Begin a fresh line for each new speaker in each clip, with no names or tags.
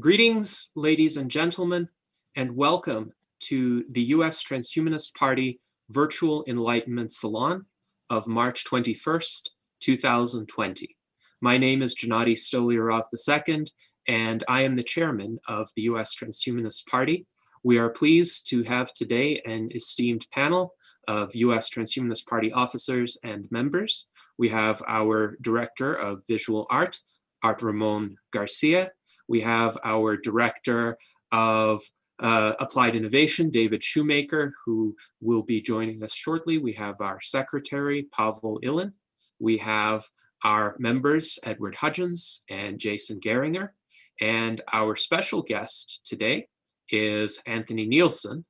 Greetings, ladies and gentlemen, and welcome to the U.S. Transhumanist Party Virtual Enlightenment Salon of March 21st, 2020. My name is Gennady Stolyarov II, and I am the chairman of the U.S. Transhumanist Party. We are pleased to have today an esteemed panel of U.S. Transhumanist Party officers and members. We have our Director of Visual Art, Art Ramon Garcia. We have our Director of Applied Innovation, David Shoemaker, who will be joining us shortly. We have our Secretary, Pavel Ilin. We have our members, Edward Hudgens and Jason Geringer. And our special guest today is Anthony Nielsen.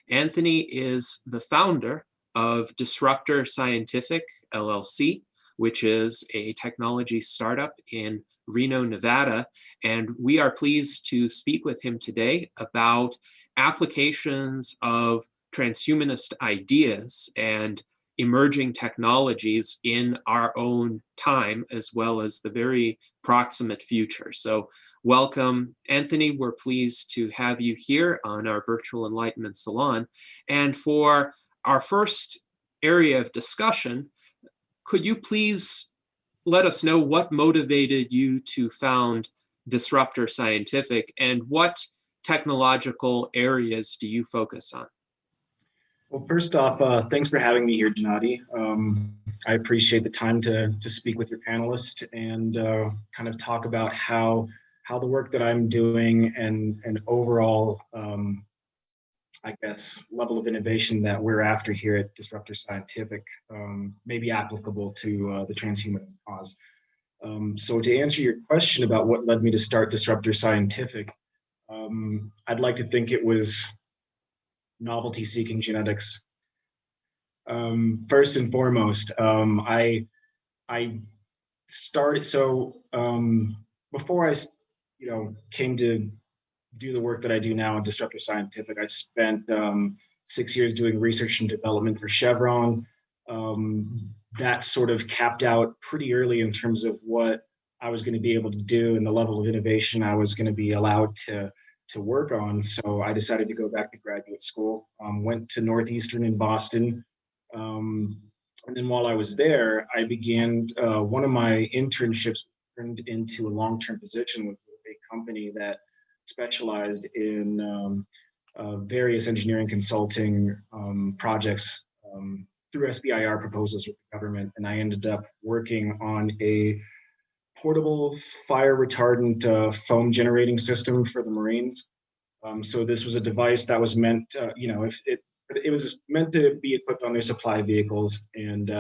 Anthony is the founder of Disruptor Scientific, LLC, which is a technology startup in Reno, Nevada, and we are pleased to speak with him today about applications of transhumanist ideas and emerging technologies in our own time, as well as the very proximate future. So welcome, Anthony. We're pleased to have you here on our Virtual Enlightenment Salon. And for our first area of discussion, could you please let us know what motivated you to found Disruptor Scientific and what technological areas do you focus on?
Well, first off, thanks for having me here, Gennady. I appreciate the time to speak with your panelists and kind of talk about how the work that I'm doing and overall, I guess, level of innovation that we're after here at Disruptor Scientific may be applicable to the transhumanist cause. So to answer your question about what led me to start Disruptor Scientific, I'd like to think it was novelty-seeking genetics. First and foremost, I started, before I came to do the work that I do now in Disruptor Scientific, I spent 6 years doing research and development for Chevron. That sort of capped out pretty early in terms of what I was going to be able to do and the level of innovation I was going to be allowed to work on. So I decided to go back to graduate school, went to Northeastern in Boston. And then while I was there, I began, one of my internships turned into a long-term position with a big company that specialized in various engineering consulting projects through SBIR proposals with the government. And I ended up working on a portable fire retardant foam generating system for the Marines. So this was a device that was meant, it was meant to be equipped on their supply vehicles. And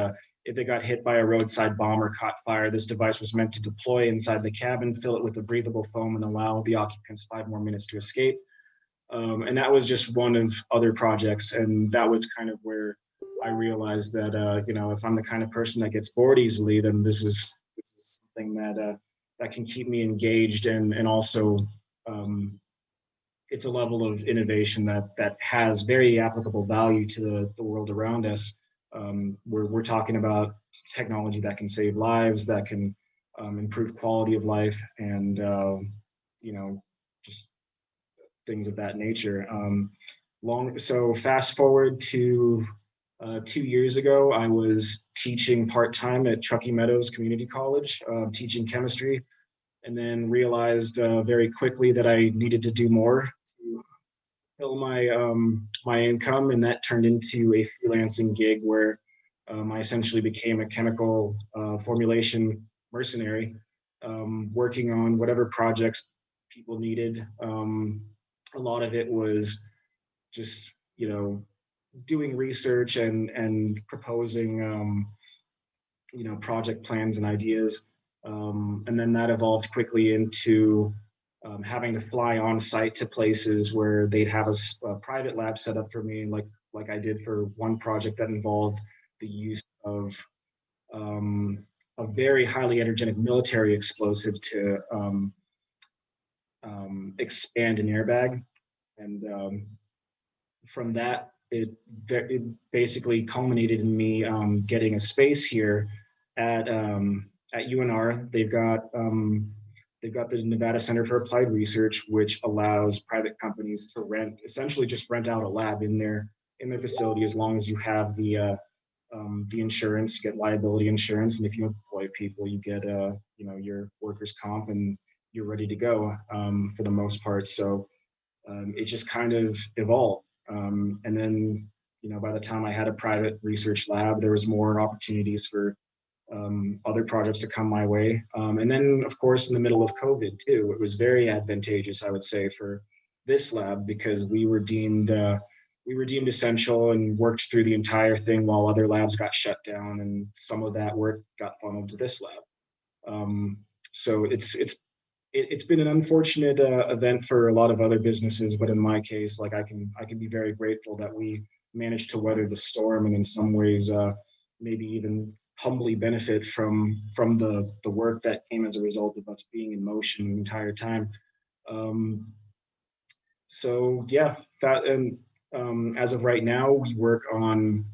if they got hit by a roadside bomb or caught fire, this device was meant to deploy inside the cabin, fill it with a breathable foam, and allow the occupants 5 more minutes to escape. And that was just one of other projects. And that was kind of where I realized that, if I'm the kind of person that gets bored easily, then this is something that can keep me engaged. And also, it's a level of innovation that has very applicable value to the world around us. We're talking about technology that can save lives, that can improve quality of life, and just things of that nature. So fast forward to 2 years ago, I was teaching part-time at Truckee Meadows Community College, teaching chemistry, and then realized very quickly that I needed to do more to fill my income, and that turned into a freelancing gig where I essentially became a chemical formulation mercenary, working on whatever projects people needed. A lot of it was just, doing research and proposing, project plans and ideas. And then that evolved quickly into having to fly on site to places where they'd have a private lab set up for me, like I did for one project that involved the use of a very highly energetic military explosive to expand an airbag. And from that, it basically culminated in me getting a space here at UNR. They've got They've got the Nevada Center for Applied Research, which allows private companies to essentially just rent out a lab in their facility, as long as you have the insurance. You get liability insurance, and if you employ people, you get your workers' comp, and you're ready to go for the most part. So it just kind of evolved, and then by the time I had a private research lab, there was more opportunities for other projects to come my way. And then, of course, in the middle of COVID too, it was very advantageous, I would say, for this lab, because we were deemed essential and worked through the entire thing while other labs got shut down, and some of that work got funneled to this lab. So it's been an unfortunate event for a lot of other businesses, but in my case, like I can be very grateful that we managed to weather the storm, and in some ways, maybe even humbly benefit from the work that came as a result of us being in motion the entire time. So yeah, as of right now, we work on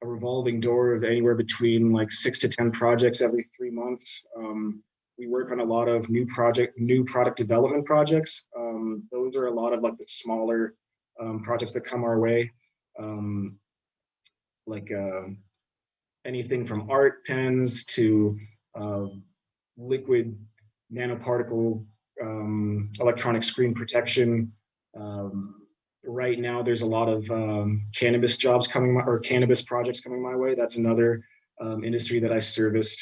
a revolving door of anywhere between like 6 to 10 projects every 3 months. We work on a lot of new product development projects. Those are a lot of like the smaller projects that come our way, like anything from art pens to liquid nanoparticle electronic screen protection. Right now, there's a lot of cannabis projects coming my way. That's another industry that I serviced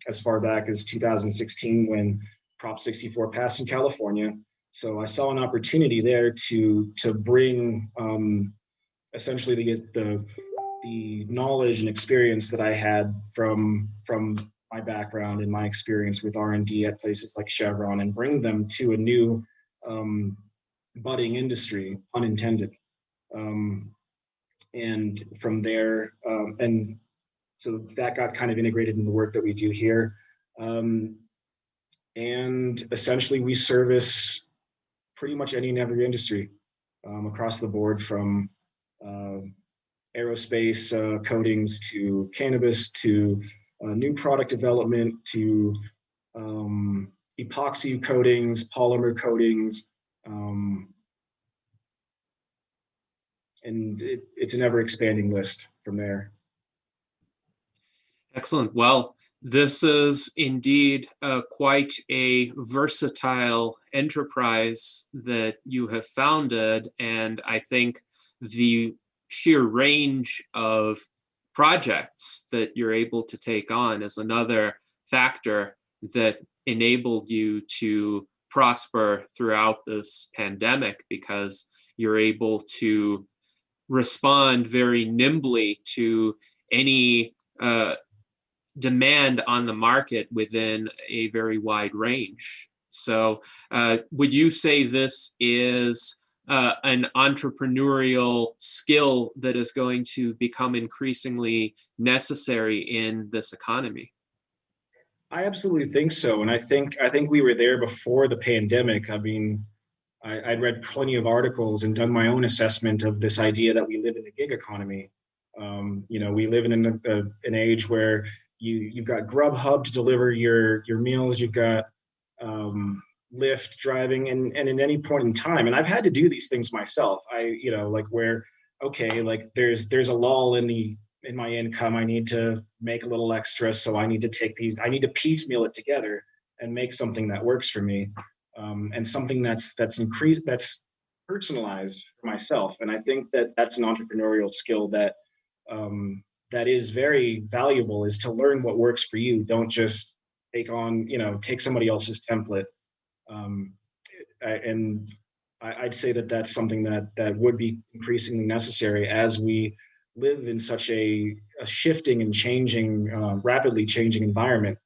as far back as 2016, when Prop 64 passed in California. So I saw an opportunity there to bring essentially the knowledge and experience that I had from my background and my experience with R&D at places like Chevron, and bring them to a new budding industry, unintended. And from there, and so that got kind of integrated in the work that we do here. And essentially we service pretty much any and every industry across the board, from aerospace coatings to cannabis to new product development to epoxy coatings, polymer coatings. And it's an ever expanding list from there.
Excellent. Well, this is indeed quite a versatile enterprise that you have founded, and I think the sheer range of projects that you're able to take on is another factor that enabled you to prosper throughout this pandemic, because you're able to respond very nimbly to any demand on the market within a very wide range. So would you say this is an entrepreneurial skill that is going to become increasingly necessary in this economy?
I absolutely think so. And I think we were there before the pandemic. I mean, I'd read plenty of articles and done my own assessment of this idea that we live in a gig economy. We live in an age where you've got Grubhub to deliver your meals, you've got Lyft driving, and at any point in time, and I've had to do these things myself. There's a lull in my income. I need to make a little extra, so I need to piecemeal it together and make something that works for me. And something that's personalized for myself. And I think that's an entrepreneurial skill that is very valuable, is to learn what works for you. Don't just take somebody else's template. I'd say that's something that would be increasingly necessary as we live in such a shifting and changing, rapidly changing environment.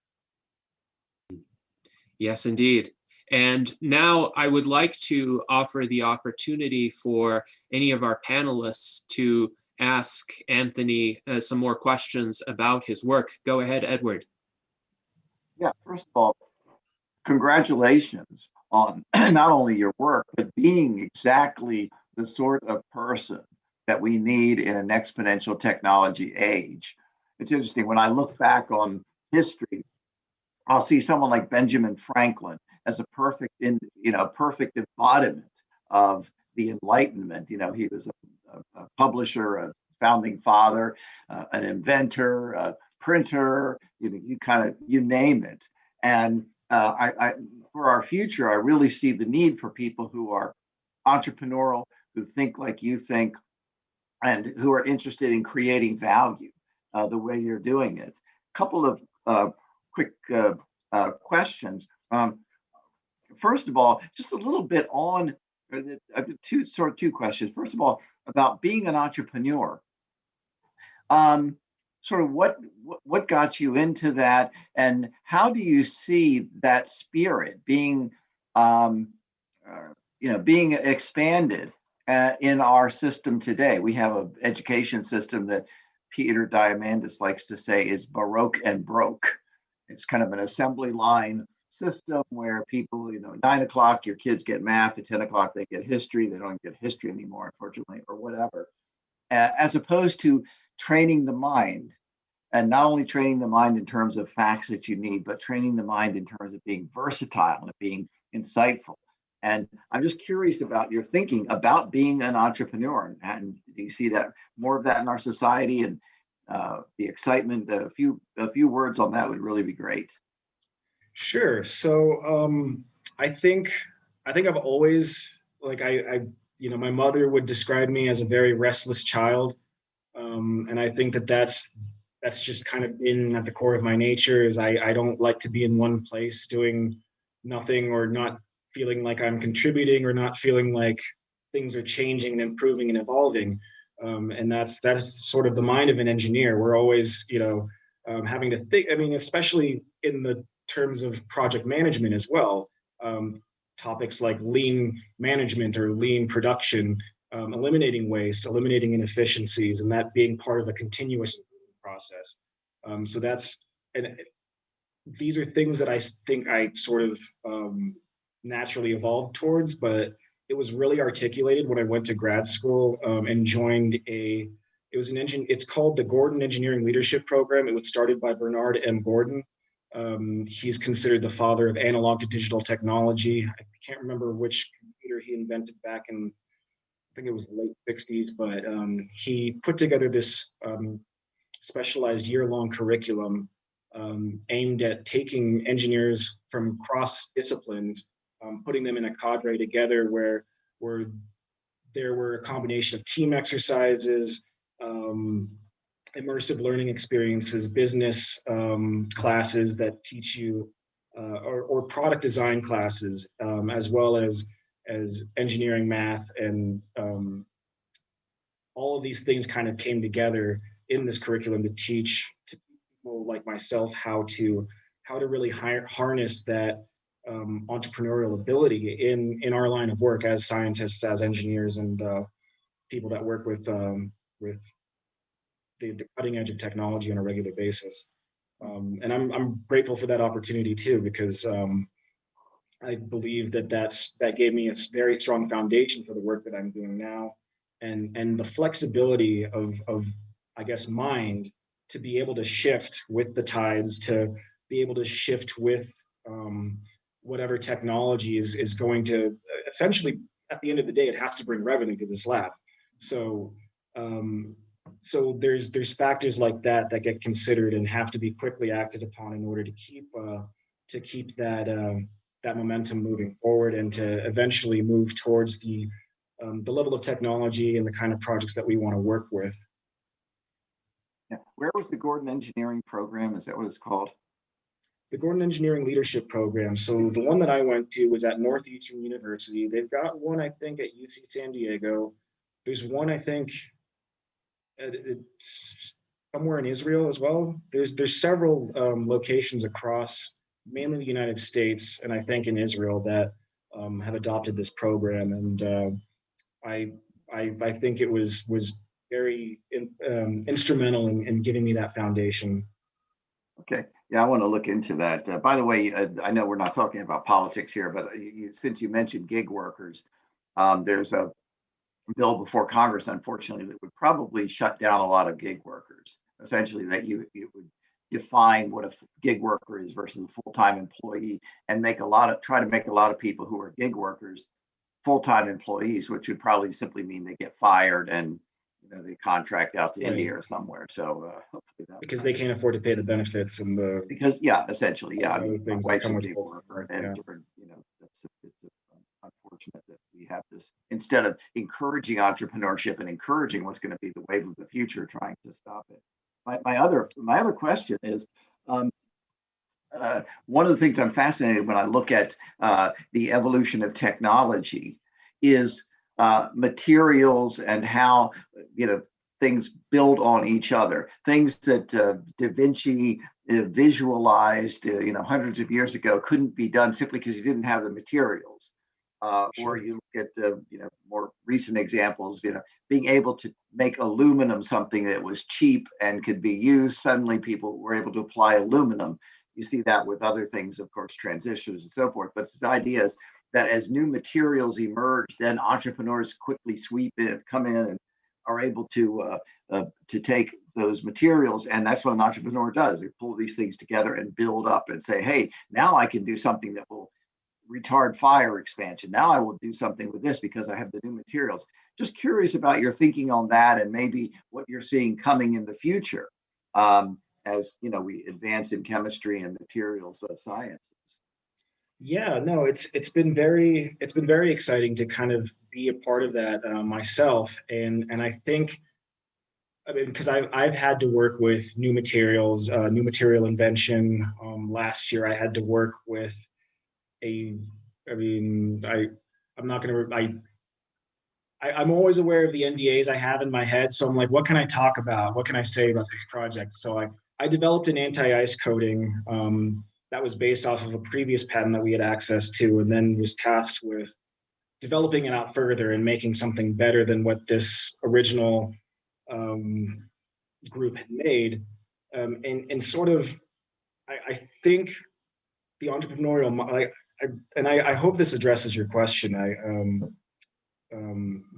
Yes, indeed. And now I would like to offer the opportunity for any of our panelists to ask Anthony some more questions about his work. Go ahead, Edward.
Yeah, first of all, congratulations on not only your work, but being exactly the sort of person that we need in an exponential technology age. It's interesting, when I look back on history, I'll see someone like Benjamin Franklin as a perfect embodiment of the Enlightenment. He was a publisher, a founding father, an inventor, a printer. You name it. And for our future, I really see the need for people who are entrepreneurial, who think like you think, and who are interested in creating value the way you're doing it. A couple of quick questions. First of all, just a little bit on two questions. First of all, about being an entrepreneur. Sort of what got you into that, and how do you see that spirit being being expanded in our system today? We have an education system that Peter Diamandis likes to say is baroque and broke. It's kind of an assembly line system where people, 9 o'clock, your kids get math, at 10 o'clock, they get history. They don't get history anymore, unfortunately, or whatever. As opposed to training the mind, and not only training the mind in terms of facts that you need, but training the mind in terms of being versatile and being insightful. And I'm just curious about your thinking about being an entrepreneur. And do you see that more of that in our society, and the excitement? A few words on that would really be great.
Sure. So I think I've always, my mother would describe me as a very restless child, and I think that's just kind of been at the core of my nature. Is I don't like to be in one place doing nothing, or not feeling like I'm contributing, or not feeling like things are changing and improving and evolving. And that's sort of the mind of an engineer. We're always, having to think. I mean, especially in the terms of project management as well. Topics like lean management or lean production, eliminating waste, eliminating inefficiencies, and that being part of a continuous process. And these are things that I think I sort of naturally evolved towards, but it was really articulated when I went to grad school and joined it's called the Gordon Engineering Leadership Program. It was started by Bernard M. Gordon. He's considered the father of analog to digital technology. I can't remember which computer he invented back in, I think it was the late 60s, but he put together this specialized year-long curriculum aimed at taking engineers from cross disciplines, putting them in a cadre together where there were a combination of team exercises, immersive learning experiences, business classes that teach you, or product design classes, as well as engineering, math, and all of these things kind of came together in this curriculum to teach people like myself how to really harness that entrepreneurial ability in our line of work as scientists, as engineers, and people that work with the cutting edge of technology on a regular basis. And I'm grateful for that opportunity too, because I believe that gave me a very strong foundation for the work that I'm doing now, and the flexibility of I guess mind to be able to shift with the tides, to be able to shift with whatever technology is going to essentially, at the end of the day, it has to bring revenue to this lab. So there's factors like that get considered and have to be quickly acted upon in order to keep that momentum moving forward, and to eventually move towards the level of technology and the kind of projects that we want to work with.
Yeah. Where was the Gordon Engineering Program? Is that what it's called?
The Gordon Engineering Leadership Program. So the one that I went to was at Northeastern University. They've got one, I think, at UC San Diego. There's one, I think, somewhere in Israel as well. There's several locations across mainly the United States, and I think in Israel, that have adopted this program. And I think it was very instrumental in giving me that foundation.
Okay. Yeah, I want to look into that. By the way, I know we're not talking about politics here, but since you mentioned gig workers, there's a bill before Congress, unfortunately, that would probably shut down a lot of gig workers. Essentially, that you would define what a gig worker is versus a full-time employee, and try to make a lot of people who are gig workers full-time employees, which would probably simply mean they get fired and they contract out to India or somewhere. So hopefully
because they can't afford to pay the benefits and
essentially, I mean,
other things
my
that
wife's
come
a
with
gig
full-time
worker,
work, yeah.
and it's unfortunate that we have this, instead of encouraging entrepreneurship and encouraging what's going to be the wave of the future, trying to stop it. My other question is, one of the things I'm fascinated when I look at the evolution of technology is materials and how things build on each other. Things that Da Vinci visualized hundreds of years ago couldn't be done simply because you didn't have the materials.
Sure.
Or you look at more recent examples, being able to make aluminum something that was cheap and could be used. Suddenly people were able to apply aluminum. You see that with other things, of course, transistors and so forth. But the idea is that as new materials emerge, then entrepreneurs quickly come in and are able to take those materials. And that's what an entrepreneur does. They pull these things together and build up and say, hey, now I can do something that will retard fire expansion. Now I will do something with this because I have the new materials. Just curious about your thinking on that, and maybe what you're seeing coming in the future as we advance in chemistry and materials sciences.
Yeah, no, it's been very exciting to kind of be a part of that myself, and I think, I mean, because I've had to work with new materials, new material invention. Last year I had to work with I'm not going to, I'm always aware of the NDAs I have in my head. So I'm like, what can I talk about? What can I say about this project? So I developed an anti-ice coating that was based off of a previous patent that we had access to, and then was tasked with developing it out further and making something better than what this original group had made. And sort of, I think the entrepreneurial, I hope this addresses your question.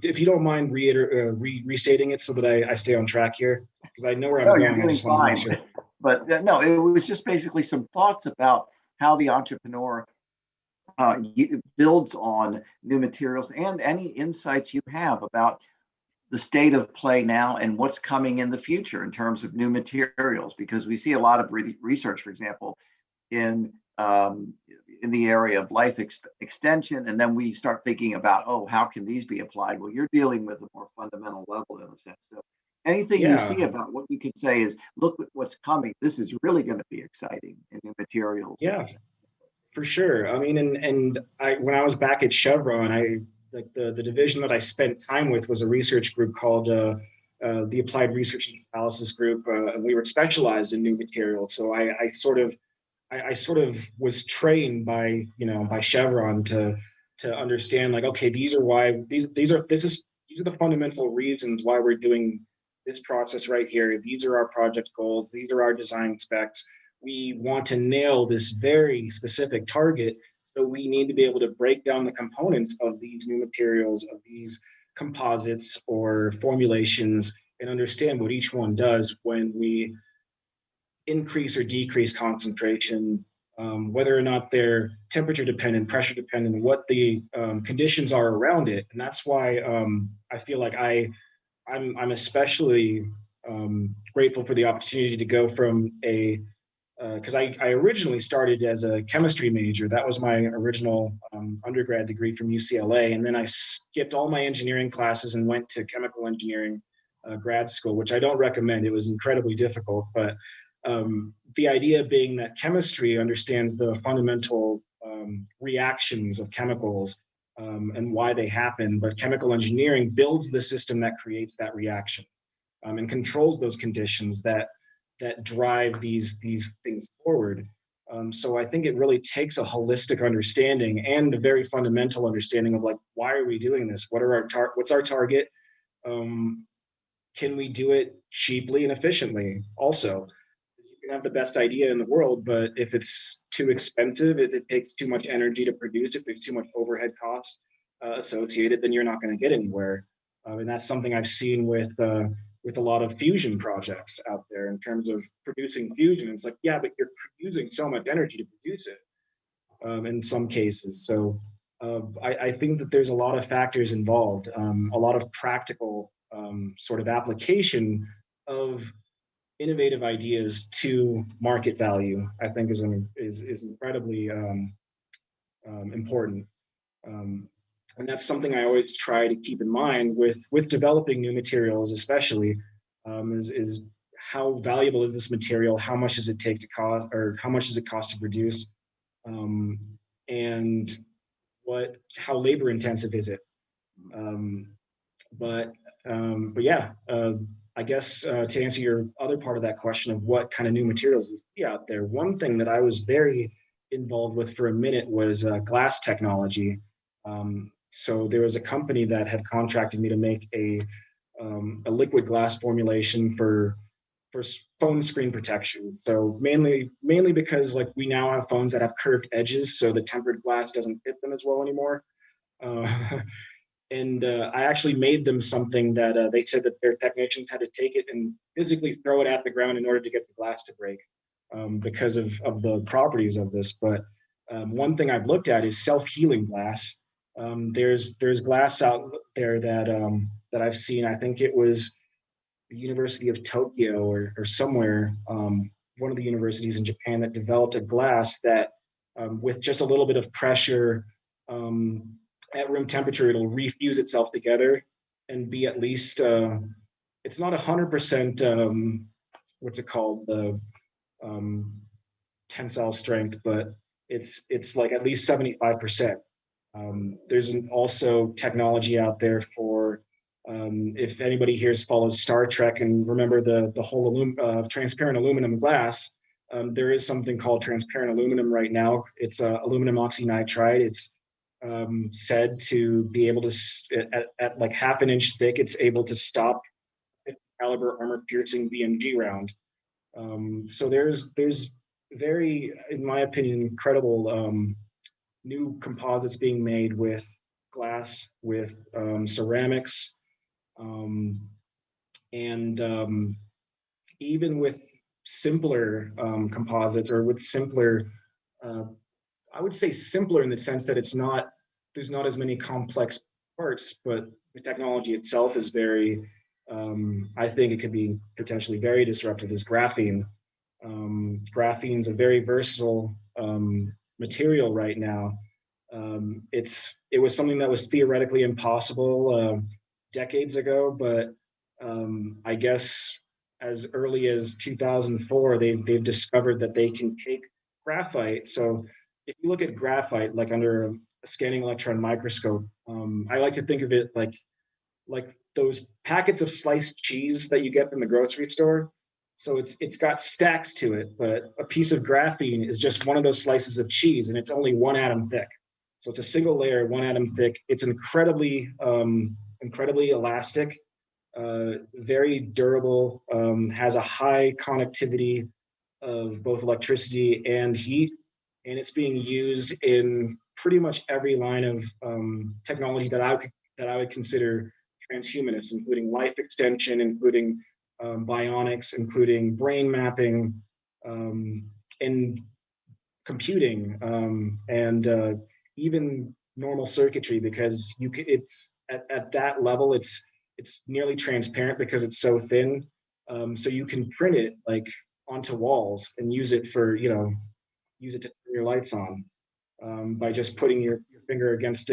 If you don't mind restating it so that I stay on track here, because I know where I'm going.
You're doing
I just want to make
fine.
sure.
But no, it was just basically some thoughts about how the entrepreneur builds on new materials, and any insights you have about the state of play now and what's coming in the future in terms of new materials, because we see a lot of research, for example, in the area of life extension, and then we start thinking about, how can these be applied? Well, you're dealing with a more fundamental level in a sense. So anything you see about what you could say is, look at what's coming. This is really going to be exciting in new materials.
Yeah, for sure. I mean, and when I was back at Chevron, the division that I spent time with was a research group called the Applied Research and Analysis Group, and we were specialized in new materials. So I sort of was trained by Chevron to understand, like, okay, these are the fundamental reasons why we're doing this process right here. These are our project goals. These are our design specs. We want to nail this very specific target. So we need to be able to break down the components of these new materials, of these composites or formulations, and understand what each one does when we increase or decrease concentration, whether or not they're temperature dependent, pressure dependent, what the conditions are around it. And that's why I feel like I'm especially grateful for the opportunity to go from because I originally started as a chemistry major. That was my original undergrad degree from UCLA. And then I skipped all my engineering classes and went to chemical engineering grad school, which I don't recommend. It was incredibly difficult. But the idea being that chemistry understands the fundamental reactions of chemicals and why they happen. But chemical engineering builds the system that creates that reaction and controls those conditions that drive these things forward. So I think it really takes a holistic understanding and a very fundamental understanding of, like, why are we doing this? What's our target? Can we do it cheaply and efficiently? Also, you can have the best idea in the world, but if it's too expensive, if it takes too much energy to produce, if there's too much overhead costs associated, then you're not going to get anywhere. And that's something I've seen with a lot of fusion projects out there in terms of producing fusion. It's like, yeah, but you're using so much energy to produce it in some cases. So I think that there's a lot of factors involved, a lot of practical sort of application of innovative ideas to market value, I think is incredibly important. And that's something I always try to keep in mind with developing new materials, especially, is how valuable is this material? How much does it take to cost, or how much does it cost to produce? And how labor intensive is it? But yeah, I guess to answer your other part of that question of what kind of new materials we see out there, one thing that I was very involved with for a minute was glass technology. So there was a company that had contracted me to make a liquid glass formulation for phone screen protection. So mainly because like we now have phones that have curved edges, so the tempered glass doesn't fit them as well anymore. And I actually made them something that they said that their technicians had to take it and physically throw it at the ground in order to get the glass to break, because of the properties of this. But one thing I've looked at is self-healing glass. There's glass out there that I've seen. I think it was the University of Tokyo or somewhere, one of the universities in Japan, that developed a glass that with just a little bit of pressure at room temperature, it'll refuse itself together and be at least, it's not 100%, what's it called, the tensile strength, but it's like at least 75%. There's also technology out there for, if anybody here follows Star Trek and remember the whole transparent aluminum glass, there is something called transparent aluminum right now. It's aluminum oxynitride. It's said to be able to, at like half an inch thick, it's able to stop 50 caliber armor piercing BMG round. So there's very, in my opinion, incredible new composites being made with glass, with ceramics, and even with simpler composites, or with simpler, I would say simpler in the sense that there's not as many complex parts, but the technology itself is very, I think it could be potentially very disruptive, is graphene. Graphene is a very versatile material right now. It was something that was theoretically impossible decades ago, but I guess as early as 2004, they've discovered that they can take graphite. So if you look at graphite, like under a scanning electron microscope, I like to think of it like those packets of sliced cheese that you get from the grocery store. So it's got stacks to it, but a piece of graphene is just one of those slices of cheese, and it's only 1 atom thick. So it's a single layer, 1 atom thick. It's incredibly elastic, very durable, has a high conductivity of both electricity and heat, and it's being used in pretty much every line of technology that I would consider transhumanist, including life extension, including bionics, including brain mapping, and computing, and even normal circuitry, because it's at that level, it's nearly transparent because it's so thin. So you can print it like onto walls and use it to turn your lights on, by just putting your finger against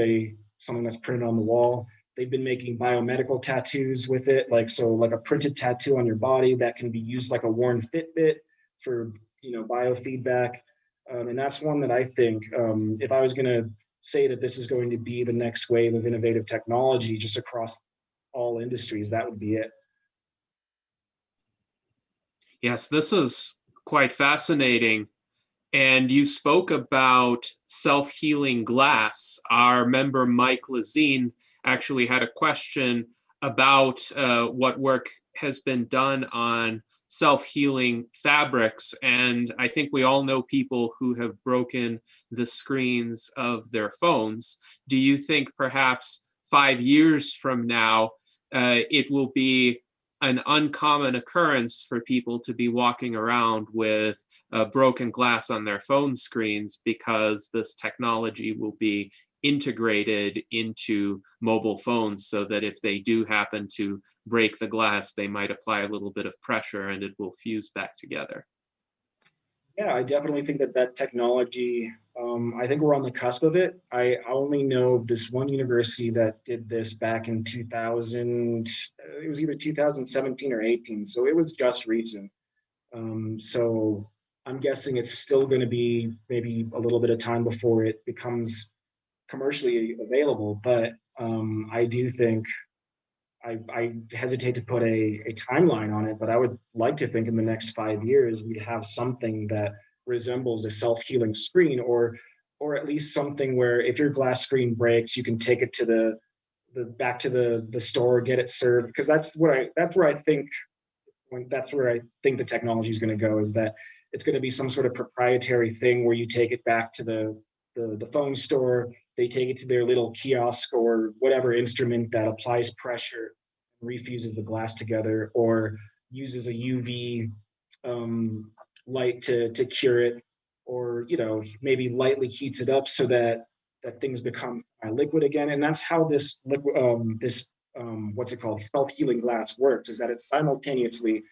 something that's printed on the wall. They've been making biomedical tattoos with it, like a printed tattoo on your body that can be used like a worn Fitbit for biofeedback. And that's one that I think, if I was going to say that this is going to be the next wave of innovative technology just across all industries, that would be it.
Yes, this is quite fascinating. And you spoke about self-healing glass. Our member Mike Lazine actually had a question about what work has been done on self-healing fabrics. And I think we all know people who have broken the screens of their phones. Do you think perhaps 5 years from now, it will be an uncommon occurrence for people to be walking around with broken glass on their phone screens, because this technology will be integrated into mobile phones, so that if they do happen to break the glass, they might apply a little bit of pressure and it will fuse back together.
Yeah, I definitely think that technology, I think we're on the cusp of it. I only know of this one university that did this back in 2000, it was either 2017 or 18, so it was just recent. So I'm guessing it's still going to be maybe a little bit of time before it becomes commercially available, but I do think I hesitate to put a timeline on it, but I would like to think in the next 5 years we'd have something that resembles a self-healing screen, or at least something where if your glass screen breaks, you can take it to the back to the store, get it served. Because that's where I think the technology is going to go, is that it's going to be some sort of proprietary thing where you take it back to the phone store, they take it to their little kiosk or whatever instrument that applies pressure, refuses the glass together, or uses a UV light to cure it, or maybe lightly heats it up so that things become liquid again. And that's how this what's it called, self-healing glass works, is that it's simultaneously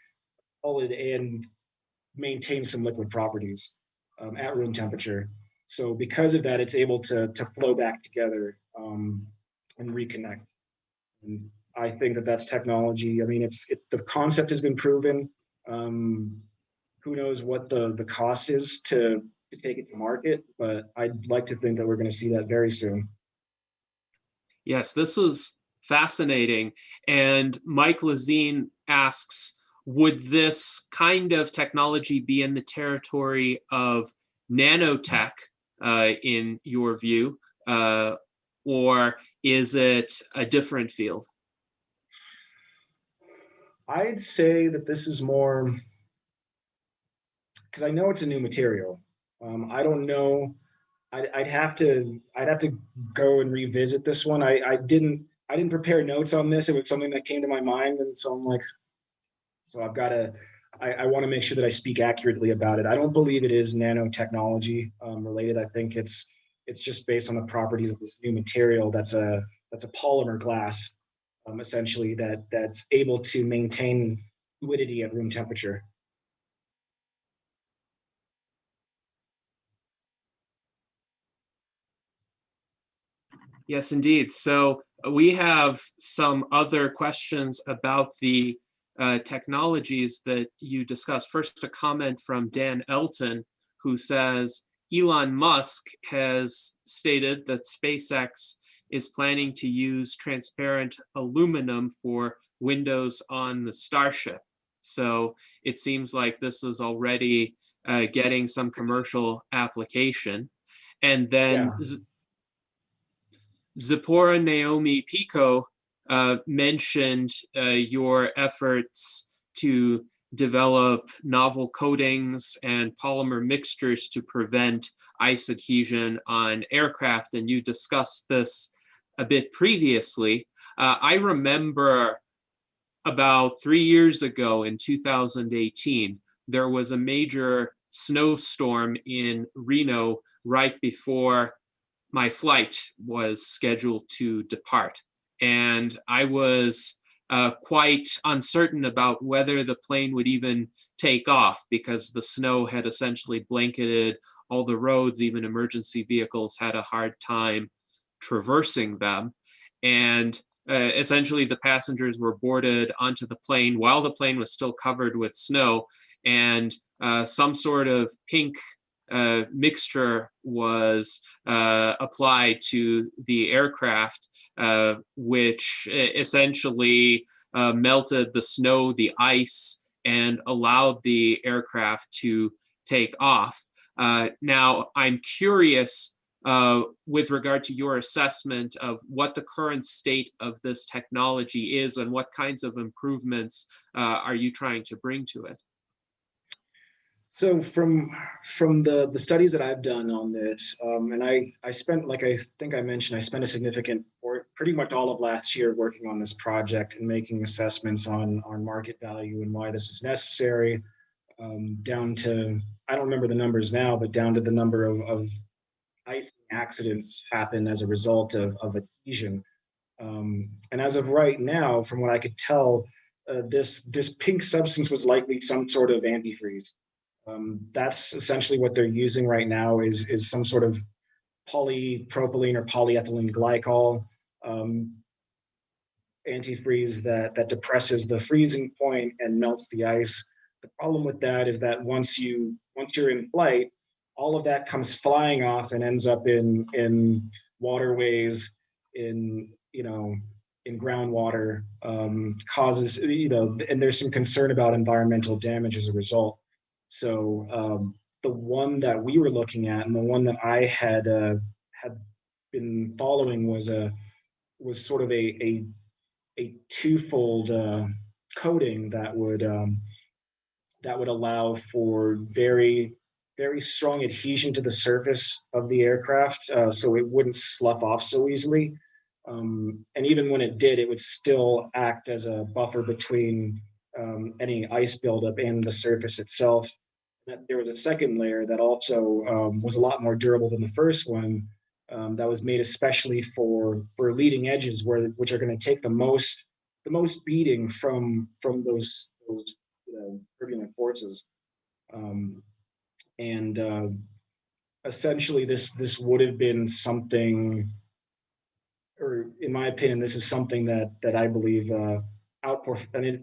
solid and maintains some liquid properties at room temperature. So because of that, it's able to flow back together and reconnect. And I think that's technology. I mean, it's the concept has been proven. Who knows what the cost is to take it to market, but I'd like to think that we're going to see that very soon.
Yes, this is fascinating. And Mike Lazine asks, would this kind of technology be in the territory of nanotech, in your view, or is it a different field?
I'd say that this is more, because I know it's a new material. I don't know. I'd have to go and revisit this one. I didn't prepare notes on this. It was something that came to my mind, and so I'm like, so I've got to. I want to make sure that I speak accurately about it. I don't believe it is nanotechnology related. I think it's just based on the properties of this new material that's a polymer glass, essentially that's able to maintain fluidity at room temperature.
Yes, indeed. So we have some other questions about the technologies that you discussed. First, a comment from Dan Elton, who says, Elon Musk has stated that SpaceX is planning to use transparent aluminum for windows on the Starship. So it seems like this is already getting some commercial application. And then Zipporah Naomi Pico mentioned your efforts to develop novel coatings and polymer mixtures to prevent ice adhesion on aircraft, and you discussed this a bit previously. I remember about 3 years ago in 2018, there was a major snowstorm in Reno right before my flight was scheduled to depart. And I was quite uncertain about whether the plane would even take off, because the snow had essentially blanketed all the roads. Even emergency vehicles had a hard time traversing them. And essentially the passengers were boarded onto the plane while the plane was still covered with snow, and some sort of pink mixture was applied to the aircraft, which essentially melted the snow, the ice, and allowed the aircraft to take off. Now, I'm curious with regard to your assessment of what the current state of this technology is and what kinds of improvements are you trying to bring to it?
So from the studies that I've done on this, and I spent, like I think I mentioned, I spent a significant, or pretty much all of last year working on this project and making assessments on market value and why this is necessary, down to, I don't remember the numbers now, but down to the number of icing accidents happen as a result of adhesion. And as of right now, from what I could tell, this pink substance was likely some sort of antifreeze. That's essentially what they're using right now is some sort of polypropylene or polyethylene glycol antifreeze that depresses the freezing point and melts the ice. The problem with that is that once you're in flight, all of that comes flying off and ends up in waterways, in in groundwater, causes, and there's some concern about environmental damage as a result. So the one that we were looking at, and the one that I had been following, was sort of a twofold coating that would allow for very very strong adhesion to the surface of the aircraft, so it wouldn't slough off so easily. And even when it did, it would still act as a buffer between any ice buildup and the surface itself. There was a second layer that also was a lot more durable than the first one, that was made especially for leading edges, which are going to take the most beating from those turbulent forces. And essentially, this would have been something, or in my opinion, this is something that I believe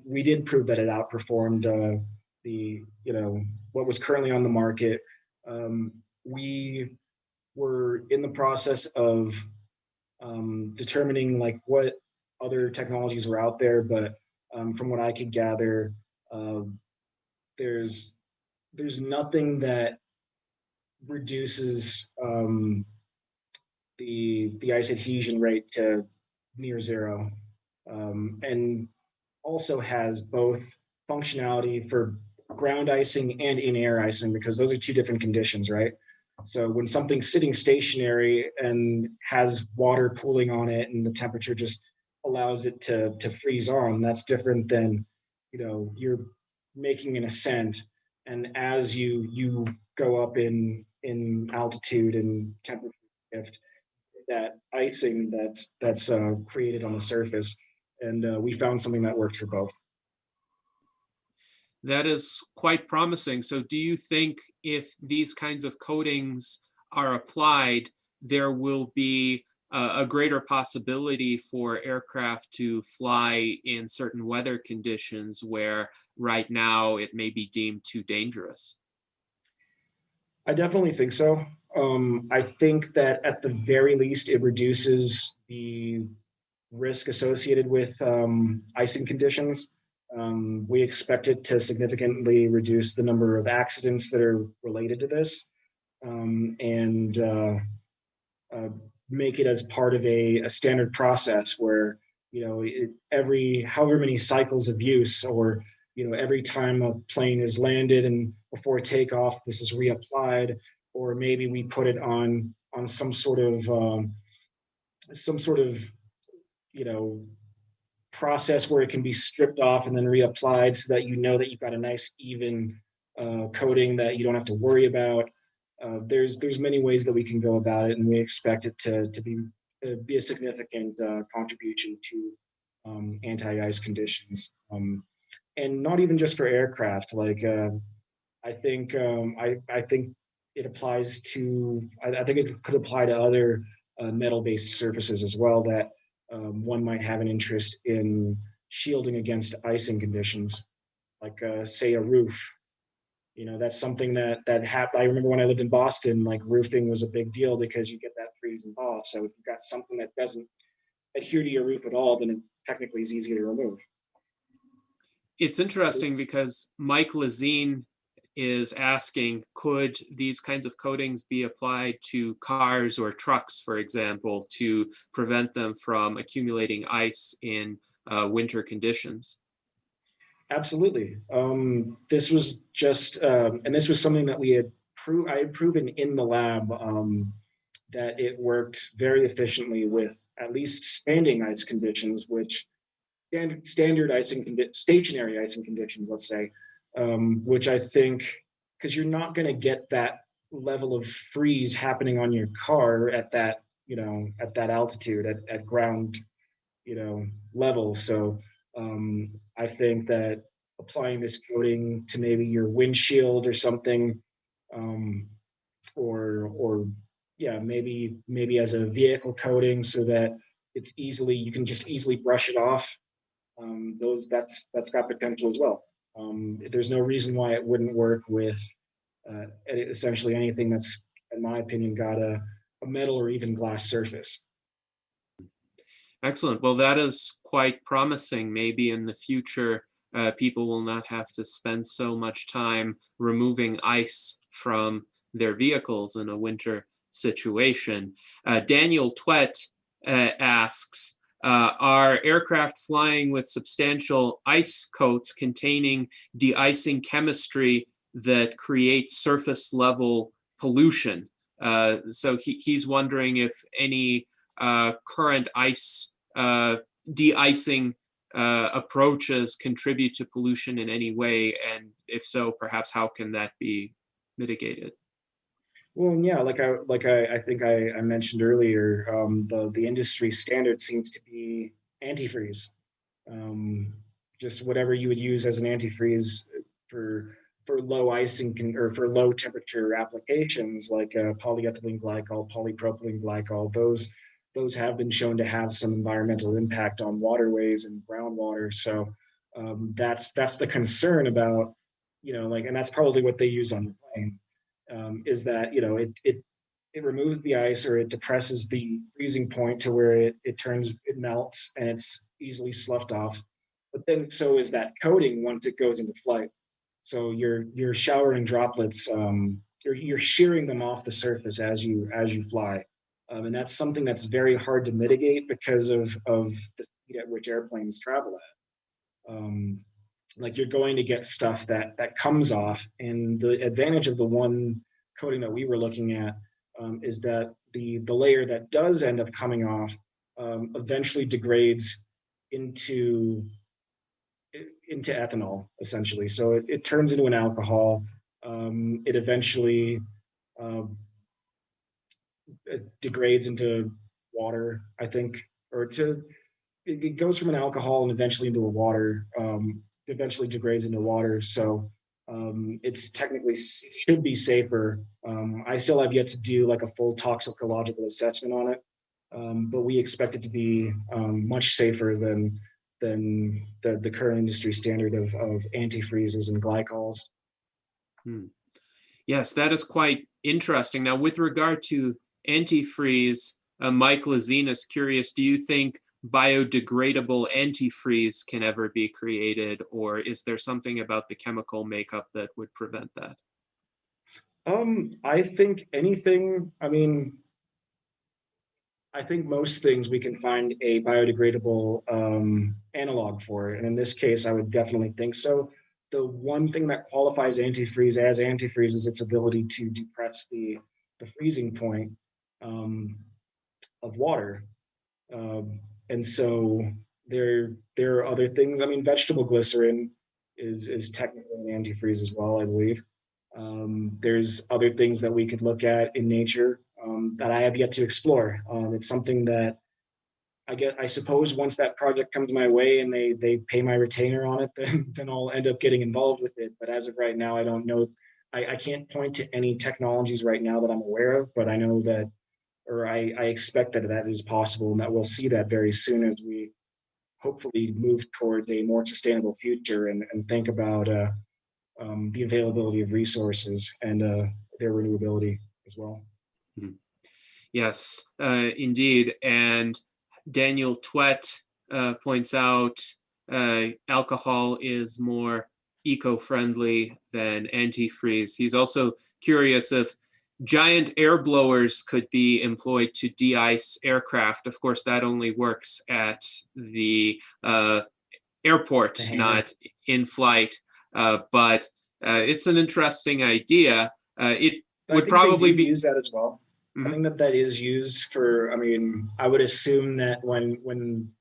we did prove that it outperformed the what was currently on the market. We were in the process of determining like what other technologies were out there, but from what I could gather, there's nothing that reduces the ice adhesion rate to near zero, and also has both functionality for ground icing and in-air icing, because those are two different conditions, right? So when something's sitting stationary and has water pooling on it and the temperature just allows it to freeze on, that's different than, you're making an ascent, and as you go up in altitude and temperature shift, that icing that's created on the surface. And we found something that worked for both.
That is quite promising. So do you think if these kinds of coatings are applied, there will be a greater possibility for aircraft to fly in certain weather conditions where right now it may be deemed too dangerous?
I definitely think so. I think that at the very least, it reduces the risk associated with icing conditions. We expect it to significantly reduce the number of accidents that are related to this, and make it as part of a standard process where, every however many cycles of use, or every time a plane is landed and before takeoff, this is reapplied, or maybe we put it on some sort of process where it can be stripped off and then reapplied, so that that you've got a nice even coating that you don't have to worry about. There's many ways that we can go about it, and we expect it to be a significant contribution to anti-ice conditions, and not even just for aircraft. Like I think it applies to. I think it could apply to other metal-based surfaces as well, that one might have an interest in shielding against icing conditions, like say a roof. That's something that happened. I remember when I lived in Boston, like roofing was a big deal because you get that freeze and thaw. So if you've got something that doesn't adhere to your roof at all, then it technically is easier to remove.
It's interesting because Mike Lazine is asking, could these kinds of coatings be applied to cars or trucks, for example, to prevent them from accumulating ice in winter conditions?
Absolutely. This was just, and this was something that I had proven in the lab, that it worked very efficiently with at least standing ice conditions, which stationary icing conditions, let's say, which I think, because you're not going to get that level of freeze happening on your car at that, at that altitude, at ground, level. So I think that applying this coating to maybe your windshield or something, um, or yeah, maybe as a vehicle coating, so that you can just easily brush it off. That's got potential as well. There's no reason why it wouldn't work with essentially anything that's, in my opinion, got a metal or even glass surface.
Excellent. Well, that is quite promising. Maybe in the future, people will not have to spend so much time removing ice from their vehicles in a winter situation. Daniel Twet asks, are aircraft flying with substantial ice coats containing de-icing chemistry that creates surface level pollution? So he's wondering if any current ice de-icing approaches contribute to pollution in any way, and if so, perhaps how can that be mitigated?
Well, yeah, I think I mentioned earlier, the industry standard seems to be antifreeze. Um, just whatever you would use as an antifreeze for low icing or for low temperature applications, like polyethylene glycol, polypropylene glycol. Those have been shown to have some environmental impact on waterways and groundwater. So that's the concern about, and that's probably what they use on the plane, is that it removes the ice, or it depresses the freezing point to where it melts and it's easily sloughed off. But then so is that coating once it goes into flight. So you're showering droplets, you're shearing them off the surface as you fly. And that's something that's very hard to mitigate because of the speed at which airplanes travel at. Like, you're going to get stuff that comes off, and the advantage of the one coating that we were looking at, is that the layer that does end up coming off eventually degrades into ethanol, essentially. So it turns into an alcohol. It eventually it degrades into water, I think, it goes from an alcohol and eventually into a water. Eventually degrades into water. So it's technically should be safer. I still have yet to do like a full toxicological assessment on it, but we expect it to be much safer than the current industry standard of antifreezes and glycols.
Yes, that is quite interesting. Now, with regard to antifreeze, Mike Lazine is curious, do you think biodegradable antifreeze can ever be created, or is there something about the chemical makeup that would prevent that?
I think anything, I think most things we can find a biodegradable analog for. And in this case, I would definitely think so. The one thing that qualifies antifreeze as antifreeze is its ability to depress the freezing point of water. And so there are other things. Vegetable glycerin is technically an antifreeze as well, I believe. There's other things that we could look at in nature that I have yet to explore. It's something that I suppose once that project comes my way and they pay my retainer on it, then I'll end up getting involved with it. But as of right now, I don't know. I can't point to any technologies right now that I'm aware of, but I know that, or I expect that is possible, and that we'll see that very soon as we hopefully move towards a more sustainable future and think about the availability of resources and their renewability as well.
Yes, indeed. And Daniel Twet points out alcohol is more eco-friendly than antifreeze. He's also curious if giant air blowers could be employed to de-ice aircraft. Of course, that only works at the airport,
The hangar.
not in flight. But it's an interesting idea. It would probably be
use that as well.
Mhm.
I think that is used for. I mean, I would assume that when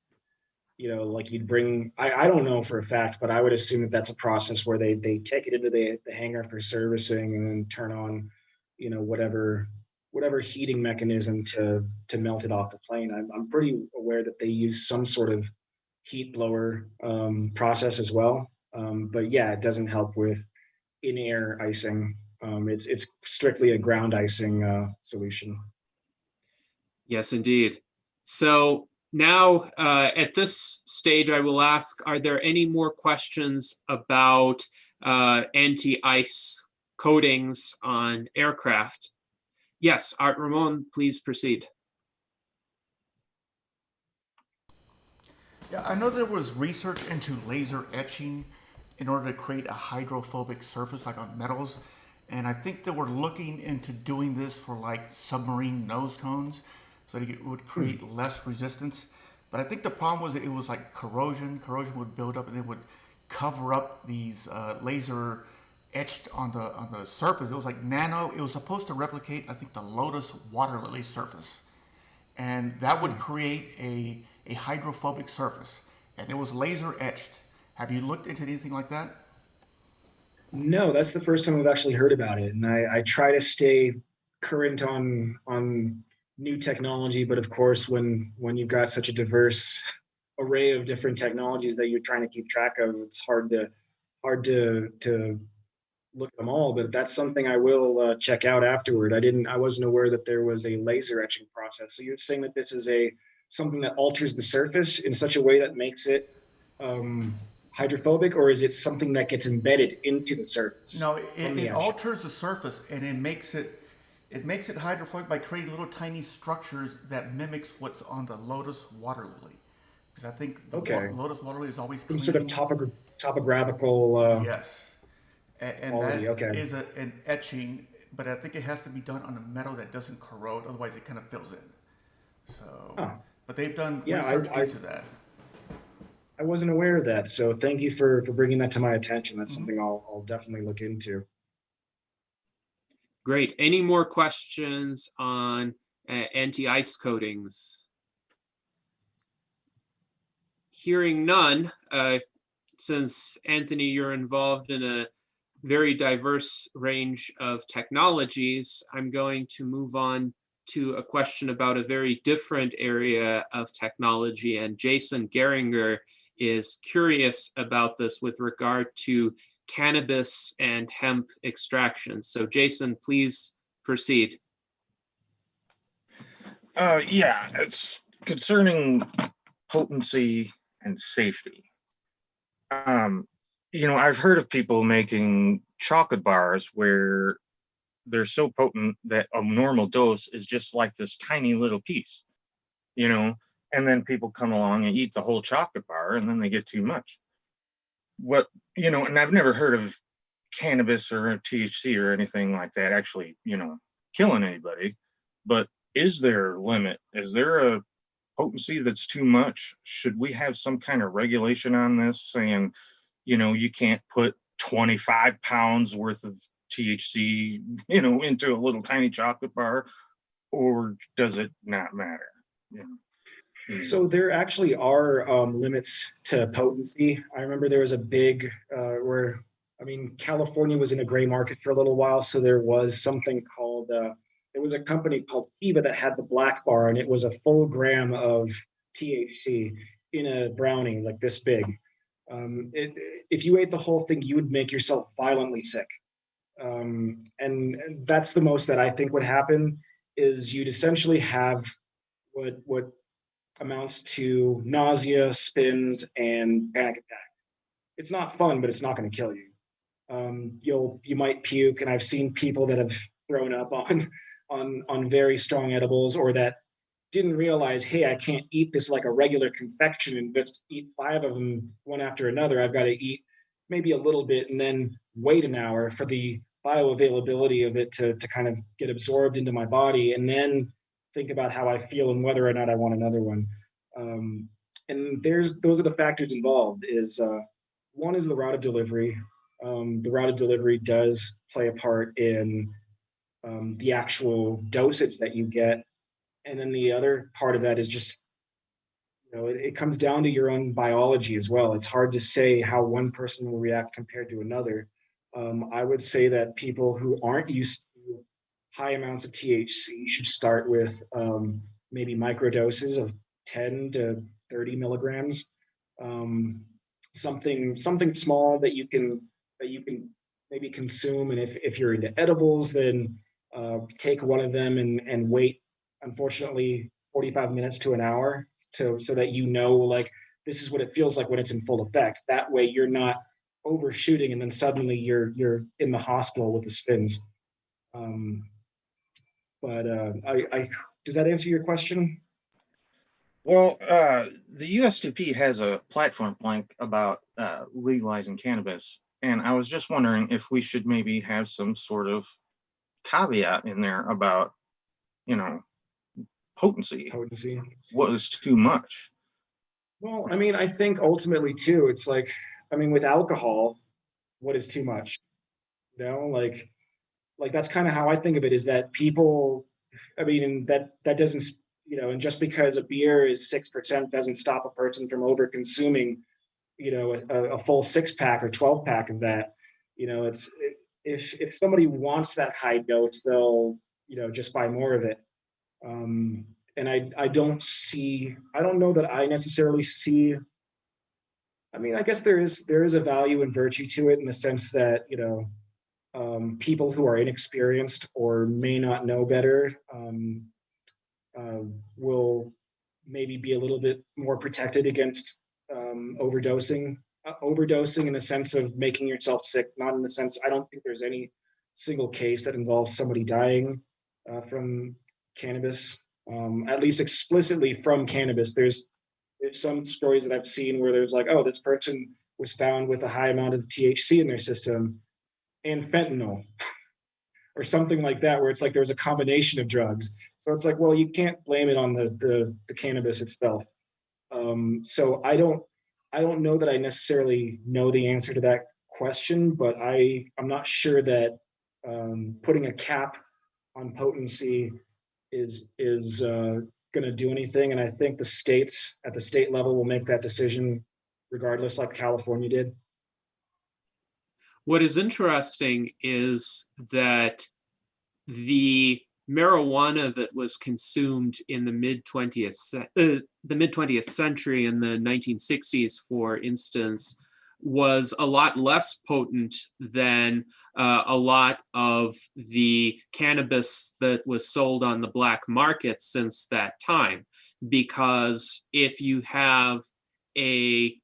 like you'd bring. I don't know for a fact, but I would assume that that's a process where they take it into the hangar for servicing and then turn on, whatever heating mechanism to melt it off the plane. I'm pretty aware that they use some sort of heat blower process as well. But yeah, it doesn't help with in-air icing. It's strictly a ground icing solution.
Yes, indeed. So now at this stage, I will ask, are there any more questions about anti-ice coatings on aircraft? Yes, Art Ramon, please proceed.
Yeah, I know there was research into laser etching in order to create a hydrophobic surface like on metals. And I think that we're looking into doing this for like submarine nose cones so that it would create less resistance. But I think the problem was that it was like corrosion. Corrosion would build up and it would cover up these laser etched on the surface. It was like nano. It was supposed to replicate, I think, the lotus water lily surface. And that would create a hydrophobic surface. And it was laser etched. Have you looked into anything like that?
No, that's the first time I've actually heard about it, and I try to stay current on new technology. But of course, when you've got such a diverse array of different technologies that you're trying to keep track of, it's hard to look at them all. But that's something I will check out afterward. I wasn't aware that there was a laser etching process. So you're saying that this is something that alters the surface in such a way that makes it hydrophobic, or is it something that gets embedded into the surface?
No, it alters the surface and it makes it hydrophobic by creating little tiny structures that mimics what's on the lotus water lily. Because I think the lotus water lily is always
some
clean.
sort of topographical
yes, and
quality.
that is an etching, but I think it has to be done on a metal that doesn't corrode, otherwise it kind of fills in. So, but they've done research into that.
I wasn't aware of that, so thank you for bringing that to my attention. That's something I'll definitely look into.
Great. Any more questions on anti-ice coatings? Hearing none, since Anthony, you're involved in a very diverse range of technologies, I'm going to move on to a question about a very different area of technology. And Jason Geringer is curious about this with regard to cannabis and hemp extraction. So Jason, please proceed.
Yeah, it's concerning potency and safety. I've heard of people making chocolate bars where they're so potent that a normal dose is just like this tiny little piece, and then people come along and eat the whole chocolate bar and then they get too much. And I've never heard of cannabis or THC or anything like that actually, killing anybody, but is there a limit? Is there a potency that's too much? Should we have some kind of regulation on this saying, you can't put 25 pounds worth of THC, into a little tiny chocolate bar, or does it not matter?
So there actually are limits to potency. I remember there was a big California was in a gray market for a little while. So there was something called, it was a company called Kiva that had the black bar, and it was a full gram of THC in a brownie like this big. If you ate the whole thing, you would make yourself violently sick. And that's the most that I think would happen, is you'd essentially have what amounts to nausea, spins, and panic attack. It's not fun, but it's not going to kill you. You might puke, and I've seen people that have thrown up on very strong edibles, or that didn't realize, hey, I can't eat this like a regular confection and just eat 5 of them one after another. I've got to eat maybe a little bit and then wait an hour for the bioavailability of it to kind of get absorbed into my body, and then think about how I feel and whether or not I want another one. and those are the factors involved. One is the route of delivery. The route of delivery does play a part in the actual dosage that you get, and then the other part of that is just, it comes down to your own biology as well. It's hard to say how one person will react compared to another. I would say that people who aren't used to high amounts of THC should start with maybe microdoses of 10 to 30 milligrams. Something small that you can maybe consume. And if you're into edibles, then take one of them and wait, unfortunately, 45 minutes to an hour so that like, this is what it feels like when it's in full effect. That way you're not overshooting and then suddenly you're in the hospital with the spins. Does that answer your question?
Well, the USTP has a platform plank about legalizing cannabis, and I was just wondering if we should maybe have some sort of caveat in there about, potency. What is too much?
Well, I mean, I think ultimately too, it's like, with alcohol, what is too much? Like that's kind of how I think of it, is that people, and that doesn't, and just because a beer is 6% doesn't stop a person from over consuming, a full 6-pack or 12-pack of that. If somebody wants that high dose, they'll, just buy more of it. And I don't know that I necessarily see, I guess there is a value and virtue to it in the sense that, people who are inexperienced or may not know better will maybe be a little bit more protected against overdosing in the sense of making yourself sick, not in the sense, I don't think there's any single case that involves somebody dying from cannabis, at least explicitly from cannabis. There's some stories that I've seen where there's like, oh, this person was found with a high amount of THC in their system and fentanyl or something like that, where it's like there was a combination of drugs. So it's like, well, you can't blame it on the cannabis itself. So I don't know that I necessarily know the answer to that question, but I'm not sure that putting a cap on potency is going to do anything. And I think the states at the state level will make that decision regardless, like California did.
What is interesting is that the marijuana that was consumed in the mid 20th century, in the 1960s, for instance, was a lot less potent than a lot of the cannabis that was sold on the black market since that time. Because if you have a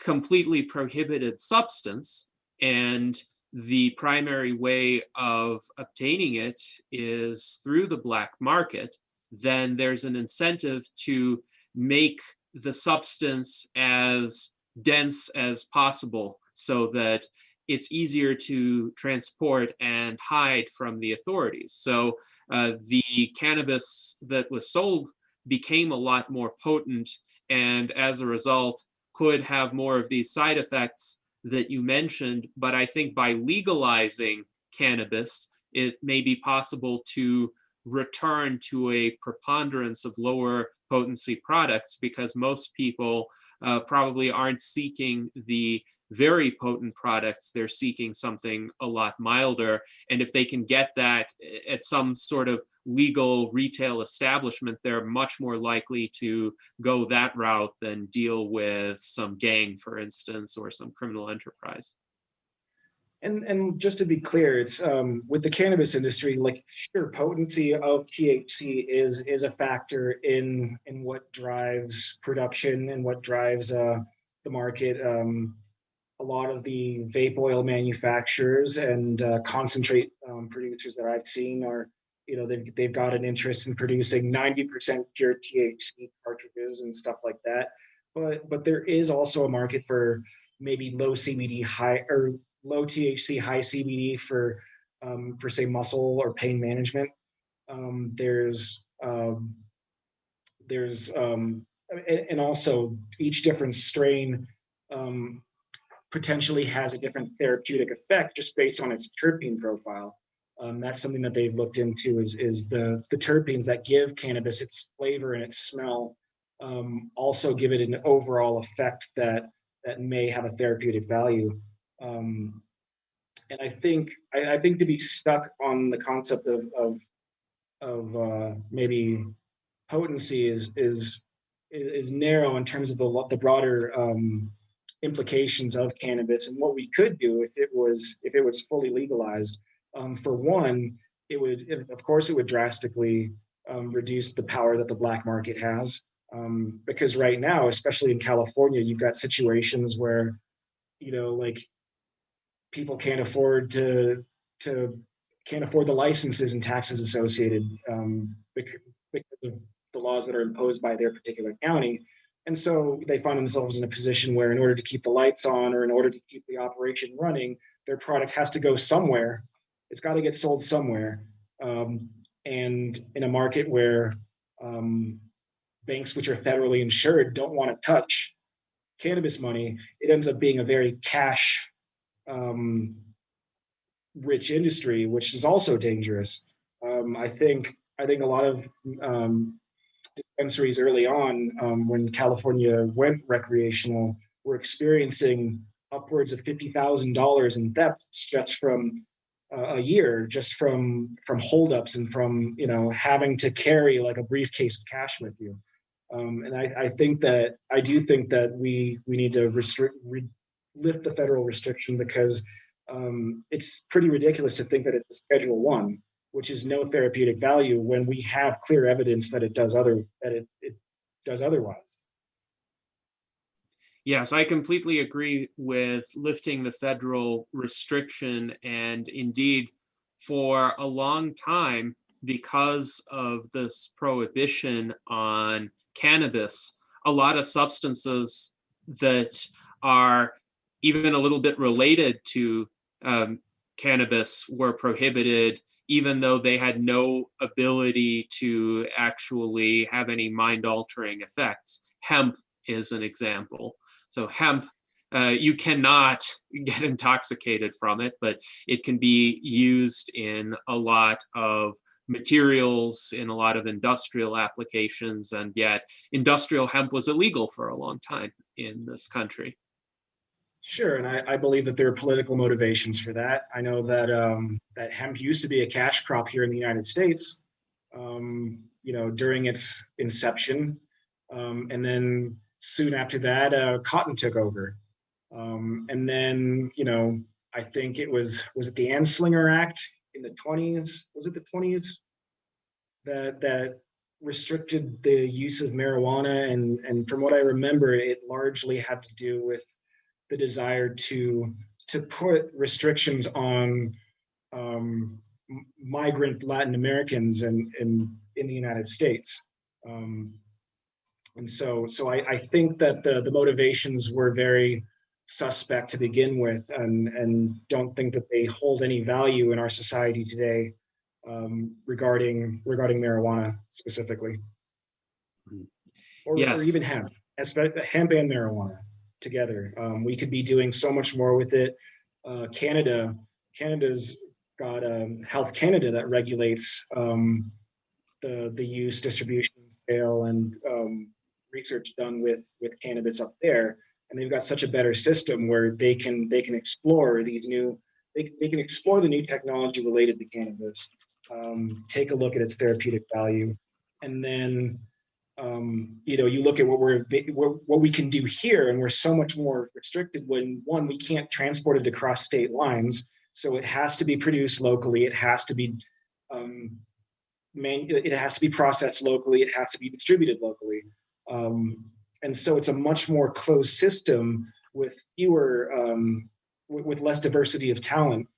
completely prohibited substance, and the primary way of obtaining it is through the black market, then there's an incentive to make the substance as dense as possible so that it's easier to transport and hide from the authorities. So the cannabis that was sold became a lot more potent, and as a result could have more of these side effects that you mentioned. But I think by legalizing cannabis, it may be possible to return to a preponderance of lower potency products, because most people probably aren't seeking the very potent products. They're seeking something a lot milder. And if they can get that at some sort of legal retail establishment, they're much more likely to go that route than deal with some gang, for instance, or some criminal enterprise.
And just to be clear, it's with the cannabis industry, like, sure, potency of THC is a factor in what drives production and what drives the market. A lot of the vape oil manufacturers and concentrate producers that I've seen are, they've got an interest in producing 90% pure THC cartridges and stuff like that. But there is also a market for maybe low CBD, high or low THC, high CBD for say muscle or pain management. There's and also each different strain potentially has a different therapeutic effect just based on its terpene profile. That's something that they've looked into is the terpenes that give cannabis its flavor and its smell also give it an overall effect that may have a therapeutic value. And I think to be stuck on the concept of maybe potency is narrow in terms of the broader implications of cannabis and what we could do if it was fully legalized. For one, of course it would drastically reduce the power that the black market has, because right now, especially in California, you've got situations where like people can't afford the licenses and taxes associated because of the laws that are imposed by their particular county. And so they find themselves in a position where in order to keep the lights on or in order to keep the operation running, their product has to go somewhere. It's got to get sold somewhere. And in a market where banks which are federally insured don't want to touch cannabis money, it ends up being a very cash rich industry, which is also dangerous. I think a lot of dispensaries early on, when California went recreational, were experiencing upwards of $50,000 in thefts just from a year, just from holdups and from having to carry like a briefcase of cash with you. And I do think that we need to lift the federal restriction, because it's pretty ridiculous to think that it's a Schedule 1, which is no therapeutic value, when we have clear evidence that it does otherwise.
Yes, I completely agree with lifting the federal restriction. And indeed, for a long time, because of this prohibition on cannabis, a lot of substances that are even a little bit related to cannabis were prohibited, even though they had no ability to actually have any mind-altering effects. Hemp is an example. So hemp, you cannot get intoxicated from it, but it can be used in a lot of materials, in a lot of industrial applications, and yet industrial hemp was illegal for a long time in this country.
Sure, and I believe that there are political motivations for that. I know that that hemp used to be a cash crop here in the United States, during its inception, and then soon after that, cotton took over, and then I think was it the Anslinger Act in the 20s? Was it the 20s that restricted the use of marijuana? And from what I remember, it largely had to do with the desire to put restrictions on migrant Latin Americans in the United States. And so I think that the motivations were very suspect to begin with, and don't think that they hold any value in our society today, regarding marijuana specifically, or even hemp, hemp and marijuana together. We could be doing so much more with it. Canada's got Health Canada that regulates the use, distribution, sale, and research done with cannabis up there, and they've got such a better system where they can explore these new they can explore the new technology related to cannabis, take a look at its therapeutic value, and then you look at what we can do here, and we're so much more restricted when, one, we can't transport it across state lines, so it has to be produced locally, it has to be processed locally, it has to be distributed locally, and so it's a much more closed system with with less diversity of talent,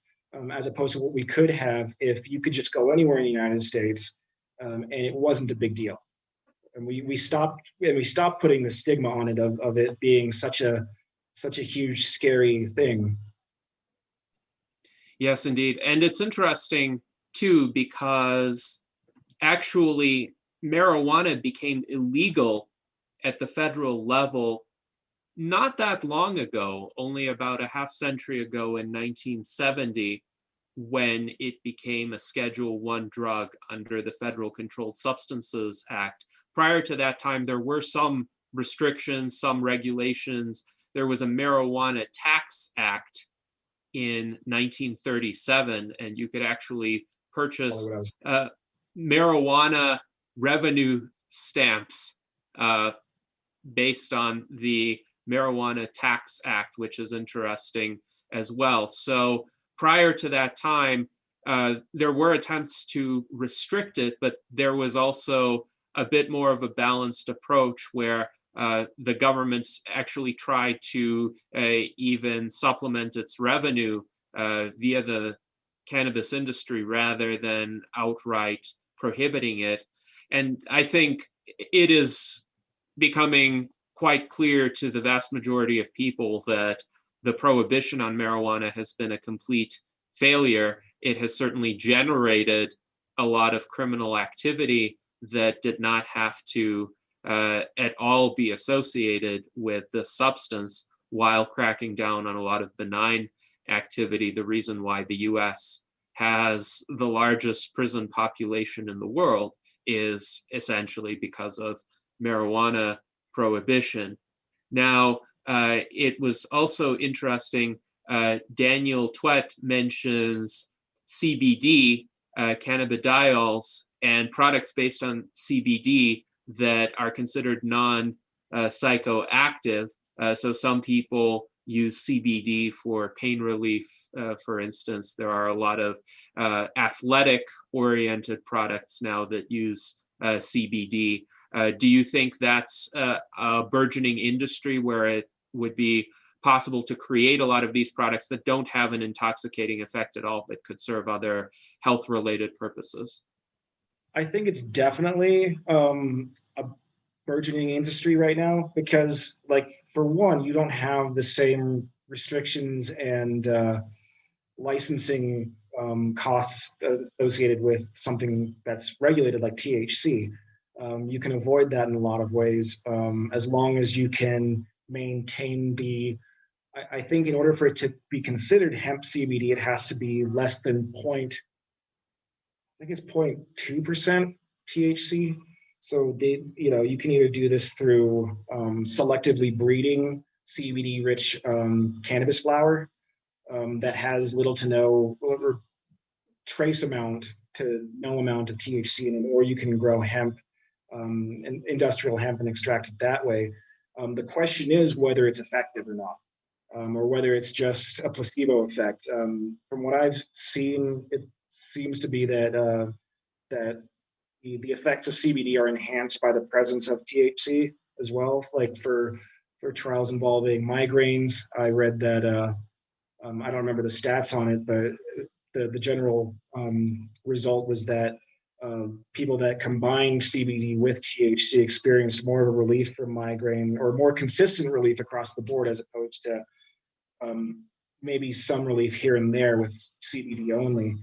as opposed to what we could have if you could just go anywhere in the United States, and it wasn't a big deal. And we stopped putting the stigma on it of it being such a huge, scary thing.
Yes, indeed. And it's interesting too, because actually marijuana became illegal at the federal level not that long ago, only about a half century ago in 1970, when it became a Schedule 1 drug under the Federal Controlled Substances Act. Prior to that time, there were some restrictions, some regulations. There was a Marijuana Tax Act in 1937, and you could actually purchase marijuana revenue stamps based on the Marijuana Tax Act, which is interesting as well. So prior to that time, there were attempts to restrict it, but there was also a bit more of a balanced approach where the government actually tried to even supplement its revenue via the cannabis industry rather than outright prohibiting it. And I think it is becoming quite clear to the vast majority of people that the prohibition on marijuana has been a complete failure. It has certainly generated a lot of criminal activity that did not have to at all be associated with the substance, while cracking down on a lot of benign activity. The reason why the US has the largest prison population in the world is essentially because of marijuana prohibition. Now, it was also interesting, Daniel Twett mentions CBD, cannabidiols, and products based on CBD that are considered non-psychoactive. So some people use CBD for pain relief, for instance. There are a lot of athletic-oriented products now that use CBD. Do you think that's a burgeoning industry where it would be possible to create a lot of these products that don't have an intoxicating effect at all, but could serve other health-related purposes?
I think it's definitely a burgeoning industry right now because, like, for one, you don't have the same restrictions and licensing costs associated with something that's regulated like THC. You can avoid that in a lot of ways as long as you can maintain the, I think in order for it to be considered hemp CBD, it has to be less than 0.2% THC. So you can either do this through selectively breeding CBD-rich cannabis flower that has little to no or trace amount to no amount of THC in it, or you can grow hemp, industrial hemp, and extract it that way. The question is whether it's effective or not, or whether it's just a placebo effect. From what I've seen, it seems to be that the effects of CBD are enhanced by the presence of THC as well. Like for trials involving migraines, I read that I don't remember the stats on it, but the general result was that people that combined CBD with THC experienced more of a relief from migraine, or more consistent relief across the board, as opposed to maybe some relief here and there with CBD only.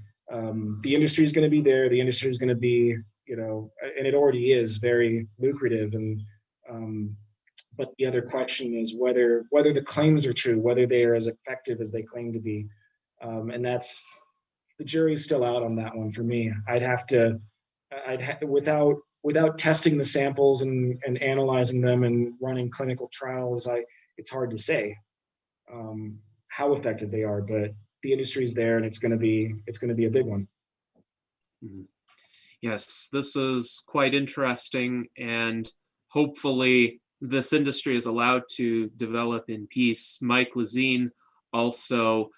The industry is going to be there. The industry is going to be, and it already is very lucrative. And but the other question is whether the claims are true, whether they are as effective as they claim to be. And that's, the jury's still out on that one for me. Without testing the samples and analyzing them and running clinical trials, it's hard to say how effective they are. But the industry's there, and it's going to be a big one.
Mm-hmm. Yes, this is quite interesting, and hopefully this industry is allowed to develop in peace. Mike Lazine also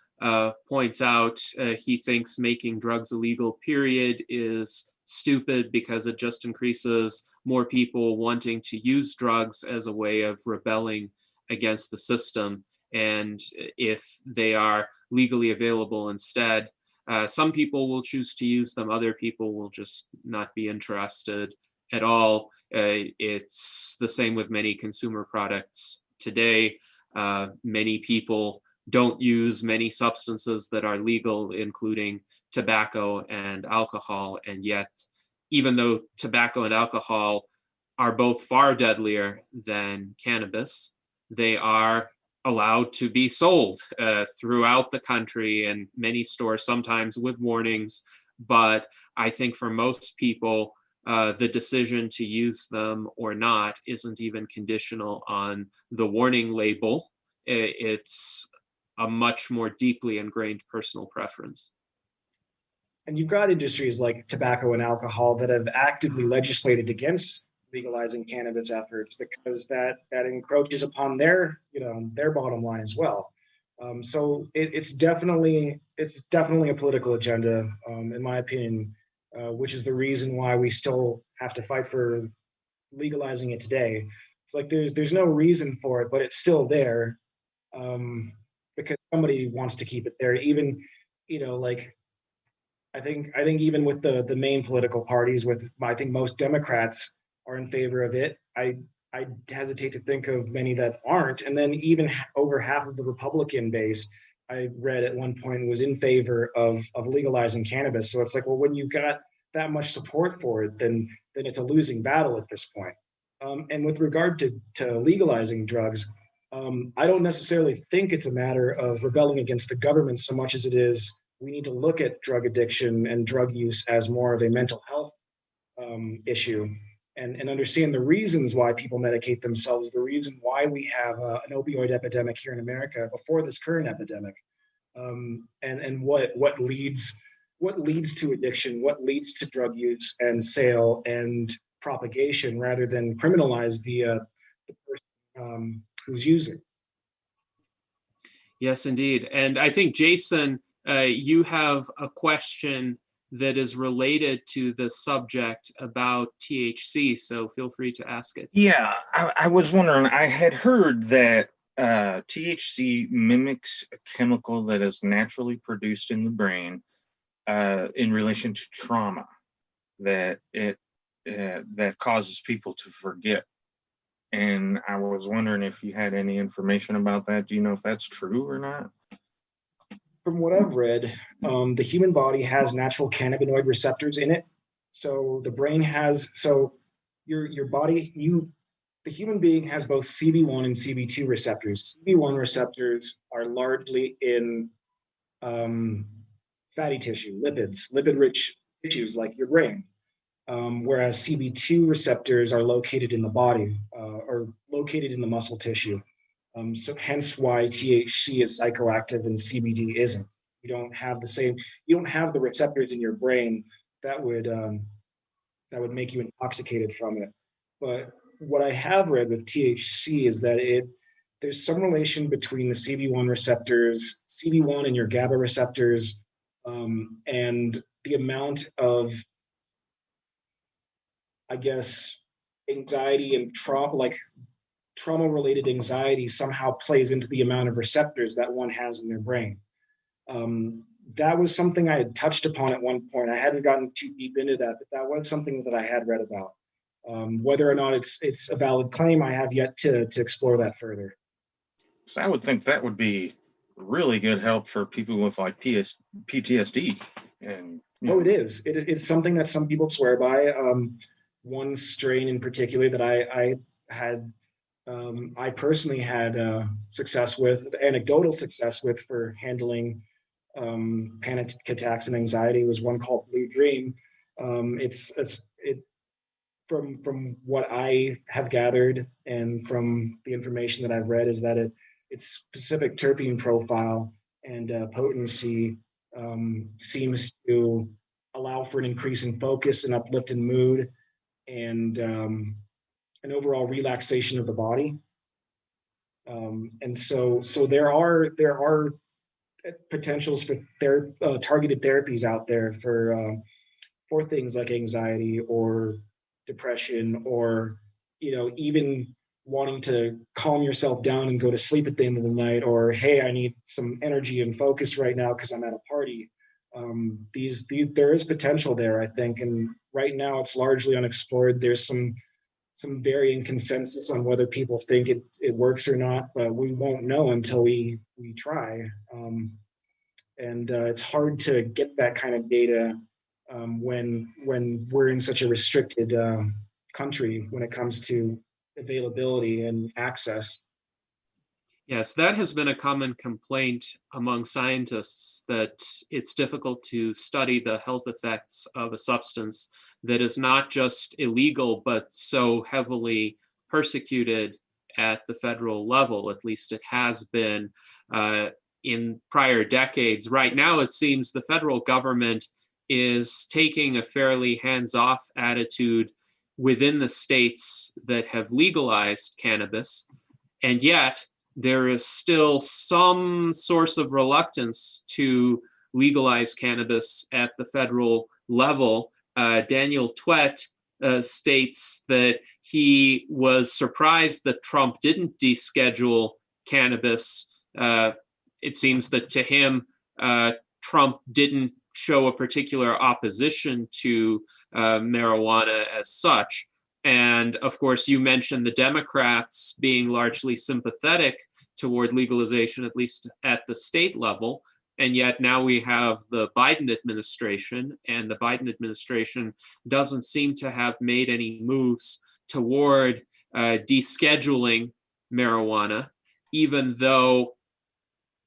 points out he thinks making drugs illegal, period, is stupid because it just increases more people wanting to use drugs as a way of rebelling against the system. And if they are legally available instead, some people will choose to use them, other people will just not be interested at all. It's the same with many consumer products today. Many people don't use many substances that are legal, including tobacco and alcohol. And yet, even though tobacco and alcohol are both far deadlier than cannabis. They are allowed to be sold throughout the country in many stores, sometimes with warnings. But I think for most people, the decision to use them or not isn't even conditional on the warning label. It's a much more deeply ingrained personal preference.
And you've got industries like tobacco and alcohol that have actively legislated against legalizing cannabis efforts because that encroaches upon their bottom line as well. So it's definitely a political agenda, in my opinion, which is the reason why we still have to fight for legalizing it today. It's like there's no reason for it, but it's still there, because somebody wants to keep it there. Even like I think even with the main political parties, I think most Democrats are in favor of it. I hesitate to think of many that aren't. And then even over half of the Republican base, I read at one point, was in favor of legalizing cannabis. So it's like, well, when you got that much support for it, then it's a losing battle at this point. And with regard to legalizing drugs, I don't necessarily think it's a matter of rebelling against the government so much as it is we need to look at drug addiction and drug use as more of a mental health issue, and understand the reasons why people medicate themselves, the reason why we have an opioid epidemic here in America before this current epidemic, and what leads to addiction, what leads to drug use and sale and propagation, rather than criminalize the person who's using.
Yes, indeed. And I think, Jason, you have a question that is related to the subject about THC, so feel free to ask it.
Yeah, I was wondering, I had heard that THC mimics a chemical that is naturally produced in the brain in relation to trauma, that that causes people to forget. And I was wondering if you had any information about that. Do you know if that's true or not?
From what I've read, the human body has natural cannabinoid receptors in it. So the brain has, so your body, the human being has both CB1 and CB2 receptors. CB1 receptors are largely in fatty tissue, lipid-rich tissues like your brain. Whereas CB2 receptors are located in the body, or located in the muscle tissue. So hence why THC is psychoactive and CBD isn't. You don't have the receptors in your brain that would make you intoxicated from it. But what I have read with THC is that there's some relation between the CB1 receptors, CB1 and your GABA receptors, and the amount of, I guess, anxiety and trauma-related anxiety somehow plays into the amount of receptors that one has in their brain. That was something I had touched upon at one point. I hadn't gotten too deep into that, but that was something that I had read about. Whether or not it's a valid claim, I have yet to explore that further.
So I would think that would be really good help for people with like PTSD. And
it is. It's something that some people swear by. One strain in particular that I personally had anecdotal success with for handling panic attacks and anxiety was one called Blue Dream. From what I have gathered and from the information that I've read is that its specific terpene profile and potency seems to allow for an increase in focus and uplift in mood and an overall relaxation of the body. And so there are potentials for targeted therapies out there for things like anxiety or depression, or even wanting to calm yourself down and go to sleep at the end of the night, or hey, I need some energy and focus right now because I'm at a party. There is potential there, I think, and right now it's largely unexplored. There's some varying consensus on whether people think it works or not, but we won't know until we try. And it's hard to get that kind of data when we're in such a restricted country when it comes to availability and access.
Yes, that has been a common complaint among scientists, that it's difficult to study the health effects of a substance that is not just illegal, but so heavily persecuted at the federal level. At least it has been in prior decades. Right now, it seems the federal government is taking a fairly hands-off attitude within the states that have legalized cannabis, and yet there is still some source of reluctance to legalize cannabis at the federal level. Daniel Twett states that he was surprised that Trump didn't deschedule cannabis. It seems that to him, Trump didn't show a particular opposition to marijuana as such. And of course, you mentioned the Democrats being largely sympathetic toward legalization, at least at the state level. And yet now we have the Biden administration, and the Biden administration doesn't seem to have made any moves toward descheduling marijuana, even though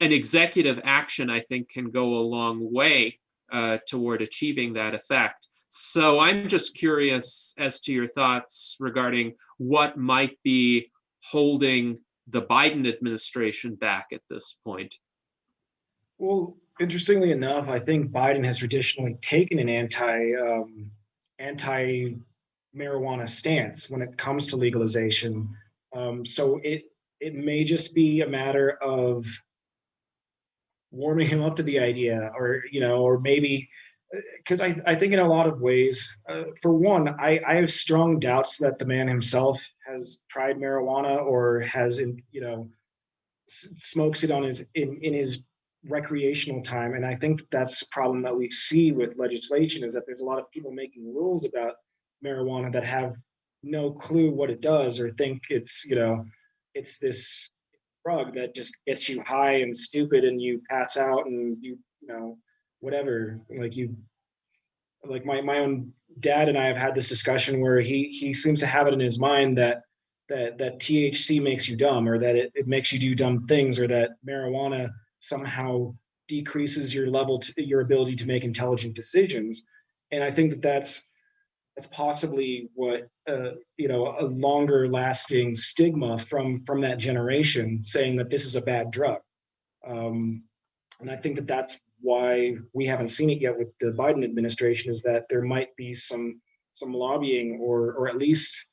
an executive action, I think, can go a long way toward achieving that effect. So I'm just curious as to your thoughts regarding what might be holding the Biden administration back at this point.
Well, interestingly enough, I think Biden has traditionally taken an anti marijuana stance when it comes to legalization. So it may just be a matter of warming him up to the idea, or maybe because I think in a lot of ways, for one, I have strong doubts that the man himself has tried marijuana or has, smokes it in his recreational time. And I think that's a problem that we see with legislation, is that there's a lot of people making rules about marijuana that have no clue what it does, or think it's this drug that just gets you high and stupid and you pass out and whatever. Like my own dad and I have had this discussion where he seems to have it in his mind that THC makes you dumb, or that it makes you do dumb things, or that marijuana somehow decreases your ability to make intelligent decisions. And I think that's possibly what a longer lasting stigma from that generation, saying that this is a bad drug. And I think that's why we haven't seen it yet with the Biden administration, is that there might be some lobbying or at least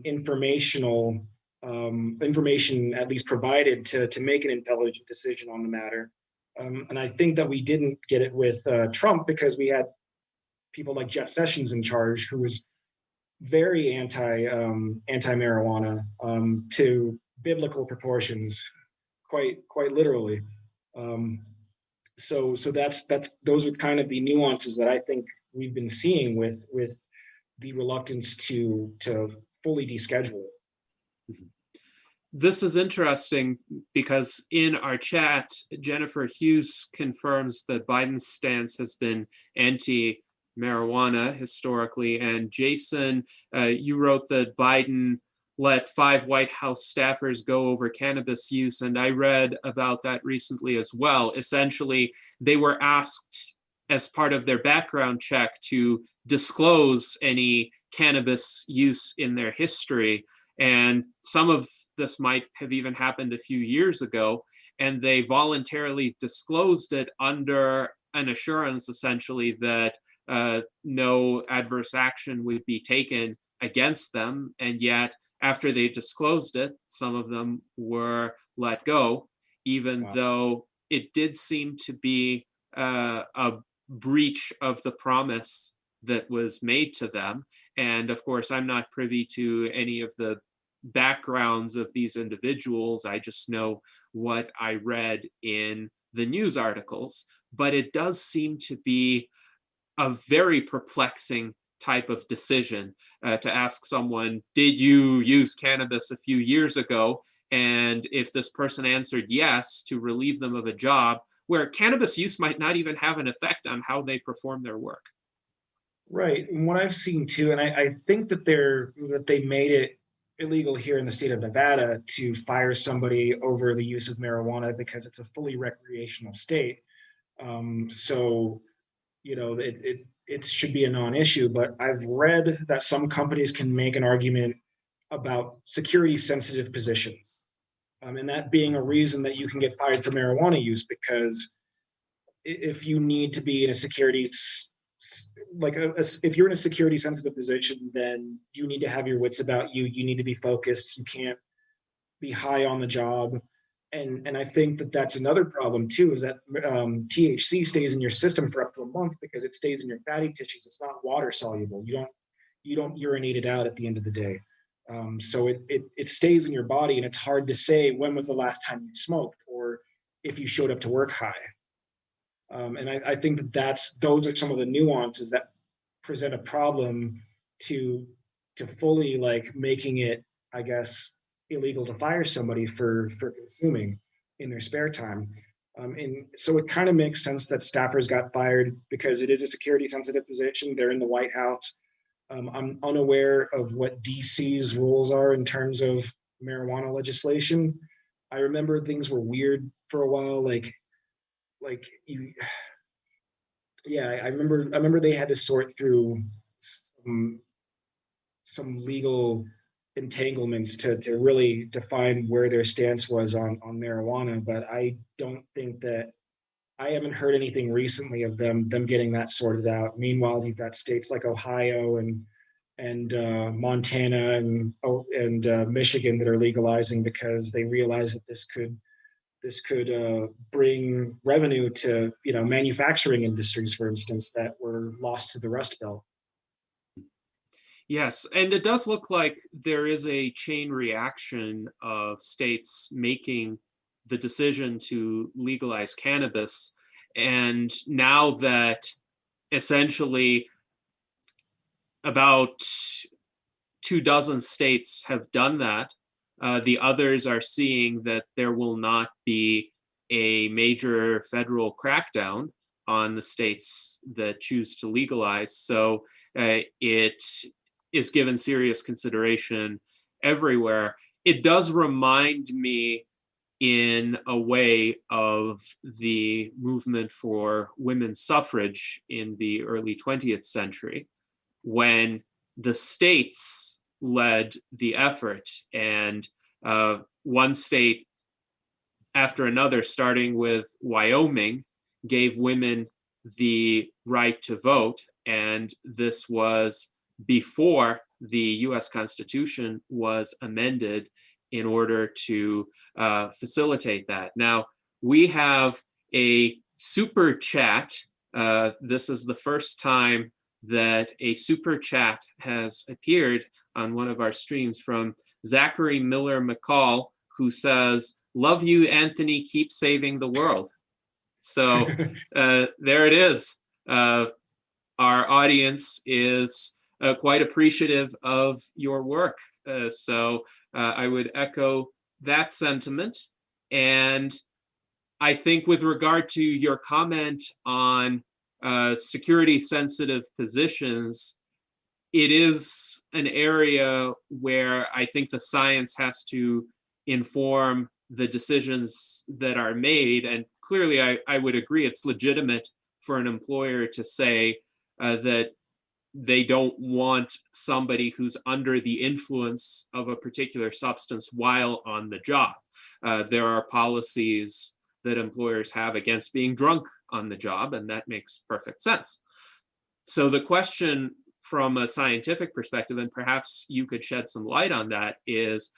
information at least provided to make an intelligent decision on the matter. And I think that we didn't get it with Trump, because we had people like Jeff Sessions in charge, who was very anti-marijuana to biblical proportions, quite literally. So those are kind of the nuances that I think we've been seeing with the reluctance to fully deschedule.
This is interesting because in our chat, Jennifer Hughes confirms that Biden's stance has been anti-marijuana historically. And Jason, you wrote that Biden let 5 White House staffers go over cannabis use. And I read about that recently as well. Essentially, they were asked as part of their background check to disclose any cannabis use in their history. And some of this might have even happened a few years ago, and they voluntarily disclosed it under an assurance, essentially, that no adverse action would be taken against them. And yet, after they disclosed it, some of them were let go, even though it did seem to be a breach of the promise that was made to them. And of course, I'm not privy to any of the backgrounds of these individuals. I just know what I read in the news articles. But it does seem to be a very perplexing type of decision to ask someone, did you use cannabis a few years ago? And if this person answered yes, to relieve them of a job where cannabis use might not even have an effect on how they perform their work.
Right. And what I've seen too, and I think that they made it illegal here in the state of Nevada to fire somebody over the use of marijuana because it's a fully recreational state. So it should be a non-issue. But I've read that some companies can make an argument about security sensitive positions, and that being a reason that you can get fired for marijuana use, because if you need to be in a security if you're in a security sensitive position, then you need to have your wits about you. You need to be focused. You can't be high on the job. And I think that that's another problem too, is that THC stays in your system for up to a month because it stays in your fatty tissues. It's not water soluble. You don't urinate it out at the end of the day. So it stays in your body, and it's hard to say when was the last time you smoked or if you showed up to work high. And I think that those are some of the nuances that present a problem to fully like making it, I guess, illegal to fire somebody for consuming in their spare time. And so it kind of makes sense that staffers got fired because it is a security sensitive position. They're in the White House. I'm unaware of what DC's rules are in terms of marijuana legislation. I remember things were weird for a while, like you yeah, I remember they had to sort through some legal entanglements to really define where their stance was on marijuana. But I don't think that I haven't heard anything recently of them getting that sorted out. Meanwhile, you've got states like Ohio and Montana and Michigan that are legalizing because they realize that this could bring revenue to manufacturing industries, for instance, that were lost to the Rust Belt.
Yes, and it does look like there is a chain reaction of states making the decision to legalize cannabis. And now that essentially about 24 states have done that, the others are seeing that there will not be a major federal crackdown on the states that choose to legalize. So it is given serious consideration everywhere. It does remind me in a way of the movement for women's suffrage in the early 20th century, when the states led the effort, and one state after another, starting with Wyoming, gave women the right to vote. And this was before the US Constitution was amended in order to facilitate that. Now, we have a super chat. This is the first time that a super chat has appeared on one of our streams from Zachary Miller McCall, who says, "Love you, Anthony, keep saving the world." So there it is. Our audience is quite appreciative of your work. So I would echo that sentiment. And I think with regard to your comment on security sensitive positions, it is an area where I think the science has to inform the decisions that are made. And clearly, I would agree it's legitimate for an employer to say that they don't want somebody who's under the influence of a particular substance while on the job. There are policies that employers have against being drunk on the job, and that makes perfect sense. So the question from a scientific perspective, and perhaps you could shed some light on that, is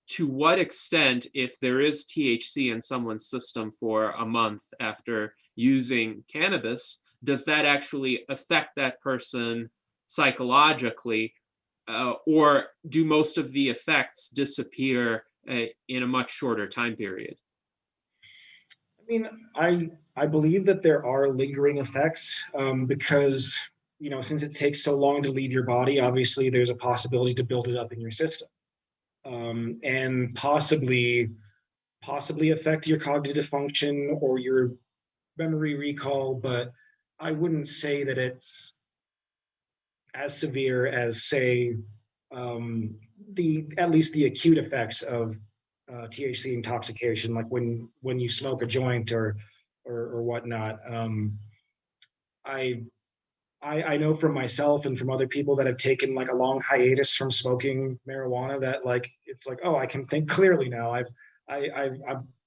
to what extent, if there is THC in someone's system for a month after using cannabis, does that actually affect that person psychologically, or do most of the effects disappear in a much shorter time period?
I mean, I believe that there are lingering effects because since it takes so long to leave your body, obviously there's a possibility to build it up in your system, and possibly affect your cognitive function or your memory recall. But I wouldn't say that it's as severe as, say, at least the acute effects of THC intoxication, like when you smoke a joint or whatnot. I I know from myself and from other people that have taken like a long hiatus from smoking marijuana that like it's like, oh, I can think clearly now. I've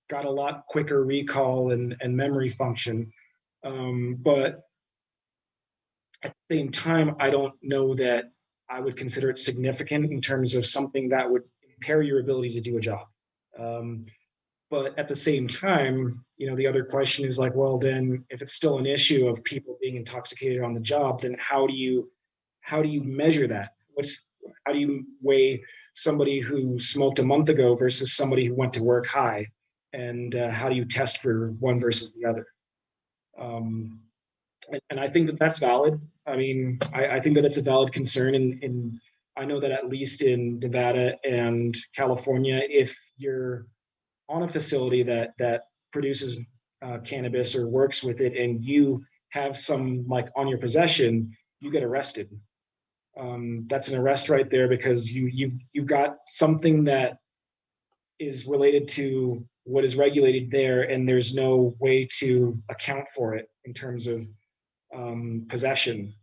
got a lot quicker recall and memory function. But at the same time, I don't know that I would consider it significant in terms of something that would impair your ability to do a job. Um, but at the same time, the other question is like, well, then if it's still an issue of people being intoxicated on the job, then how do you measure that? How do you weigh somebody who smoked a month ago versus somebody who went to work high, and how do you test for one versus the other? Um, and I think that that's valid. I mean, I think that it's a valid concern. In I know that at least in Nevada and California, if you're on a facility that produces cannabis or works with it, and you have some like on your possession, you get arrested. That's an arrest right there because you've got something that is related to what is regulated there, and there's no way to account for it in terms of possession.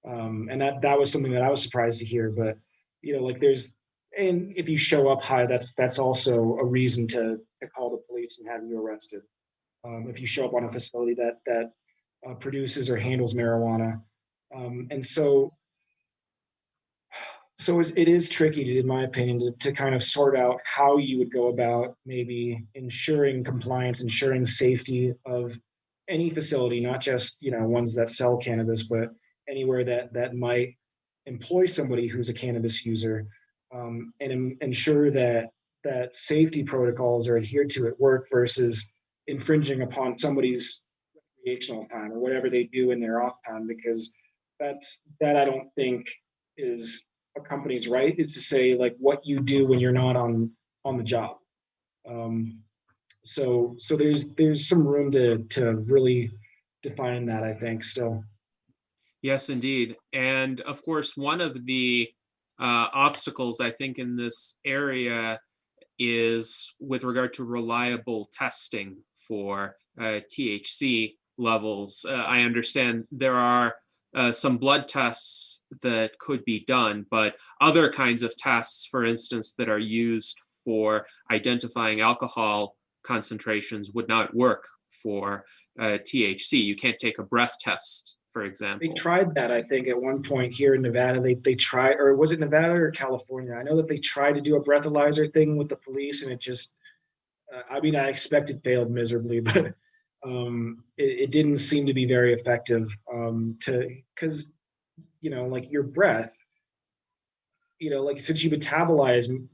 And that was something that I was surprised to hear. But like and if you show up high, that's also a reason to call the police and have you arrested. If you show up on a facility that produces or handles marijuana, and so it is tricky, in my opinion, to kind of sort out how you would go about maybe ensuring compliance, ensuring safety of any facility, not just ones that sell cannabis, but anywhere that might employ somebody who's a cannabis user, and ensure that safety protocols are adhered to at work versus infringing upon somebody's recreational time or whatever they do in their off time, because that I don't think is a company's right. Is to say like what you do when you're not on the job. Um, so there's some room to really define that, I think, still.
Yes, indeed. And of course, one of the obstacles I think in this area is with regard to reliable testing for THC levels. I understand there are some blood tests that could be done, but other kinds of tests, for instance, that are used for identifying alcohol concentrations would not work for THC. You can't take a breath test, for example.
They tried that, I think, at one point here in Nevada. They tried, or was it Nevada or California? I know that they tried to do a breathalyzer thing with the police, and it just, I mean, I expect it failed miserably, but it didn't seem to be very effective. Because like your breath, like since you metabolize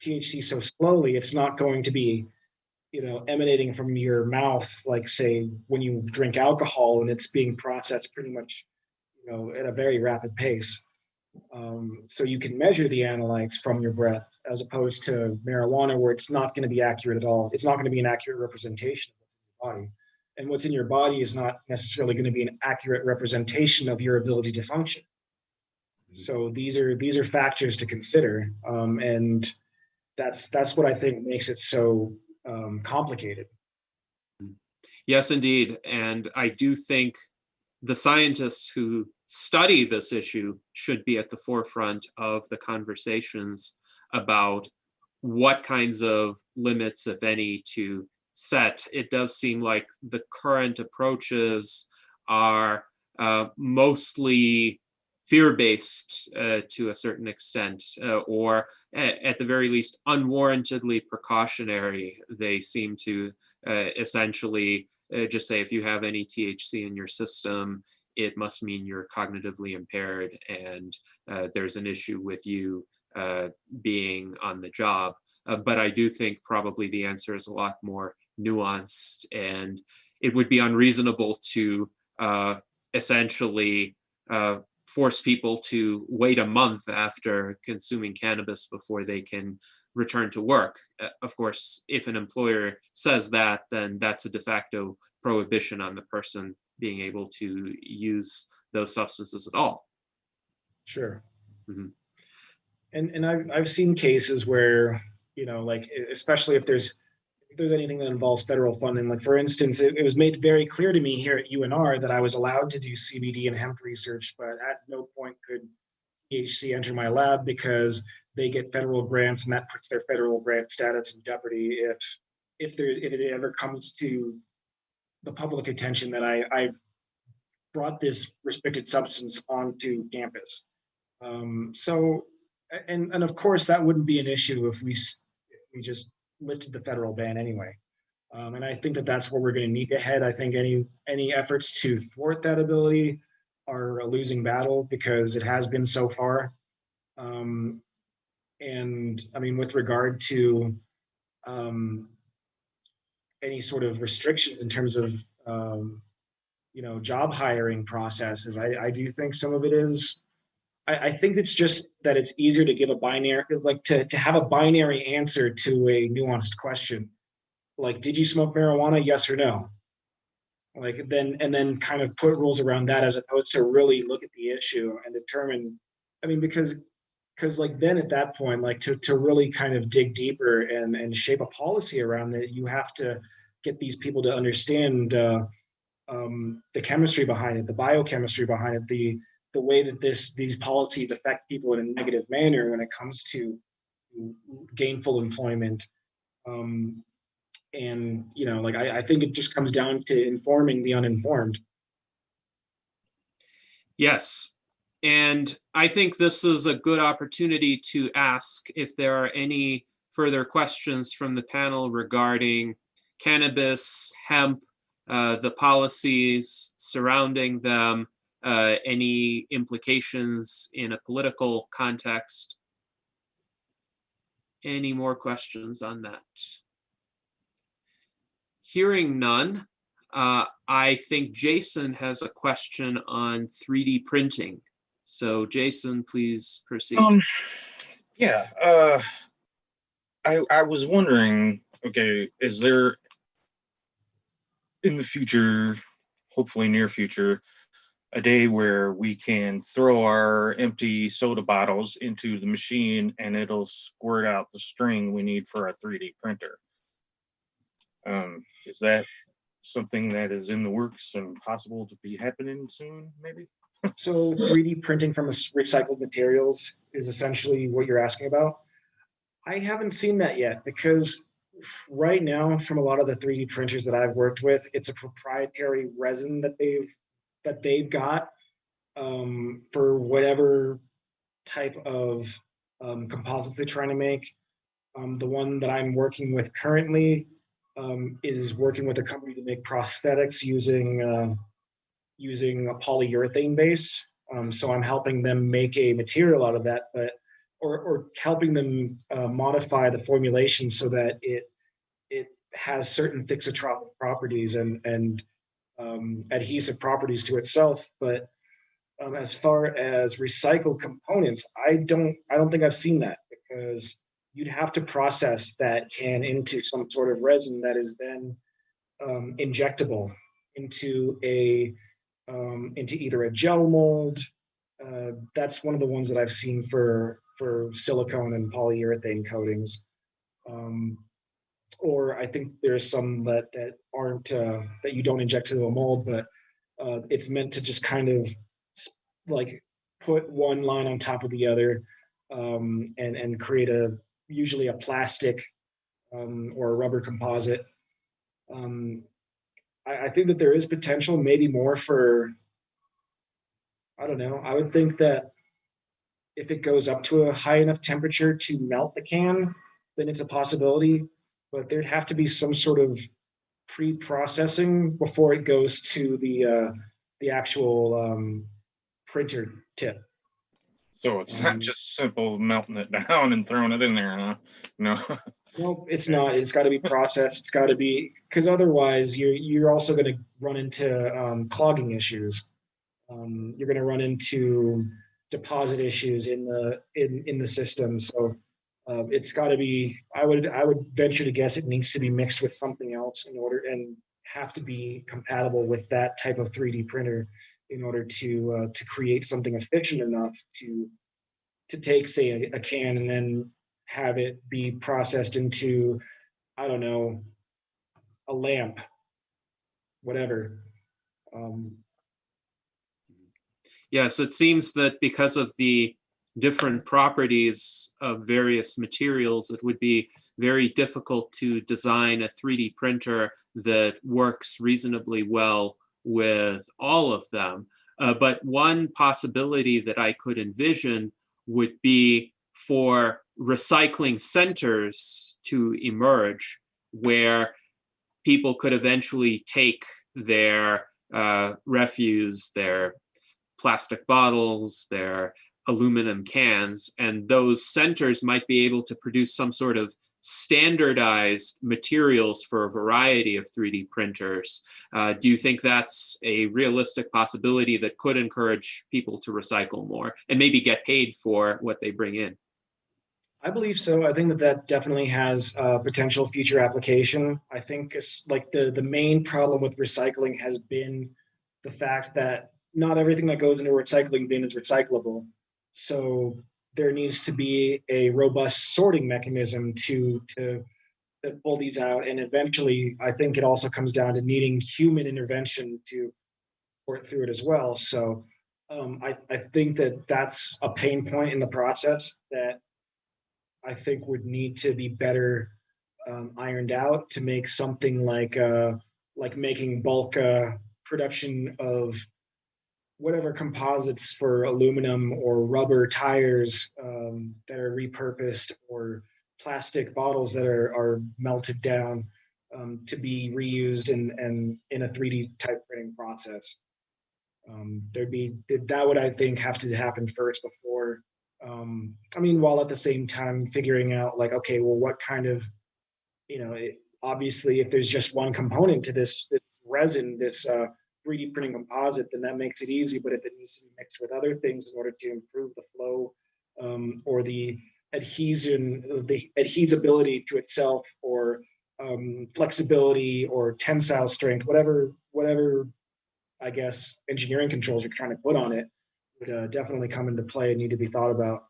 THC so slowly, it's not going to be emanating from your mouth, like say when you drink alcohol and it's being processed pretty much, at a very rapid pace. So you can measure the analytes from your breath, as opposed to marijuana, where it's not going to be accurate at all. It's not going to be an accurate representation of what's in your body. And what's in your body is not necessarily going to be an accurate representation of your ability to function. So these are factors to consider, and that's what I think makes it so complicated.
Yes, indeed. And I do think the scientists who study this issue should be at the forefront of the conversations about what kinds of limits, if any, to set. It does seem like the current approaches are mostly fear-based to a certain extent, or at the very least, unwarrantedly precautionary. They seem to essentially just say, if you have any THC in your system, it must mean you're cognitively impaired and there's an issue with you being on the job. But I do think probably the answer is a lot more nuanced, and it would be unreasonable to essentially force people to wait a month after consuming cannabis before they can return to work. Of course, if an employer says that, then that's a de facto prohibition on the person being able to use those substances at all.
Sure.
Mhm.
And I've seen cases where, like, especially if there's anything that involves federal funding. Like, for instance, it was made very clear to me here at UNR that I was allowed to do CBD and hemp research, but at no point could THC enter my lab because they get federal grants, and that puts their federal grant status in jeopardy if it ever comes to the public attention that I've brought this restricted substance onto campus. So, and of course, that wouldn't be an issue if we just lifted the federal ban anyway. And I think that that's where we're going to need to head. I think any efforts to thwart that ability are a losing battle because it has been so far. And I mean, with regard to any sort of restrictions in terms of job hiring processes, I do think some of it is. I think it's just that it's easier to give a binary, like to have a binary answer to a nuanced question. Like, did you smoke marijuana? Yes or no? Like, then kind of put rules around that as opposed to really look at the issue and determine. I mean, because like then at that point, like to really kind of dig deeper and shape a policy around it, you have to get these people to understand the chemistry behind it, the biochemistry behind it, the way that these policies affect people in a negative manner when it comes to gainful employment. And like I think it just comes down to informing the uninformed.
Yes. And I think this is a good opportunity to ask if there are any further questions from the panel regarding cannabis, hemp, the policies surrounding them, any implications in a political context. Any more questions on that? Hearing none, I think Jason has a question on 3D printing. So Jason, please proceed.
Yeah, I was wondering, okay, is there in the future, hopefully near future, a day where we can throw our empty soda bottles into the machine and it'll squirt out the string we need for a 3D printer? Is that something that is in the works and possible to be happening soon, maybe?
So 3D printing from recycled materials is essentially what you're asking about. I haven't seen that yet because right now, from a lot of the 3D printers that I've worked with, it's a proprietary resin that they've got for whatever type of composites they're trying to make. The one that I'm working with currently is working with a company to make prosthetics using a polyurethane base. So I'm helping them make a material out of that, or helping them modify the formulation so that it has certain thixotropic properties and adhesive properties to itself. But as far as recycled components, I don't think I've seen that, because you'd have to process that can into some sort of resin that is then injectable into either a gel mold. That's one of the ones that I've seen for silicone and polyurethane coatings. Or I think there's some that aren't that you don't inject into a mold, but it's meant to just kind of like put one line on top of the other and create usually a plastic or a rubber composite. I think that there is potential, maybe more for, I don't know. I would think that if it goes up to a high enough temperature to melt the can, then it's a possibility. But there'd have to be some sort of pre-processing before it goes to the actual printer tip.
So it's not just simple melting it down and throwing it in there, huh? No.
No, it's not. It's got to be processed. It's got to be, because otherwise you're also going to run into clogging issues. You're going to run into deposit issues in the system. So it's got to be. I would venture to guess it needs to be mixed with something else and have to be compatible with that type of 3D printer in order to create something efficient enough to take, say, a can and then have it be processed into, I don't know, a lamp, whatever.
Yes, it seems that because of the different properties of various materials, it would be very difficult to design a 3D printer that works reasonably well with all of them. But one possibility that I could envision would be for recycling centers to emerge, where people could eventually take their refuse, their plastic bottles, their aluminum cans, and those centers might be able to produce some sort of standardized materials for a variety of 3D printers. Do you think that's a realistic possibility that could encourage people to recycle more and maybe get paid for what they bring in?
I believe so. I think that definitely has potential future application. I think it's like the main problem with recycling has been the fact that not everything that goes into a recycling bin is recyclable. So there needs to be a robust sorting mechanism to pull these out. And eventually, I think it also comes down to needing human intervention to sort through it as well. So I think that that's a pain point in the process that I think would need to be better ironed out to make something like making bulk production of whatever composites for aluminum or rubber tires that are repurposed, or plastic bottles that are melted down to be reused in a 3D type printing process. That would, I think, have to happen first before. While at the same time figuring out, like, okay, well, what kind of, obviously, if there's just one component to this resin, this 3D printing composite, then that makes it easy. But if it needs to be mixed with other things in order to improve the flow or the adhesibility to itself, or flexibility or tensile strength, whatever I guess engineering controls you're trying to put on it, would definitely come into play and need to be thought about.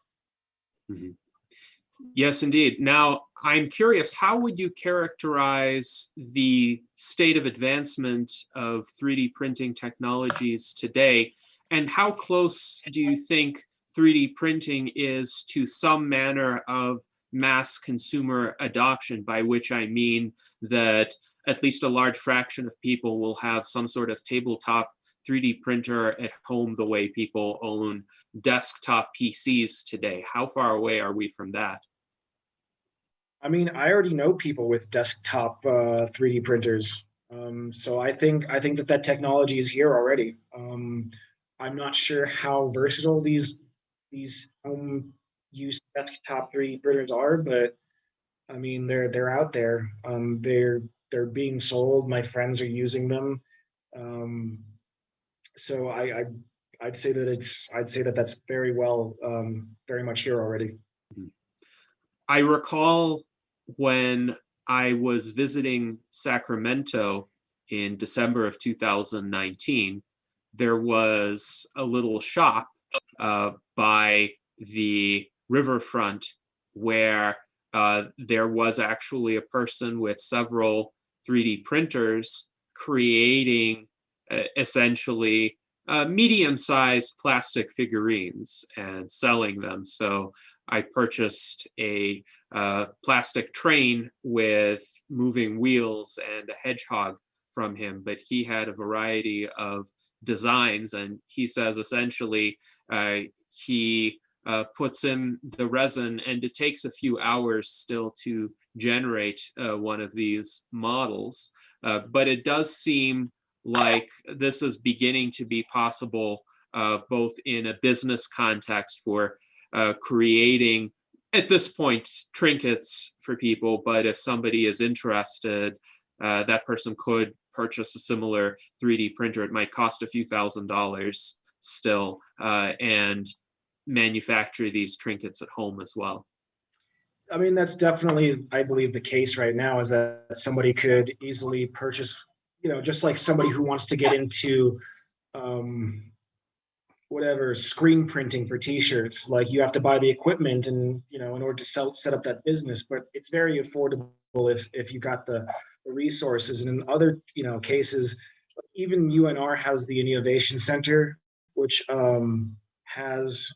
Mm-hmm. Yes, indeed. Now, I'm curious, how would you characterize the state of advancement of 3D printing technologies today? And how close do you think 3D printing is to some manner of mass consumer adoption, by which I mean that at least a large fraction of people will have some sort of tabletop 3D printer at home, the way people own desktop PCs today? How far away are we from that?
I already know people with desktop 3D printers. So I think that technology is here already. I'm not sure how versatile these home use desktop 3D printers are, but they're out there. They're being sold. My friends are using them. So I'd say that that's very well, very much here already.
I recall when I was visiting Sacramento in December of 2019, there was a little shop by the riverfront where there was actually a person with several 3D printers creating essentially medium-sized plastic figurines and selling them. So I purchased a plastic train with moving wheels and a hedgehog from him, but he had a variety of designs, and he says essentially he puts in the resin, and it takes a few hours still to generate one of these models. But it does seem like this is beginning to be possible both in a business context for creating, at this point, trinkets for people. But if somebody is interested, that person could purchase a similar 3D printer. It might cost a few $1,000s still, and manufacture these trinkets at home as well.
That's definitely, I believe, the case right now, is that somebody could easily purchase, just like somebody who wants to get into whatever screen printing for t-shirts. Like you have to buy the equipment and, in order to set up that business, but it's very affordable if you've got the resources. And in other, cases, even UNR has the Innovation Center, which has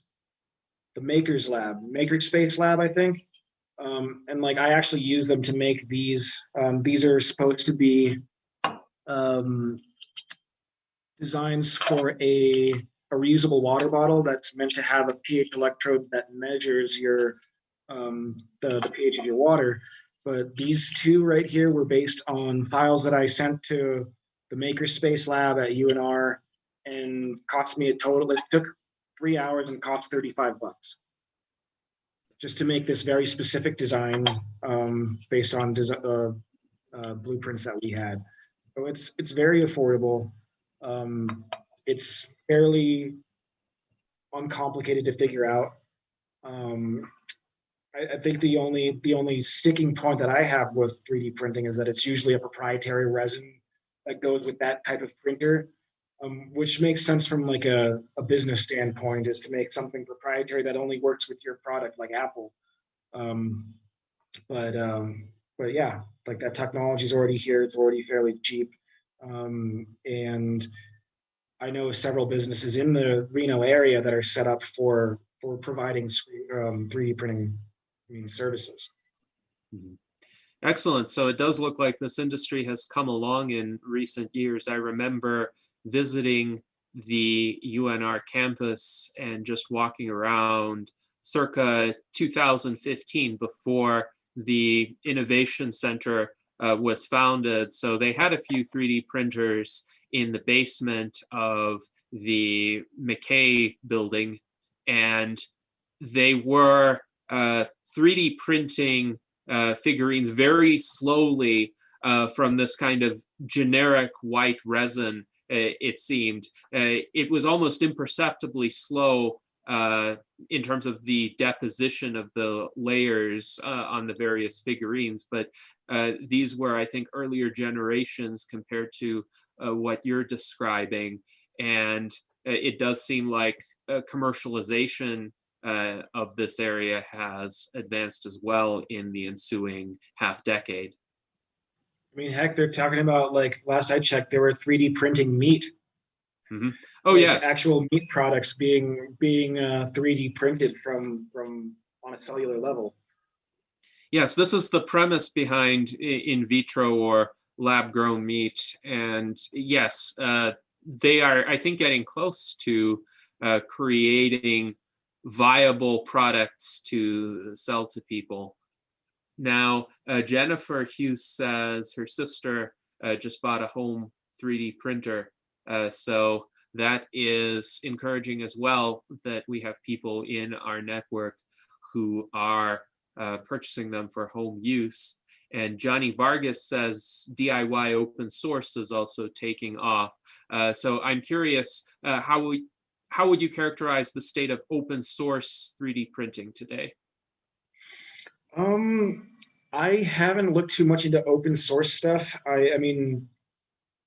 the Makerspace Lab, I think. And like I actually use them to make these. These are supposed to be designs for a reusable water bottle that's meant to have a pH electrode that measures your the pH of your water. But these two right here were based on files that I sent to the Makerspace Lab at UNR, and cost me a total. It took 3 hours and cost $35 just to make this very specific design based on blueprints that we had. So it's very affordable. It's fairly uncomplicated to figure out. I think the only sticking point that I have with 3D printing is that it's usually a proprietary resin that goes with that type of printer, which makes sense from like a business standpoint, is to make something proprietary that only works with your product, like Apple. But yeah, like that technology is already here. It's already fairly cheap. And I know several businesses in the Reno area that are set up for providing 3D printing services.
Excellent. So it does look like this industry has come along in recent years. I remember visiting the UNR campus and just walking around circa 2015, before the Innovation Center was founded. So they had a few 3D printers in the basement of the McKay building, and they were 3D printing figurines very slowly from this kind of generic white resin, it seemed. It was almost imperceptibly slow in terms of the deposition of the layers on the various figurines, but these were, I think, earlier generations compared to what you're describing, and it does seem like commercialization of this area has advanced as well in the ensuing half decade.
I mean, heck, they're talking about, like, last I checked, they were 3D printing meat.
Mm-hmm. Oh,
like
yes.
Actual meat products being 3D printed from on a cellular level.
Yes, this is the premise behind in vitro or lab-grown meat. And yes, they are, I think, getting close to creating viable products to sell to people. Now, Jennifer Hughes says her sister just bought a home 3D printer. So that is encouraging as well, that we have people in our network who are purchasing them for home use. And Johnny Vargas says DIY open source is also taking off. So I'm curious, how would you characterize the state of open source 3D printing today?
I haven't looked too much into open source stuff. I mean,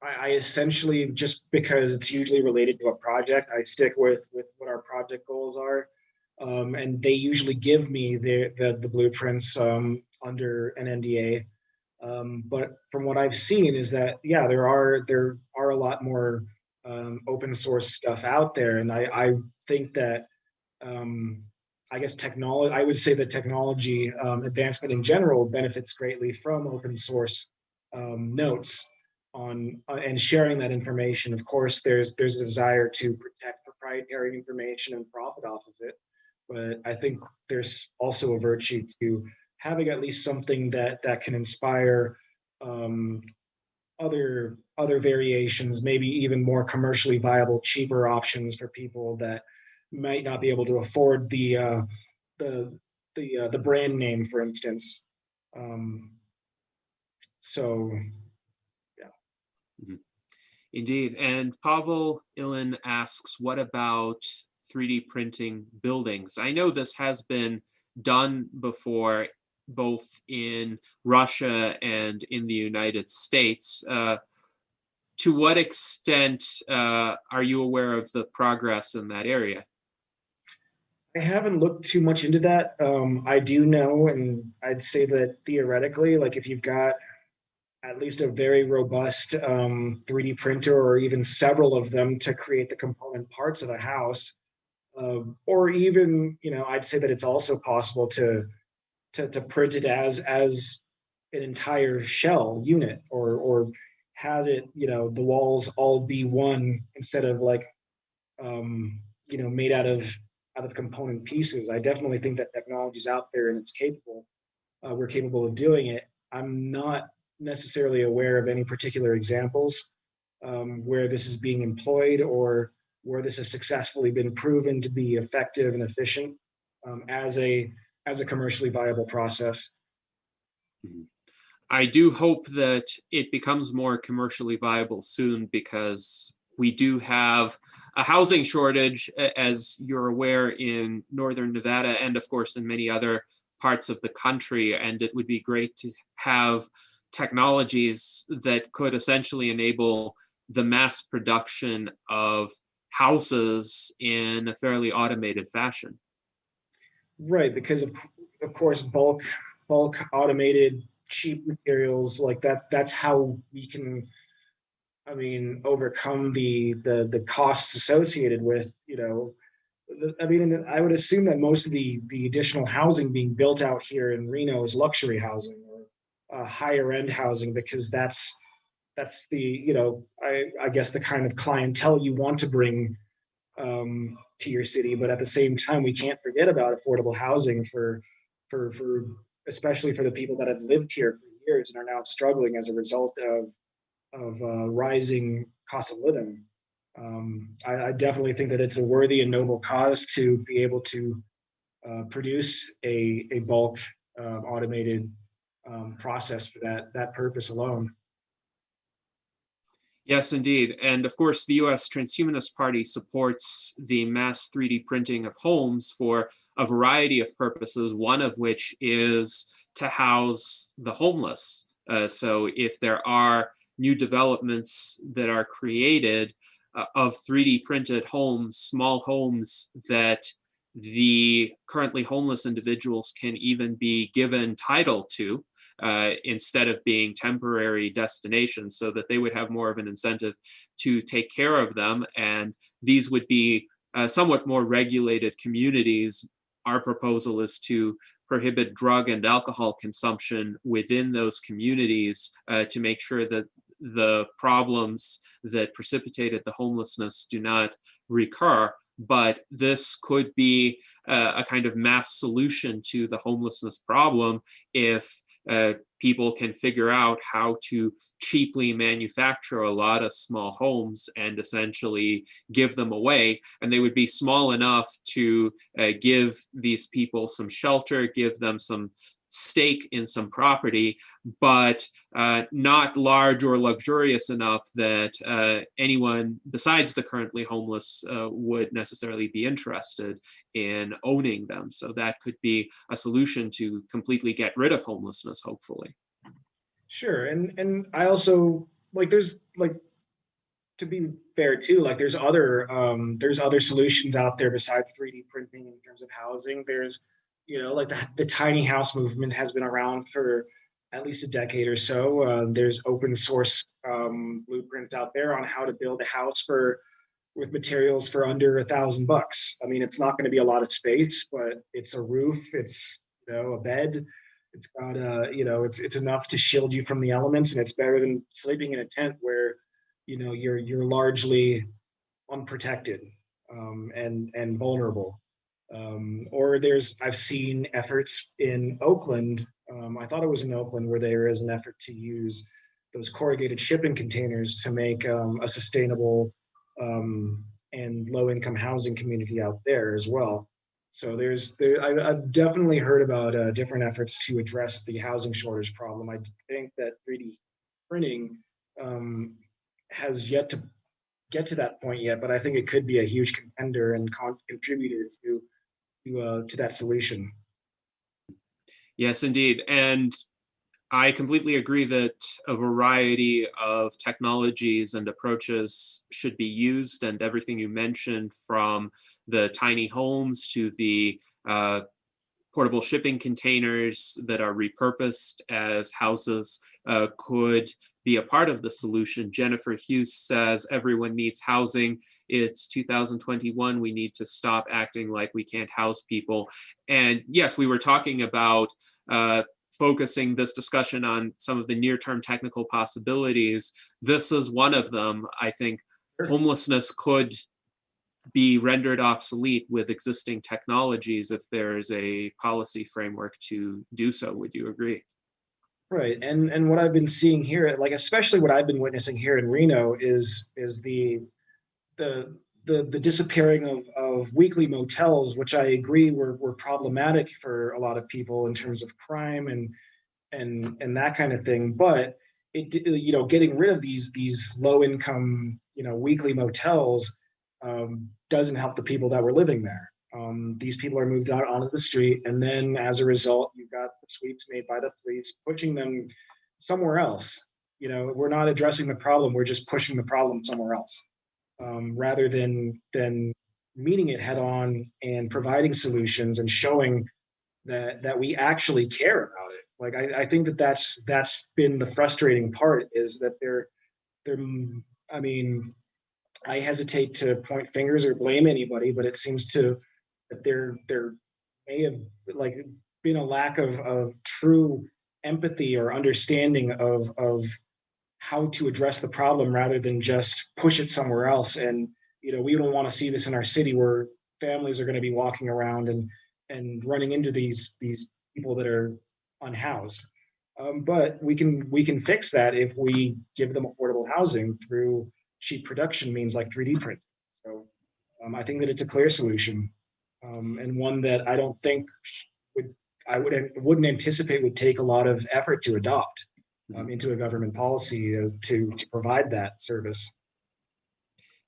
I essentially, just because it's usually related to a project, I stick with what our project goals are. And they usually give me the blueprints under an NDA. But from what I've seen is that, yeah, there are a lot more open source stuff out there. And I think that, I guess technology, I would say that technology advancement in general benefits greatly from open source notes on and sharing that information. Of course, there's a desire to protect proprietary information and profit off of it. But I think there's also a virtue to having at least something that can inspire other variations, maybe even more commercially viable, cheaper options for people that might not be able to afford the brand name, for instance. So, yeah.
Mm-hmm. Indeed. And Pavel Ilin asks, what about 3D printing buildings? I know this has been done before, both in Russia and in the United States. to what extent are you aware of the progress in that area?
I haven't looked too much into that. I do know, and I'd say that theoretically, like if you've got at least a very robust 3D printer or even several of them to create the component parts of a house, or even, I'd say that it's also possible to print it as an entire shell unit, or have it, the walls all be one instead of like, made out of component pieces. I definitely think that technology is out there and it's capable. We're capable of doing it. I'm not necessarily aware of any particular examples where this is being employed or where this has successfully been proven to be effective and efficient as a commercially viable process.
I do hope that it becomes more commercially viable soon, because we do have a housing shortage, as you're aware, in northern Nevada and of course in many other parts of the country. And it would be great to have technologies that could essentially enable the mass production of houses in a fairly automated fashion.
Right, because of course bulk automated cheap materials like that's how we can, overcome the costs associated with, I would assume that most of the additional housing being built out here in Reno is luxury housing or higher end housing, because that's the, I guess the kind of clientele you want to bring to your city. But at the same time, we can't forget about affordable housing for especially for the people that have lived here for years and are now struggling as a result of rising cost of living. I definitely think that it's a worthy and noble cause to be able to produce a bulk automated process for that purpose alone.
Yes, indeed. And of course, the US Transhumanist Party supports the mass 3D printing of homes for a variety of purposes, one of which is to house the homeless. So if there are new developments that are created of 3D printed homes, small homes that the currently homeless individuals can even be given title to, instead of being temporary destinations, so that they would have more of an incentive to take care of them. And these would be somewhat more regulated communities. Our proposal is to prohibit drug and alcohol consumption within those communities to make sure that the problems that precipitated the homelessness do not recur. But this could be a kind of mass solution to the homelessness problem if people can figure out how to cheaply manufacture a lot of small homes and essentially give them away. And they would be small enough to give these people some shelter, give them some stake in some property, but not large or luxurious enough that anyone besides the currently homeless would necessarily be interested in owning them. So that could be a solution to completely get rid of homelessness, hopefully.
Sure. And I also there's to be fair too, there's other solutions out there besides 3D printing in terms of housing. There's the tiny house movement has been around for at least a decade or so. There's open source blueprints out there on how to build a house with materials for under $1,000. It's not going to be a lot of space, but it's a roof, it's a bed, it's got it's enough to shield you from the elements, and it's better than sleeping in a tent where you're largely unprotected and vulnerable. Or I've seen efforts in Oakland. I thought it was in Oakland where there is an effort to use those corrugated shipping containers to make a sustainable and low-income housing community out there as well. So I've definitely heard about different efforts to address the housing shortage problem. I think that 3D printing has yet to get to that point yet, but I think it could be a huge contender and contributor to that solution.
Yes, indeed. And I completely agree that a variety of technologies and approaches should be used, and everything you mentioned, from the tiny homes to the portable shipping containers that are repurposed as houses, could be a part of the solution. Jennifer Hughes says everyone needs housing. It's 2021. We need to stop acting like we can't house people. And yes, we were talking about focusing this discussion on some of the near-term technical possibilities. This is one of them. I think homelessness could be rendered obsolete with existing technologies if there's a policy framework to do so. Would you agree?
Right, and what I've been seeing here, like especially what I've been witnessing here in Reno, is the disappearing of weekly motels, which I agree were problematic for a lot of people in terms of crime and that kind of thing. But it, getting rid of these low income, weekly motels doesn't help the people that were living there. These people are moved out onto the street, and then as a result, you've got the sweeps made by the police pushing them somewhere else. We're not addressing the problem; we're just pushing the problem somewhere else, rather than meeting it head on and providing solutions and showing that we actually care about it. Like I think that's been the frustrating part, is that they're I mean, I hesitate to point fingers or blame anybody, but it seems that there may have been a lack of true empathy or understanding of how to address the problem, rather than just push it somewhere else. And we don't want to see this in our city, where families are going to be walking around and running into these people that are unhoused. But we can fix that if we give them affordable housing through cheap production means like 3D print. So I think that it's a clear solution, and one that I don't think wouldn't anticipate would take a lot of effort to adopt into a government policy to provide that service.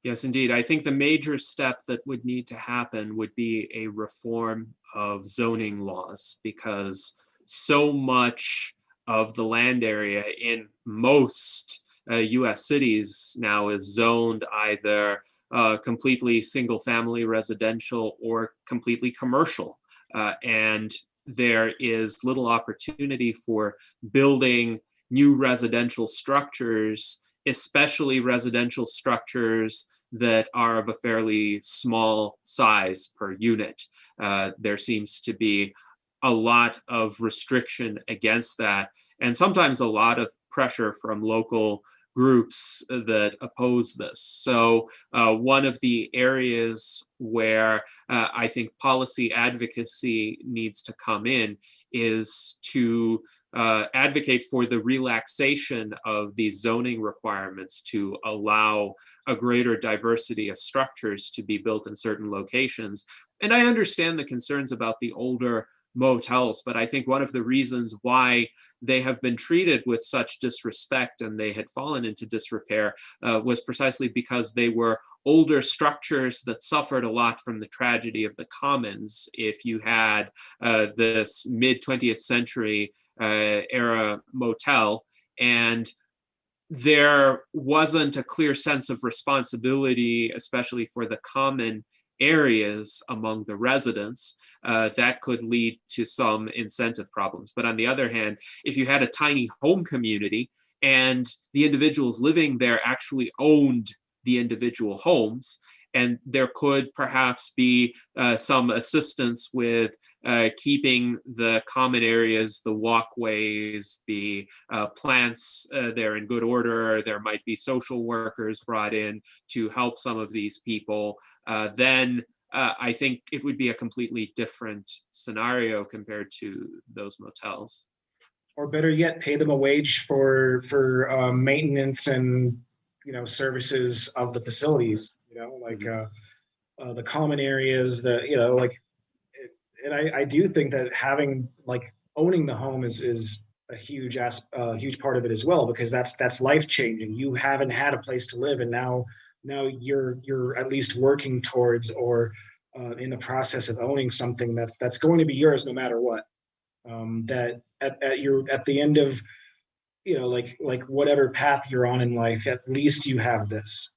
Yes, indeed. I think the major step that would need to happen would be a reform of zoning laws, because so much of the land area in most US cities now is zoned either completely single family residential or completely commercial. And there is little opportunity for building new residential structures, especially residential structures that are of a fairly small size per unit. There seems to be a lot of restriction against that, and sometimes a lot of pressure from local groups that oppose this. So one of the areas where I think policy advocacy needs to come in is to advocate for the relaxation of these zoning requirements to allow a greater diversity of structures to be built in certain locations. And I understand the concerns about the older motels, but I think one of the reasons why they have been treated with such disrespect and they had fallen into disrepair was precisely because they were older structures that suffered a lot from the tragedy of the commons. If you had this mid-20th century era motel, and there wasn't a clear sense of responsibility, especially for the common areas among the residents, that could lead to some incentive problems. But on the other hand, if you had a tiny home community and the individuals living there actually owned the individual homes, and there could perhaps be some assistance with keeping the common areas, the walkways, the plants there in good order. There might be social workers brought in to help some of these people. Then I think it would be a completely different scenario compared to those motels.
Or better yet, pay them a wage for maintenance and services of the facilities. The common areas, and I do think that having owning the home is a huge part of it as well, because that's life changing. You haven't had a place to live, and now you're at least working towards or in the process of owning something that's going to be yours no matter what. that at the end of, like whatever path you're on in life, at least you have this.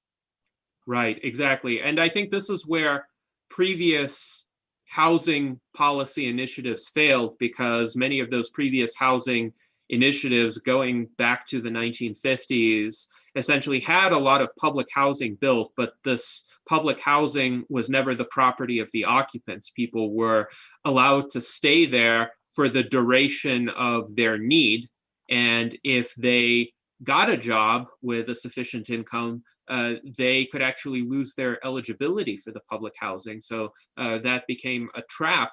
Right, exactly. And I think this is where previous housing policy initiatives failed, because many of those previous housing initiatives going back to the 1950s essentially had a lot of public housing built, but this public housing was never the property of the occupants. People were allowed to stay there for the duration of their need. And if they got a job with a sufficient income, they could actually lose their eligibility for the public housing. So that became a trap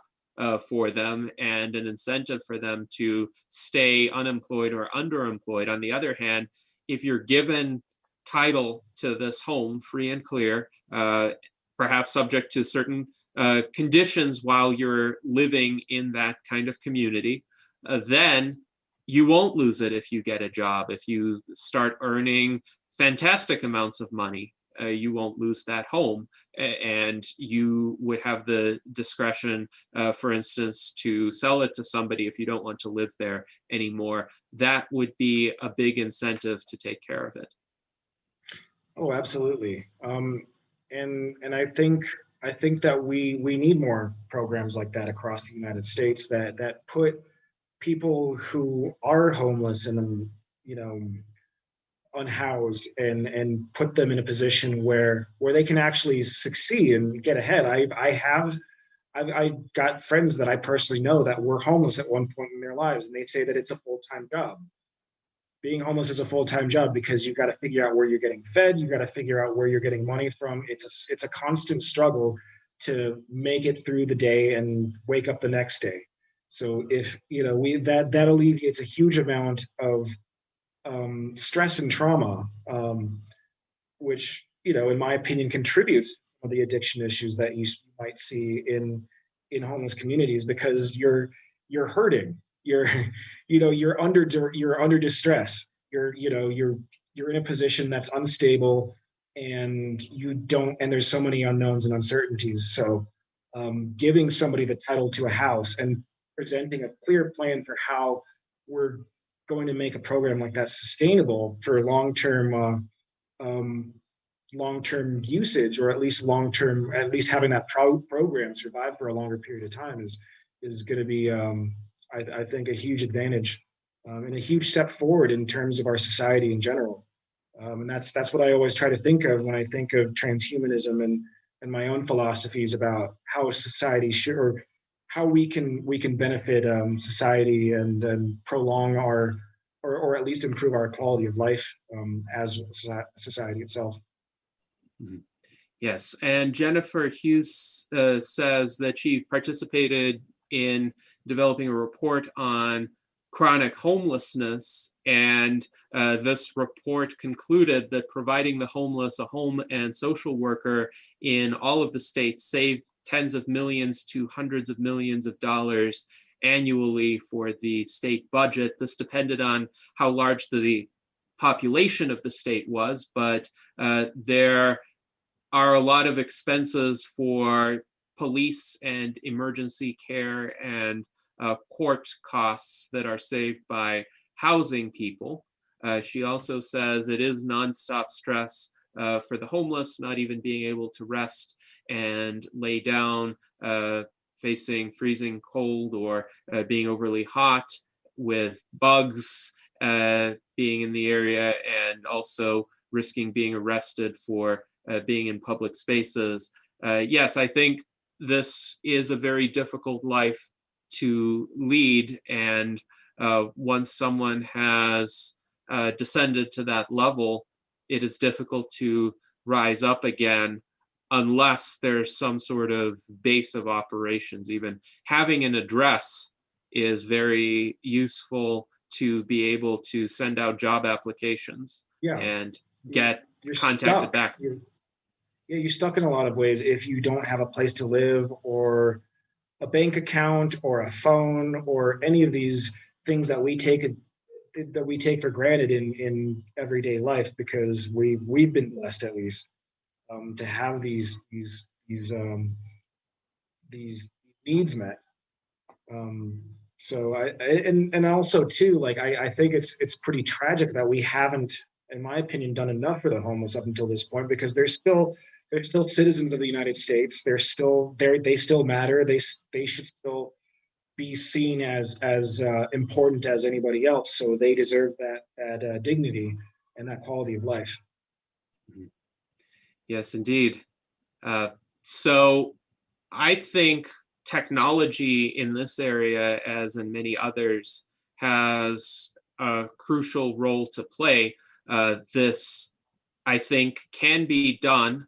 for them and an incentive for them to stay unemployed or underemployed. On the other hand, if you're given title to this home free and clear, perhaps subject to certain conditions while you're living in that kind of community, then you won't lose it if you get a job. If you start earning fantastic amounts of money, you won't lose that home. And you would have the discretion, for instance, to sell it to somebody if you don't want to live there anymore. That would be a big incentive to take care of it.
Oh, absolutely. And I think that we need more programs like that across the United States that put people who are homeless and, unhoused and put them in a position where they can actually succeed and get ahead. I've got friends that I personally know that were homeless at one point in their lives, and they say that it's a full-time job. Being homeless is a full-time job because you've got to figure out where you're getting fed. You've got to figure out where you're getting money from. It's a constant struggle to make it through the day and wake up the next day. So if, that alleviates a huge amount of stress and trauma, which, in my opinion, contributes to the addiction issues that you might see in homeless communities, because you're hurting, you're under distress, you're in a position that's unstable, and there's so many unknowns and uncertainties. So giving somebody the title to a house and presenting a clear plan for how we're going to make a program like that sustainable for long-term usage, or at least having that program survive for a longer period of time is going to be, I think, a huge advantage and a huge step forward in terms of our society in general. And that's what I always try to think of when I think of transhumanism and my own philosophies about how society should, or how we can benefit society and prolong or at least improve our quality of life as society itself.
Yes, and Jennifer Hughes says that she participated in developing a report on chronic homelessness, and this report concluded that providing the homeless a home and social worker in all of the states saved tens of millions to hundreds of millions of dollars annually for the state budget. This depended on how large the population of the state was, but there are a lot of expenses for police and emergency care and court costs that are saved by housing people. She also says it is nonstop stress for the homeless, not even being able to rest and lay down, facing freezing cold or being overly hot, with bugs being in the area, and also risking being arrested for being in public spaces. Yes, I think this is a very difficult life to lead, and once someone has descended to that level, it is difficult to rise up again unless there's some sort of base of operations. Even having an address is very useful to be able to send out job applications and get contacted back.
You're stuck in a lot of ways if you don't have a place to live, or a bank account, or a phone, or any of these things that we take for granted in everyday life, because we've been blessed, at least, to have these needs met. So and also too, like I think it's pretty tragic that we haven't, in my opinion, done enough for the homeless up until this point, because they're still citizens of the United States. They still matter. They should still be seen as important as anybody else. So they deserve that dignity and that quality of life.
Yes, indeed. So I think technology in this area, as in many others, has a crucial role to play. This, I think, can be done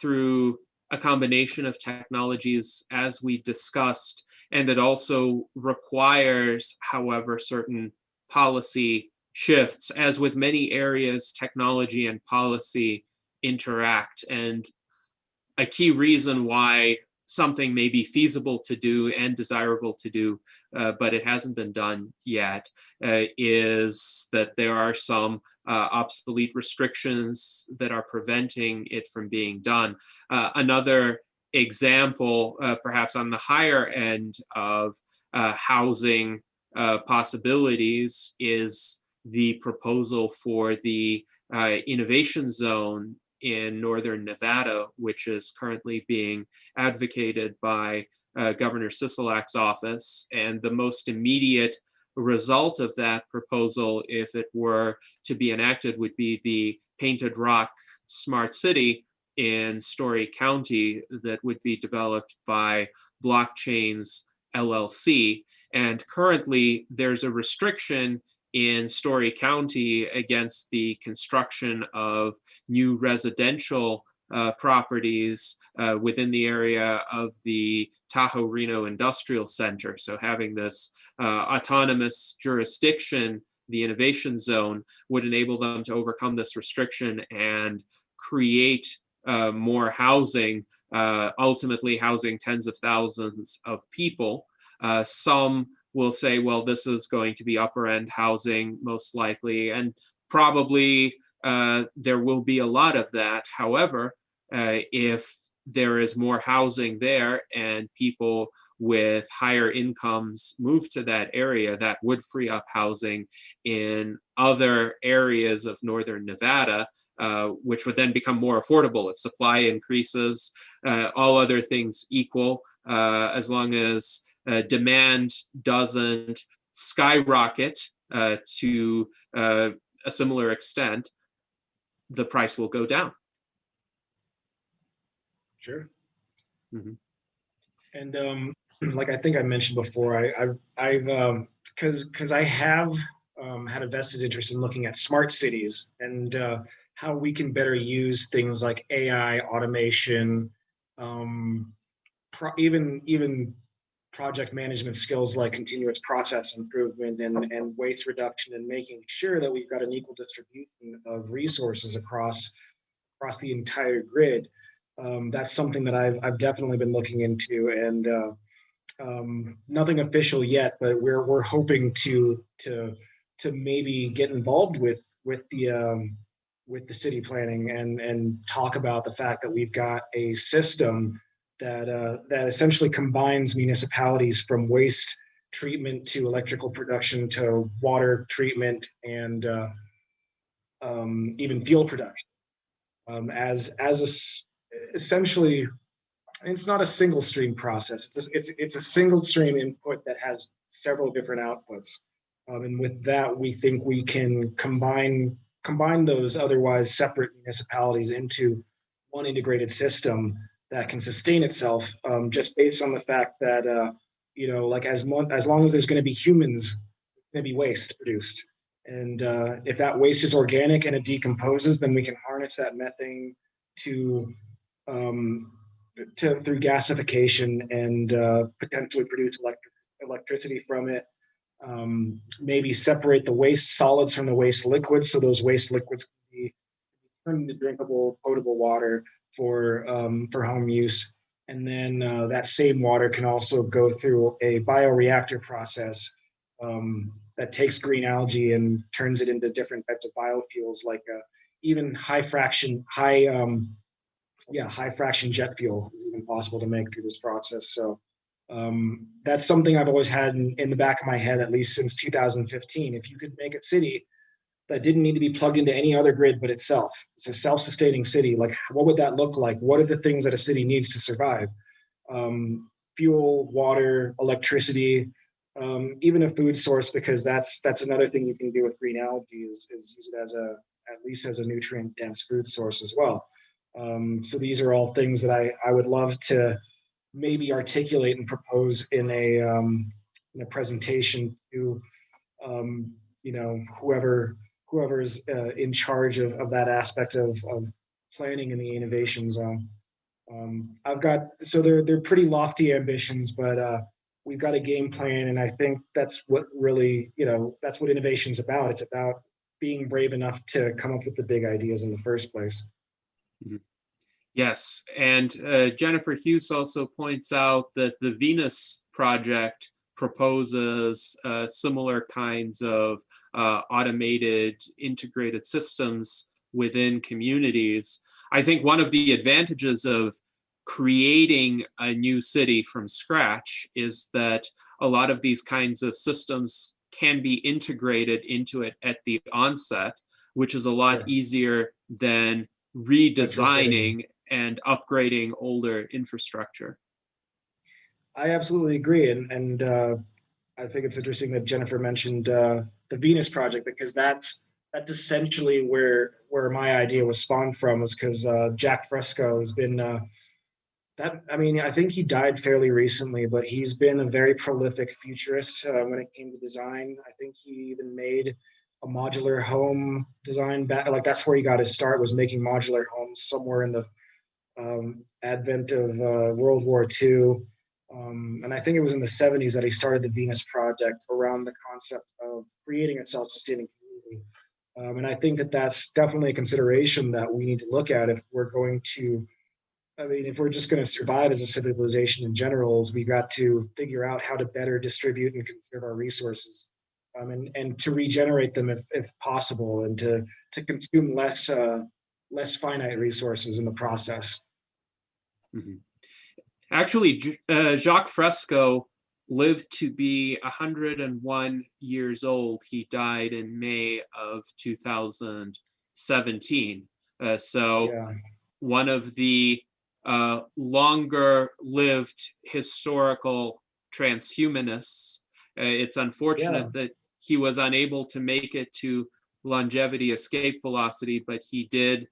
through a combination of technologies, as we discussed, and it also requires, however, certain policy shifts. As with many areas, technology and policy interact, and a key reason why something may be feasible to do and desirable to do, but it hasn't been done yet, is that there are some obsolete restrictions that are preventing it from being done. Another example, perhaps on the higher end of housing possibilities, is the proposal for the innovation zone in northern Nevada, which is currently being advocated by Governor Sisolak's office. And the most immediate result of that proposal, if it were to be enacted, would be the Painted Rock Smart City in Story County that would be developed by Blockchains LLC. And currently, there's a restriction in Story County against the construction of new residential properties within the area of the Tahoe Reno Industrial Center. So having this autonomous jurisdiction, the innovation zone, would enable them to overcome this restriction and create more housing, ultimately housing tens of thousands of people. Some will say, well, this is going to be upper end housing, most likely, and probably there will be a lot of that. However, if there is more housing there and people with higher incomes move to that area, that would free up housing in other areas of northern Nevada, which would then become more affordable if supply increases. All other things equal, as long as demand doesn't skyrocket to a similar extent, the price will go down.
Sure.
Mm-hmm.
And like I think I mentioned before, I've because I have had a vested interest in looking at smart cities and how we can better use things like AI, automation, even project management skills like continuous process improvement and waste reduction, and making sure that we've got an equal distribution of resources across the entire grid. That's something that I've definitely been looking into, and nothing official yet, but we're hoping to maybe get involved with the city planning and talk about the fact that we've got a system that essentially combines municipalities from waste treatment to electrical production to water treatment and even fuel production. Essentially, it's not a single stream process. It's a single stream input that has several different outputs, and with that, we think we can combine those otherwise separate municipalities into one integrated system that can sustain itself, just based on the fact that like as long as there's going to be humans, there's going to be waste produced, and if that waste is organic and it decomposes, then we can harness that methane through gasification and potentially produce electricity from it. Maybe separate the waste solids from the waste liquids, so those waste liquids can be turned into drinkable, potable water for home use. And then that same water can also go through a bioreactor process that takes green algae and turns it into different types of biofuels, like even high fraction jet fuel is even possible to make through this process. So That's something I've always had in the back of my head, at least since 2015. If you could make a city that didn't need to be plugged into any other grid but itself, it's a self-sustaining city, like what would that look like? What are the things that a city needs to survive? Fuel, water, electricity, even a food source, because that's another thing you can do with green algae is use it as at least as a nutrient dense food source as well. So these are all things that I would love to maybe articulate and propose in a presentation to whoever's in charge of that aspect of planning in the innovation zone. They're pretty lofty ambitions, but we've got a game plan, and I think that's what really, that's what innovation's about. It's about being brave enough to come up with the big ideas in the first place.
Mm-hmm. Yes, and Jennifer Hughes also points out that the Venus Project proposes similar kinds of automated integrated systems within communities. I think one of the advantages of creating a new city from scratch is that a lot of these kinds of systems can be integrated into it at the onset, which is a lot easier than redesigning and upgrading older infrastructure.
I absolutely agree, and I think it's interesting that Jennifer mentioned the Venus Project, because that's essentially where my idea was spawned from, was because Jack Fresco has been I think he died fairly recently, but he's been a very prolific futurist when it came to design. I think he even made a modular home design that's where he got his start, was making modular homes somewhere in the advent of World War II. And I think it was in the 70s that he started the Venus Project around the concept of creating a self-sustaining community. And I think that that's definitely a consideration that we need to look at if we're going to, if we're just going to survive as a civilization in general, we've got to figure out how to better distribute and conserve our resources, and to regenerate them if possible, and to consume less finite resources in the process.
Mm-hmm. Actually, Jacques Fresco lived to be 101 years old. He died in May of 2017. One of the longer-lived historical transhumanists. It's unfortunate that he was unable to make it to longevity escape velocity, but he did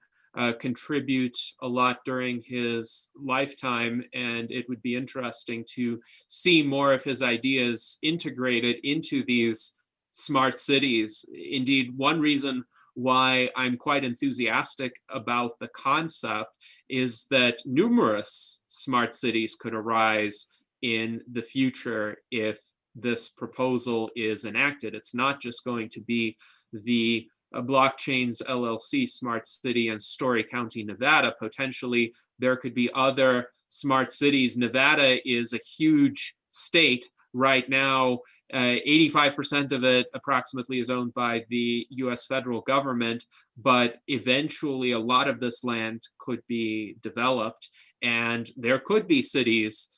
contribute a lot during his lifetime, and it would be interesting to see more of his ideas integrated into these smart cities. Indeed, one reason why I'm quite enthusiastic about the concept is that numerous smart cities could arise in the future if this proposal is enacted. It's not just going to be the Blockchains LLC Smart City in Story County, Nevada. Potentially, there could be other smart cities. Nevada is a huge state right now. 85% of it approximately is owned by the US federal government, but eventually a lot of this land could be developed, and there could be cities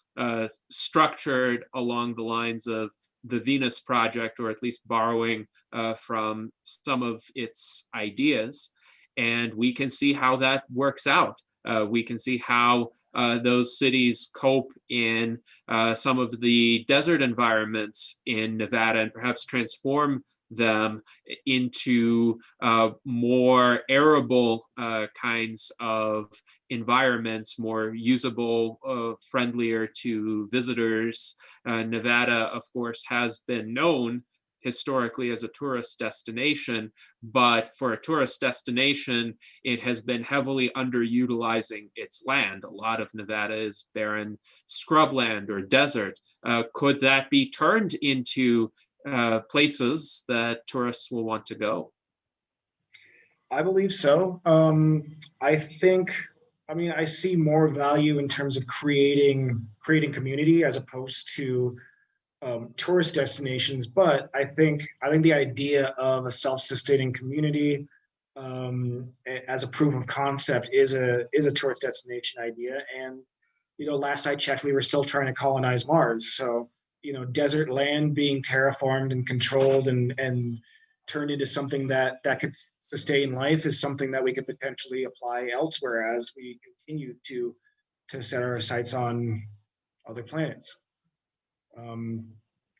structured along the lines of the Venus Project, or at least borrowing from some of its ideas. And we can see how that works out. We can see how those cities cope in some of the desert environments in Nevada, and perhaps transform them into more arable kinds of environments, more usable, friendlier to visitors. Nevada, of course, has been known historically as a tourist destination, but for a tourist destination, it has been heavily underutilizing its land. A lot of Nevada is barren scrubland or desert. Could that be turned into places that tourists will want to go?
I believe so. I see more value in terms of creating community as opposed to tourist destinations. But I think the idea of a self-sustaining community as a proof of concept is a tourist destination idea. And last I checked, we were still trying to colonize Mars. So, desert land being terraformed and controlled and turned into something that could sustain life is something that we could potentially apply elsewhere as we continue to set our sights on other planets.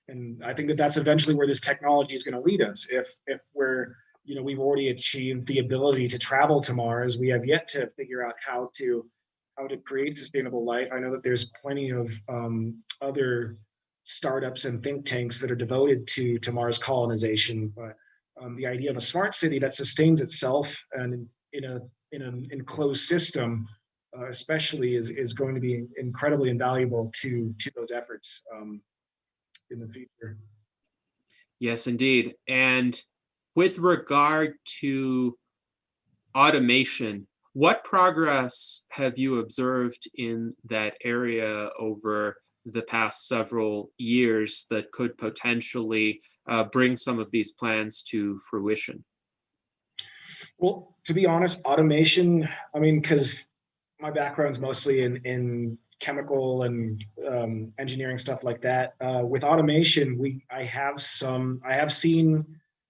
And I think that that's eventually where this technology is going to lead us. If we're, we've already achieved the ability to travel to Mars, we have yet to figure out how to create sustainable life. I know that there's plenty of other startups and think tanks that are devoted to Mars colonization, but the idea of a smart city that sustains itself and in an enclosed system, especially, is going to be incredibly invaluable to those efforts in the future.
Yes, indeed. And with regard to automation, what progress have you observed in that area over the past several years that could potentially bring some of these plans to fruition?
Well, to be honest, automation, because my background's mostly in chemical and engineering stuff like that. With automation, I have seen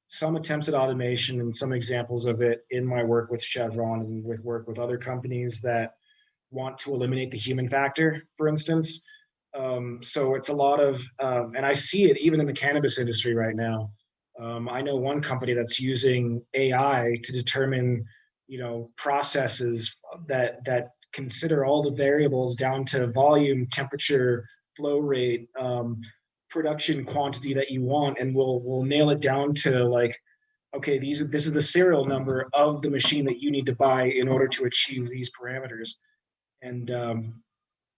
some attempts at automation and some examples of it in my work with Chevron and with work with other companies that want to eliminate the human factor, for instance. So it's a lot of, and I see it even in the cannabis industry right now. I know one company that's using AI to determine, processes that consider all the variables down to volume, temperature, flow rate, production quantity that you want, and we'll nail it down to like, okay, this is the serial number of the machine that you need to buy in order to achieve these parameters. And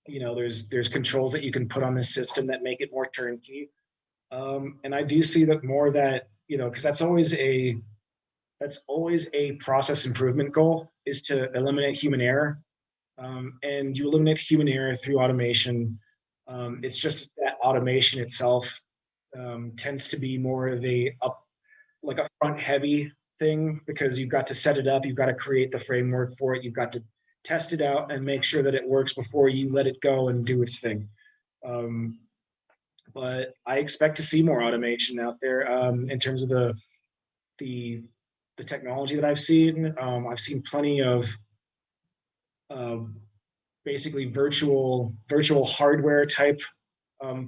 there's controls that you can put on this system that make it more turnkey. And I do see that more that, because that's always a process improvement goal, is to eliminate human error. And you eliminate human error through automation. It's just that automation itself tends to be more of a front heavy thing, because you've got to set it up, you've got to create the framework for it, you've got to test it out and make sure that it works before you let it go and do its thing. But I expect to see more automation out there in terms of the technology that I've seen. I've seen plenty of basically virtual hardware type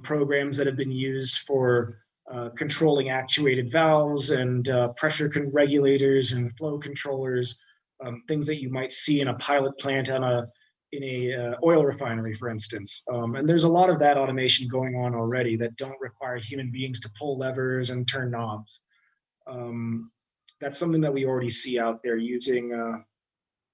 programs that have been used for controlling actuated valves and pressure regulators and flow controllers, things that you might see in a pilot plant in a oil refinery, for instance. And there's a lot of that automation going on already that don't require human beings to pull levers and turn knobs. That's something that we already see out there using.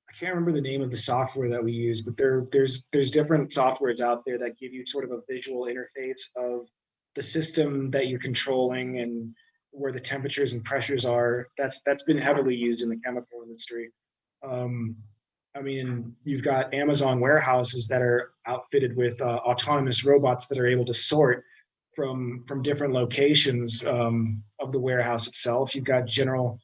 I can't remember the name of the software that we use, but there's different softwares out there that give you sort of a visual interface of the system that you're controlling and where the temperatures and pressures are. That's been heavily used in the chemical industry. You've got Amazon warehouses that are outfitted with autonomous robots that are able to sort from different locations of the warehouse itself. You've got General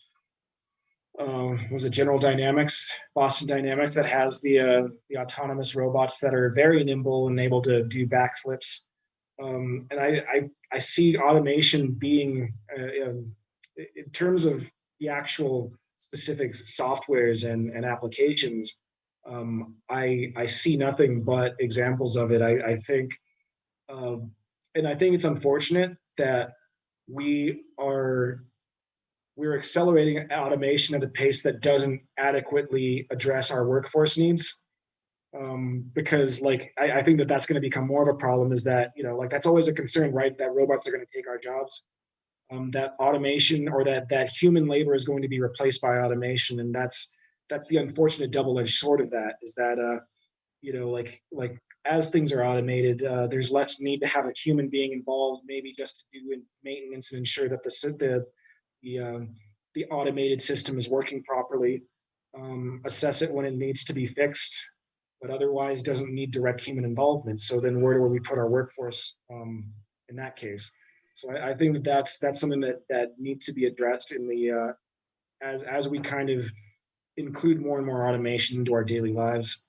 Dynamics, Boston Dynamics, that has the autonomous robots that are very nimble and able to do backflips. And I see automation being, in terms of the actual specific softwares and applications, I see nothing but examples of it. I think it's unfortunate that we're accelerating automation at a pace that doesn't adequately address our workforce needs. Because I think that's going to become more of a problem, is that, that's always a concern, right? That robots are going to take our jobs. That automation or that human labor is going to be replaced by automation. And that's the unfortunate double-edged sword of that, is that, as things are automated, there's less need to have a human being involved, maybe just to do maintenance and ensure that the automated system is working properly, assess it when it needs to be fixed, but otherwise doesn't need direct human involvement. So then where do we put our workforce in that case? So I think that's something that needs to be addressed in the as we kind of include more and more automation into our daily lives.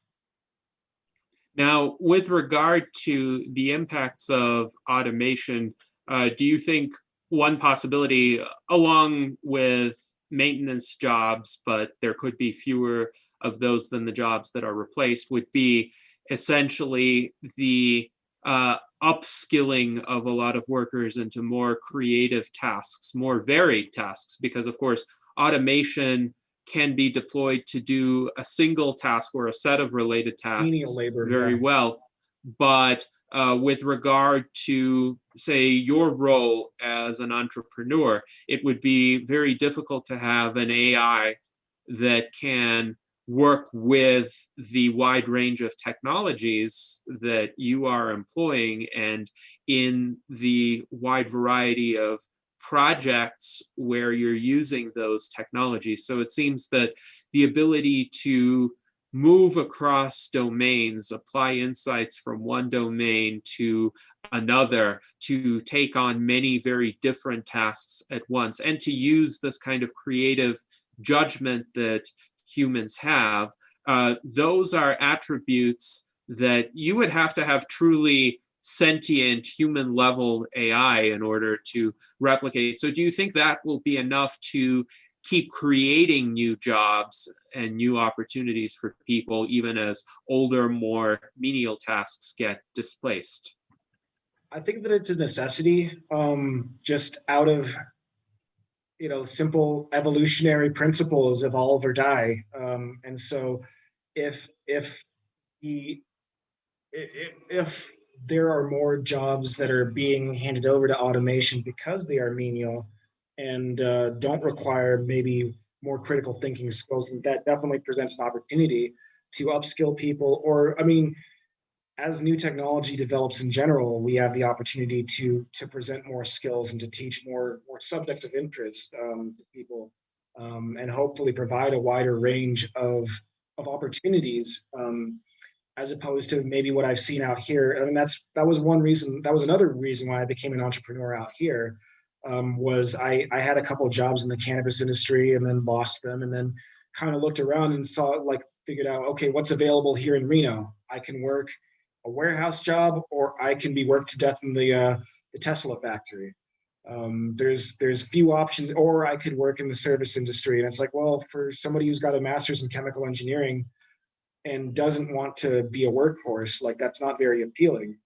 Now, with regard to the impacts of automation, do you think one possibility, along with maintenance jobs, but there could be fewer of those than the jobs that are replaced, would be essentially the upskilling of a lot of workers into more creative tasks, more varied tasks, because of course, automation can be deployed to do a single task or a set of related
Menial
tasks
labor,
very
yeah.
well. But with regard to, say, your role as an entrepreneur, it would be very difficult to have an AI that can work with the wide range of technologies that you are employing and in the wide variety of projects where you're using those technologies. So it seems that the ability to move across domains, apply insights from one domain to another, to take on many very different tasks at once, and to use this kind of creative judgment that humans have, those are attributes that you would have to have truly sentient human level AI in order to replicate. So do you think that will be enough to keep creating new jobs and new opportunities for people, even as older, more menial tasks get displaced?
I think that it's a necessity, just out of simple evolutionary principles, evolve or die. And so, if the if there are more jobs that are being handed over to automation because they are menial and don't require maybe more critical thinking skills, that definitely presents an opportunity to upskill people. Or, I mean, as new technology develops in general, we have the opportunity to present more skills and to teach more subjects of interest to people, and hopefully provide a wider range of opportunities, as opposed to maybe what I've seen out here. I mean, that was one reason. That was another reason why I became an entrepreneur out here. Was I had a couple of jobs in the cannabis industry and then lost them, and then kind of looked around and figured out, okay, what's available here in Reno? I can work a warehouse job, or I can be worked to death in the Tesla factory. There's few options, or I could work in the service industry. And it's like, well, for somebody who's got a master's in chemical engineering and doesn't want to be a workhorse, like, that's not very appealing.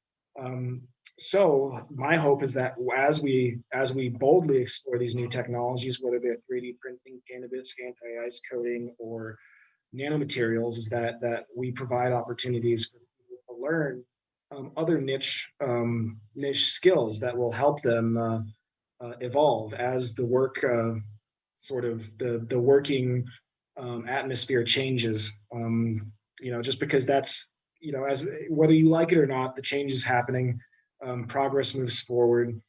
So my hope is that as we boldly explore these new technologies, whether they're 3D printing, cannabis, anti-ice coating, or nanomaterials, is that we provide opportunities for people to learn other niche skills that will help them evolve as the work sort of the working atmosphere changes. Just because that's, as whether you like it or not, the change is happening. Progress moves forward,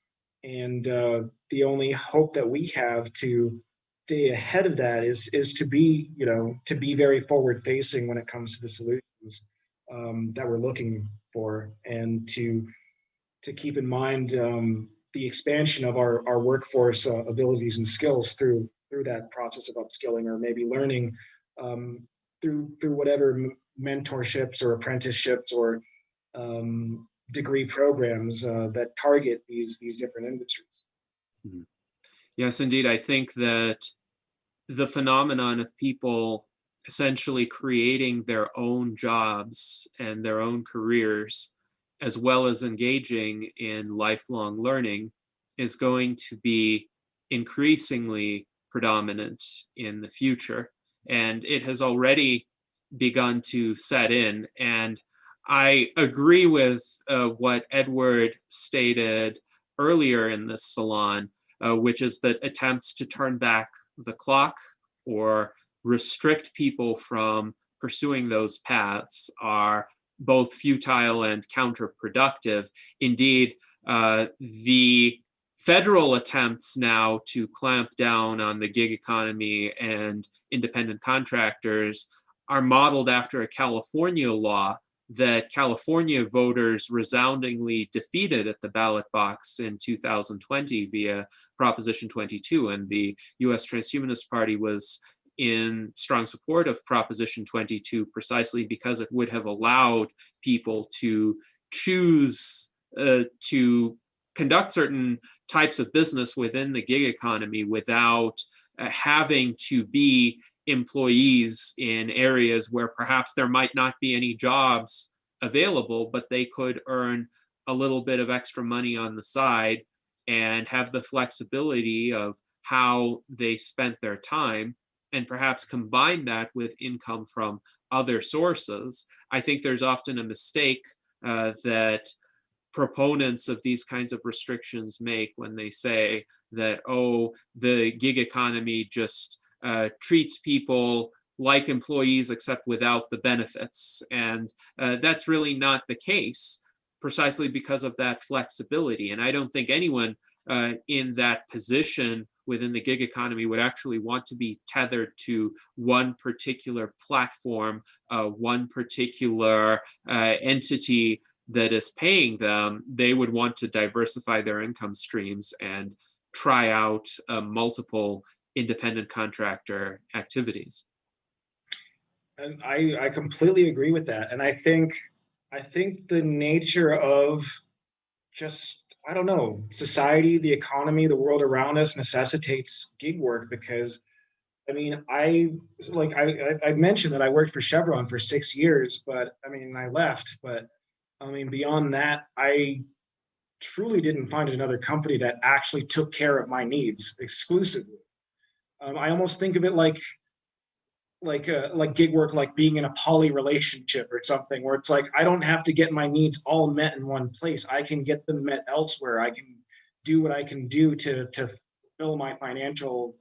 and the only hope that we have to stay ahead of that is to be very forward facing when it comes to the solutions that we're looking for, and to keep in mind the expansion of our workforce abilities and skills through that process of upskilling, or maybe learning through whatever mentorships or apprenticeships or degree programs that target these different industries.
Mm-hmm. Yes, indeed. I think that the phenomenon of people essentially creating their own jobs and their own careers, as well as engaging in lifelong learning, is going to be increasingly predominant in the future. And it has already begun to set in. And I agree with what Edward stated earlier in this salon, which is that attempts to turn back the clock or restrict people from pursuing those paths are both futile and counterproductive. Indeed, the federal attempts now to clamp down on the gig economy and independent contractors are modeled after a California law that California voters resoundingly defeated at the ballot box in 2020 via Proposition 22. And the US Transhumanist Party was in strong support of Proposition 22 precisely because it would have allowed people to choose to conduct certain types of business within the gig economy without having to be employees in areas where perhaps there might not be any jobs available, but they could earn a little bit of extra money on the side and have the flexibility of how they spent their time and perhaps combine that with income from other sources. I think there's often a mistake that proponents of these kinds of restrictions make when they say that, oh, the gig economy just treats people like employees except without the benefits. And that's really not the case, precisely because of that flexibility. And I don't think anyone in that position within the gig economy would actually want to be tethered to one particular platform, one particular entity that is paying them. They would want to diversify their income streams and try out multiple independent contractor activities.
And I completely agree with that. And I think the nature of just, I don't know, society, the economy, the world around us necessitates gig work because, I mean, I mentioned that I worked for Chevron for 6 years, but I mean, I left. But I mean, beyond that, I truly didn't find another company that actually took care of my needs exclusively. I almost think of it like gig work, like being in a poly relationship or something, where it's like I don't have to get my needs all met in one place. I can get them met elsewhere. I can do what I can do to fulfill my financial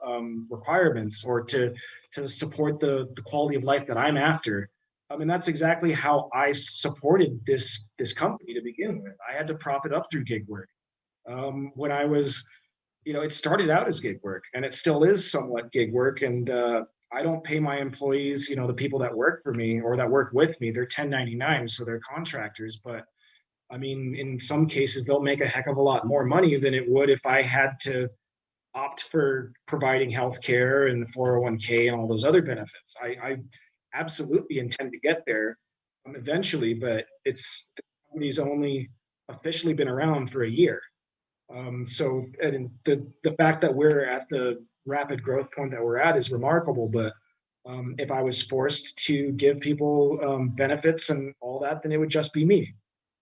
requirements or to support the quality of life that I'm after. I mean, that's exactly how I supported this company to begin with. I had to prop it up through gig work. When I was, it started out as gig work, and it still is somewhat gig work. And I don't pay my employees, the people that work for me or that work with me. They're 1099, so they're contractors. But I mean, in some cases, they'll make a heck of a lot more money than it would if I had to opt for providing healthcare and 401k and all those other benefits. I absolutely intend to get there eventually, but the company's only officially been around for a year. So and the fact that we're at the rapid growth point that we're at is remarkable. But if I was forced to give people benefits and all that, then it would just be me.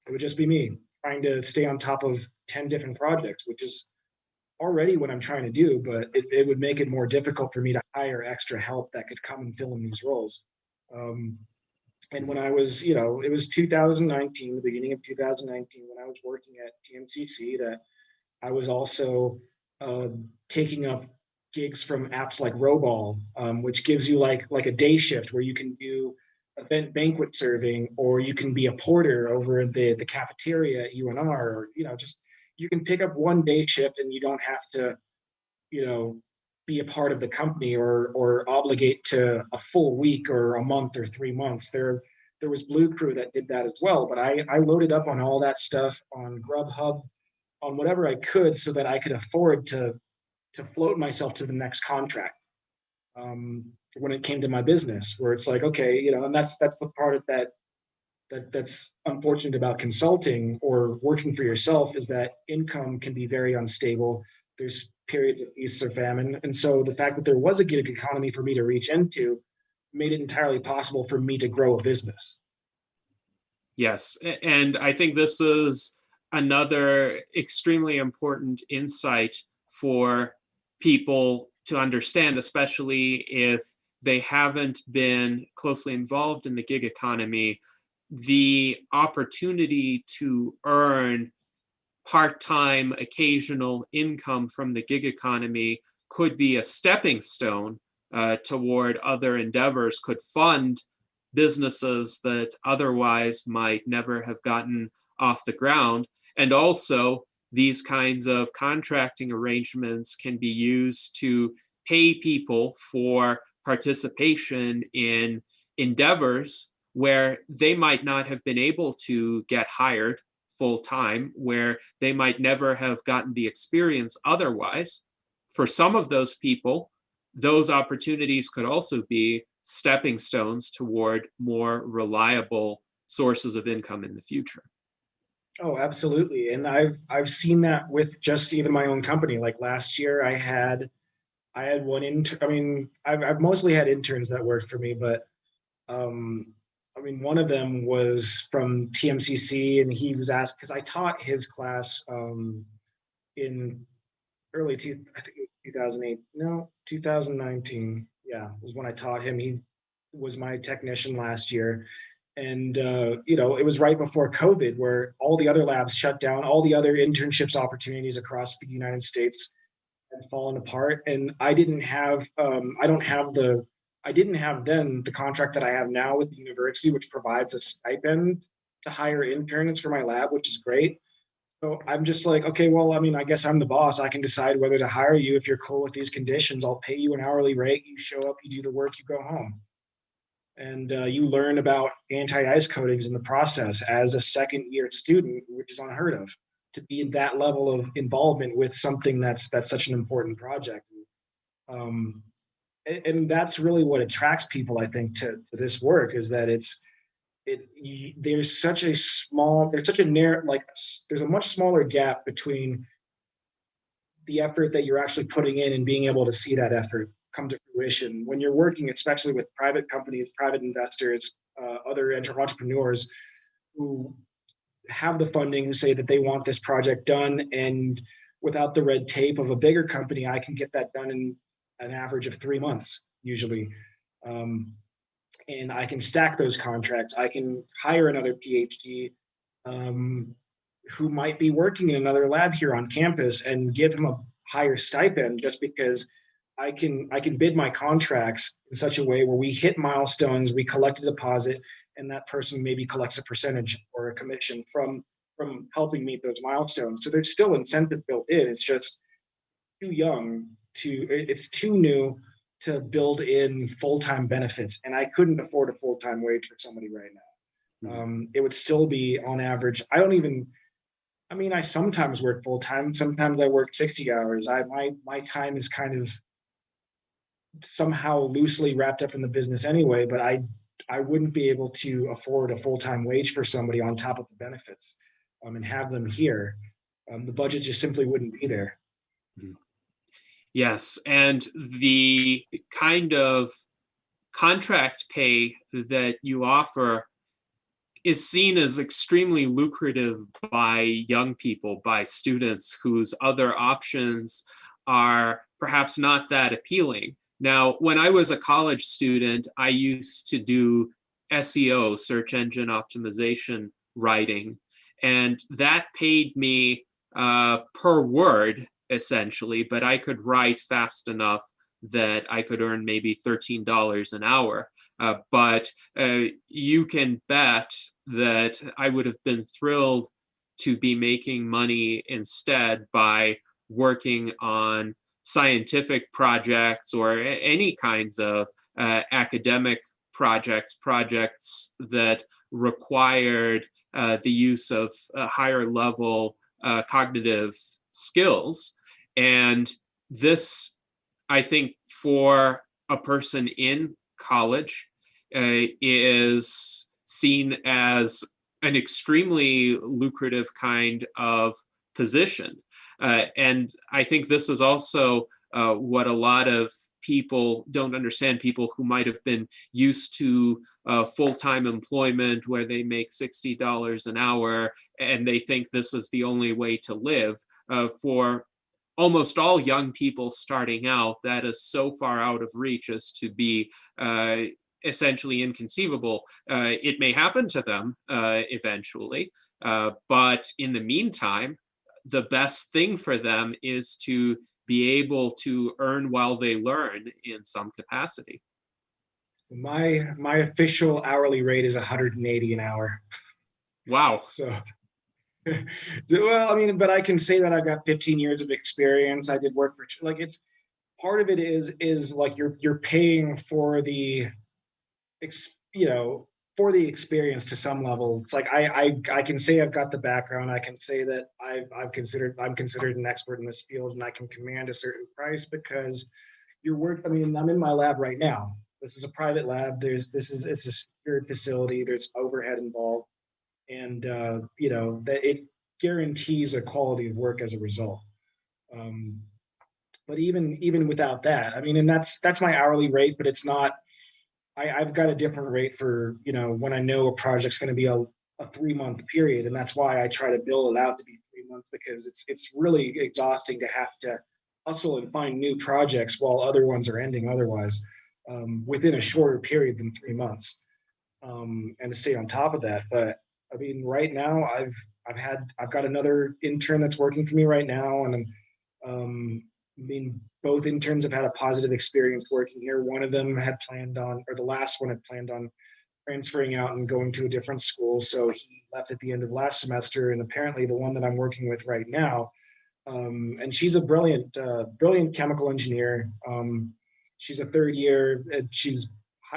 It would just be me trying to stay on top of 10 different projects, which is already what I'm trying to do, but it would make it more difficult for me to hire extra help that could come and fill in these roles. And when I was, it was 2019, the beginning of 2019, when I was working at TMCC, that I was also taking up gigs from apps like Robol, which gives you like a day shift where you can do event banquet serving, or you can be a porter over at the cafeteria at UNR, or just you can pick up one day shift and you don't have to be a part of the company or obligate to a full week or a month or 3 months. There was Blue Crew that did that as well, but I loaded up on all that stuff on Grubhub, on whatever I could, so that I could afford to float myself to the next contract. When it came to my business, where it's like, okay, and that's the part of that's unfortunate about consulting or working for yourself, is that income can be very unstable. There's periods of feast or famine. And so the fact that there was a gig economy for me to reach into made it entirely possible for me to grow a business.
Yes. And I think this is another extremely important insight for people to understand, especially if they haven't been closely involved in the gig economy. The opportunity to earn part-time occasional income from the gig economy could be a stepping stone toward other endeavors, could fund businesses that otherwise might never have gotten off the ground. And also, these kinds of contracting arrangements can be used to pay people for participation in endeavors where they might not have been able to get hired full time, where they might never have gotten the experience otherwise. For some of those people, those opportunities could also be stepping stones toward more reliable sources of income in the future.
Oh, absolutely. And I've seen that with just even my own company. Like last year I had one intern. I mean, I've mostly had interns that worked for me, but I mean, one of them was from TMCC, and he was asked, because I taught his class in I think it was 2008, no, 2019. Yeah, was when I taught him. He was my technician last year. And, it was right before COVID, where all the other labs shut down, all the other internships opportunities across the United States had fallen apart. And I didn't have, I didn't have then the contract that I have now with the university, which provides a stipend to hire interns for my lab, which is great. So I'm just like, okay, well, I mean, I guess I'm the boss. I can decide whether to hire you. If you're cool with these conditions, I'll pay you an hourly rate. You show up, you do the work, you go home. And you learn about anti-ice coatings in the process as a second-year student, which is unheard of, to be in that level of involvement with something that's such an important project. And that's really what attracts people, I think, to this work, is that there's such a narrow, like there's a much smaller gap between the effort that you're actually putting in and being able to see that effort come to fruition when you're working, especially with private companies, private investors, other entrepreneurs who have the funding, who say that they want this project done. And without the red tape of a bigger company, I can get that done in an average of 3 months, usually. And I can stack those contracts. I can hire another PhD who might be working in another lab here on campus and give him a higher stipend, just because I can bid my contracts in such a way where we hit milestones, we collect a deposit, and that person maybe collects a percentage or a commission from helping meet those milestones. So there's still incentive built in. It's just it's too new to build in full-time benefits. And I couldn't afford a full-time wage for somebody right now. It would still be on average. I sometimes work full-time. Sometimes I work 60 hours. My time is kind of somehow loosely wrapped up in the business anyway, but I wouldn't be able to afford a full-time wage for somebody on top of the benefits and have them here. The budget just simply wouldn't be there.
Yes, and the kind of contract pay that you offer is seen as extremely lucrative by young people, by students whose other options are perhaps not that appealing. Now, when I was a college student, I used to do SEO, search engine optimization writing, and that paid me per word, essentially, but I could write fast enough that I could earn maybe $13 an hour. But you can bet that I would have been thrilled to be making money instead by working on scientific projects or any kinds of academic projects that required the use of higher level cognitive skills. And this, I think, for a person in college is seen as an extremely lucrative kind of position. And I think this is also what a lot of people don't understand, people who might have been used to full-time employment where they make $60 an hour and they think this is the only way to live. For almost all young people starting out, that is so far out of reach as to be essentially inconceivable. It may happen to them eventually, but in the meantime, the best thing for them is to be able to earn while they learn in some capacity.
My official hourly rate is $180 an hour.
Wow.
So, well, I mean, but I can say that I've got 15 years of experience. I did work for, like, it's part of it is like you're paying for the, for the experience to some level. It's like I can say I've got the background. I can say that I'm considered an expert in this field, and I can command a certain price because your work, I mean, I'm in my lab right now. This is a private lab. It's a secured facility. There's overhead involved, and you know, that it guarantees a quality of work as a result. But even without that, I mean, and that's my hourly rate, but it's not. I've got a different rate for, you know, when I know a project's going to be a 3-month period, and that's why I try to bill it out to be 3 months, because it's really exhausting to have to hustle and find new projects while other ones are ending otherwise, within a shorter period than 3 months, and to stay on top of that. But I mean, right now I've got another intern that's working for me right now, and I mean, both interns have had a positive experience working here. One of them had planned on, or the last one had planned on transferring out and going to a different school. So he left at the end of last semester. And apparently the one that I'm working with right now, and she's a brilliant chemical engineer. She's a third year. And she's,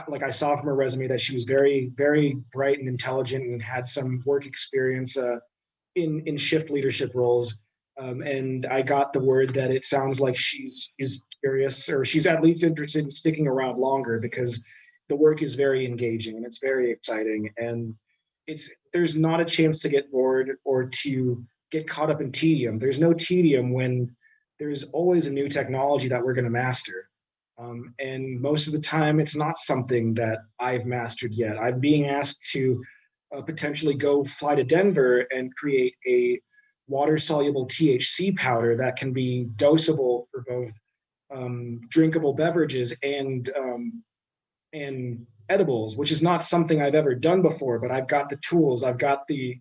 like, I saw from her resume that she was very, very bright and intelligent and had some work experience in shift leadership roles. And I got the word that it sounds like she's curious, or she's at least interested in sticking around longer, because the work is very engaging and it's very exciting. And there's not a chance to get bored or to get caught up in tedium. There's no tedium when there's always a new technology that we're going to master. And most of the time, it's not something that I've mastered yet. I'm being asked to potentially go fly to Denver and create a water-soluble THC powder that can be dosable for both drinkable beverages and edibles, which is not something I've ever done before. But I've got the tools, I've got the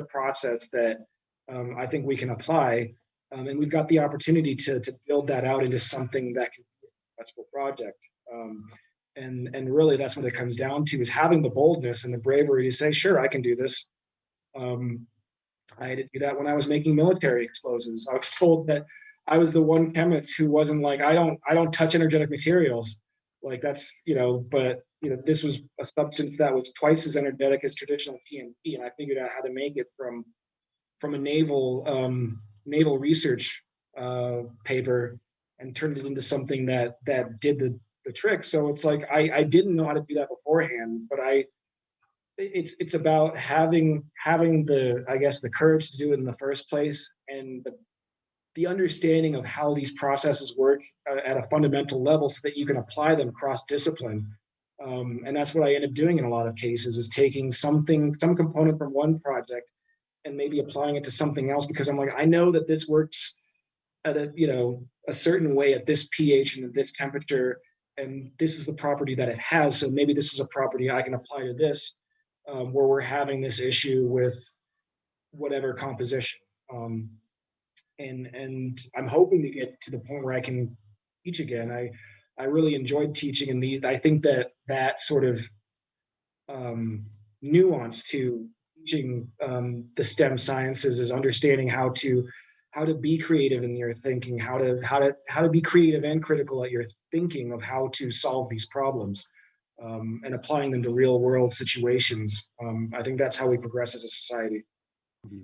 process that I think we can apply, and we've got the opportunity to build that out into something that can be a successful project. And really, that's what it comes down to, is having the boldness and the bravery to say, sure, I can do this. I had to do that when I was making military explosives. I was told that I was the one chemist who wasn't like, I don't touch energetic materials. Like, that's, you know, but, you know, this was a substance that was twice as energetic as traditional TNT. And I figured out how to make it from a naval research paper, and turned it into something that did the trick. So it's like, I didn't know how to do that beforehand, but it's about having the, I guess, the courage to do it in the first place, and the understanding of how these processes work at a fundamental level, so that you can apply them cross-discipline. And that's what I end up doing in a lot of cases, is taking some component from one project and maybe applying it to something else, because I'm like, I know that this works at a certain way at this pH and at this temperature, and this is the property that it has. So maybe this is a property I can apply to this, where we're having this issue with whatever composition. And I'm hoping to get to the point where I can teach again. I really enjoyed teaching, and I think that sort of nuance to teaching the STEM sciences is understanding how to be creative in your thinking, how to be creative and critical at your thinking of how to solve these problems, and applying them to real world situations. I think that's how we progress as a society.
Mm-hmm.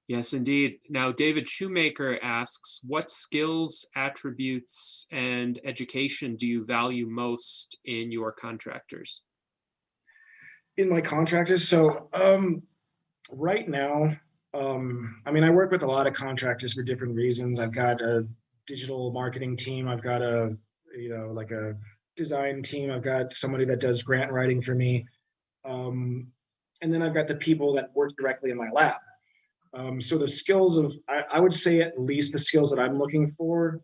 Yes, indeed. Now, David Shoemaker asks, what skills, attributes, and education do you value most in your contractors?
In my contractors? So right now, I mean, I work with a lot of contractors for different reasons. I've got a digital marketing team. I've got a design team. I've got somebody that does grant writing for me. And then I've got the people that work directly in my lab. So the skills of, I would say at least the skills that I'm looking for,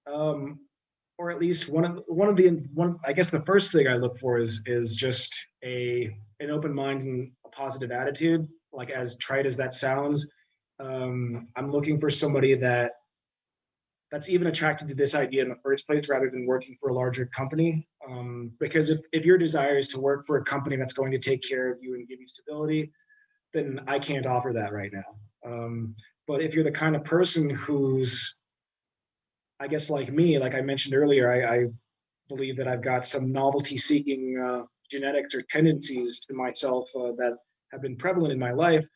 or at least I guess the first thing I look for is just an open mind and a positive attitude. Like, as trite as that sounds, I'm looking for somebody that's even attracted to this idea in the first place, rather than working for a larger company. Because if your desire is to work for a company that's going to take care of you and give you stability, then I can't offer that right now. But if you're the kind of person who's, I guess, like me, like I mentioned earlier, I believe that I've got some novelty-seeking genetics or tendencies to myself that have been prevalent in my life.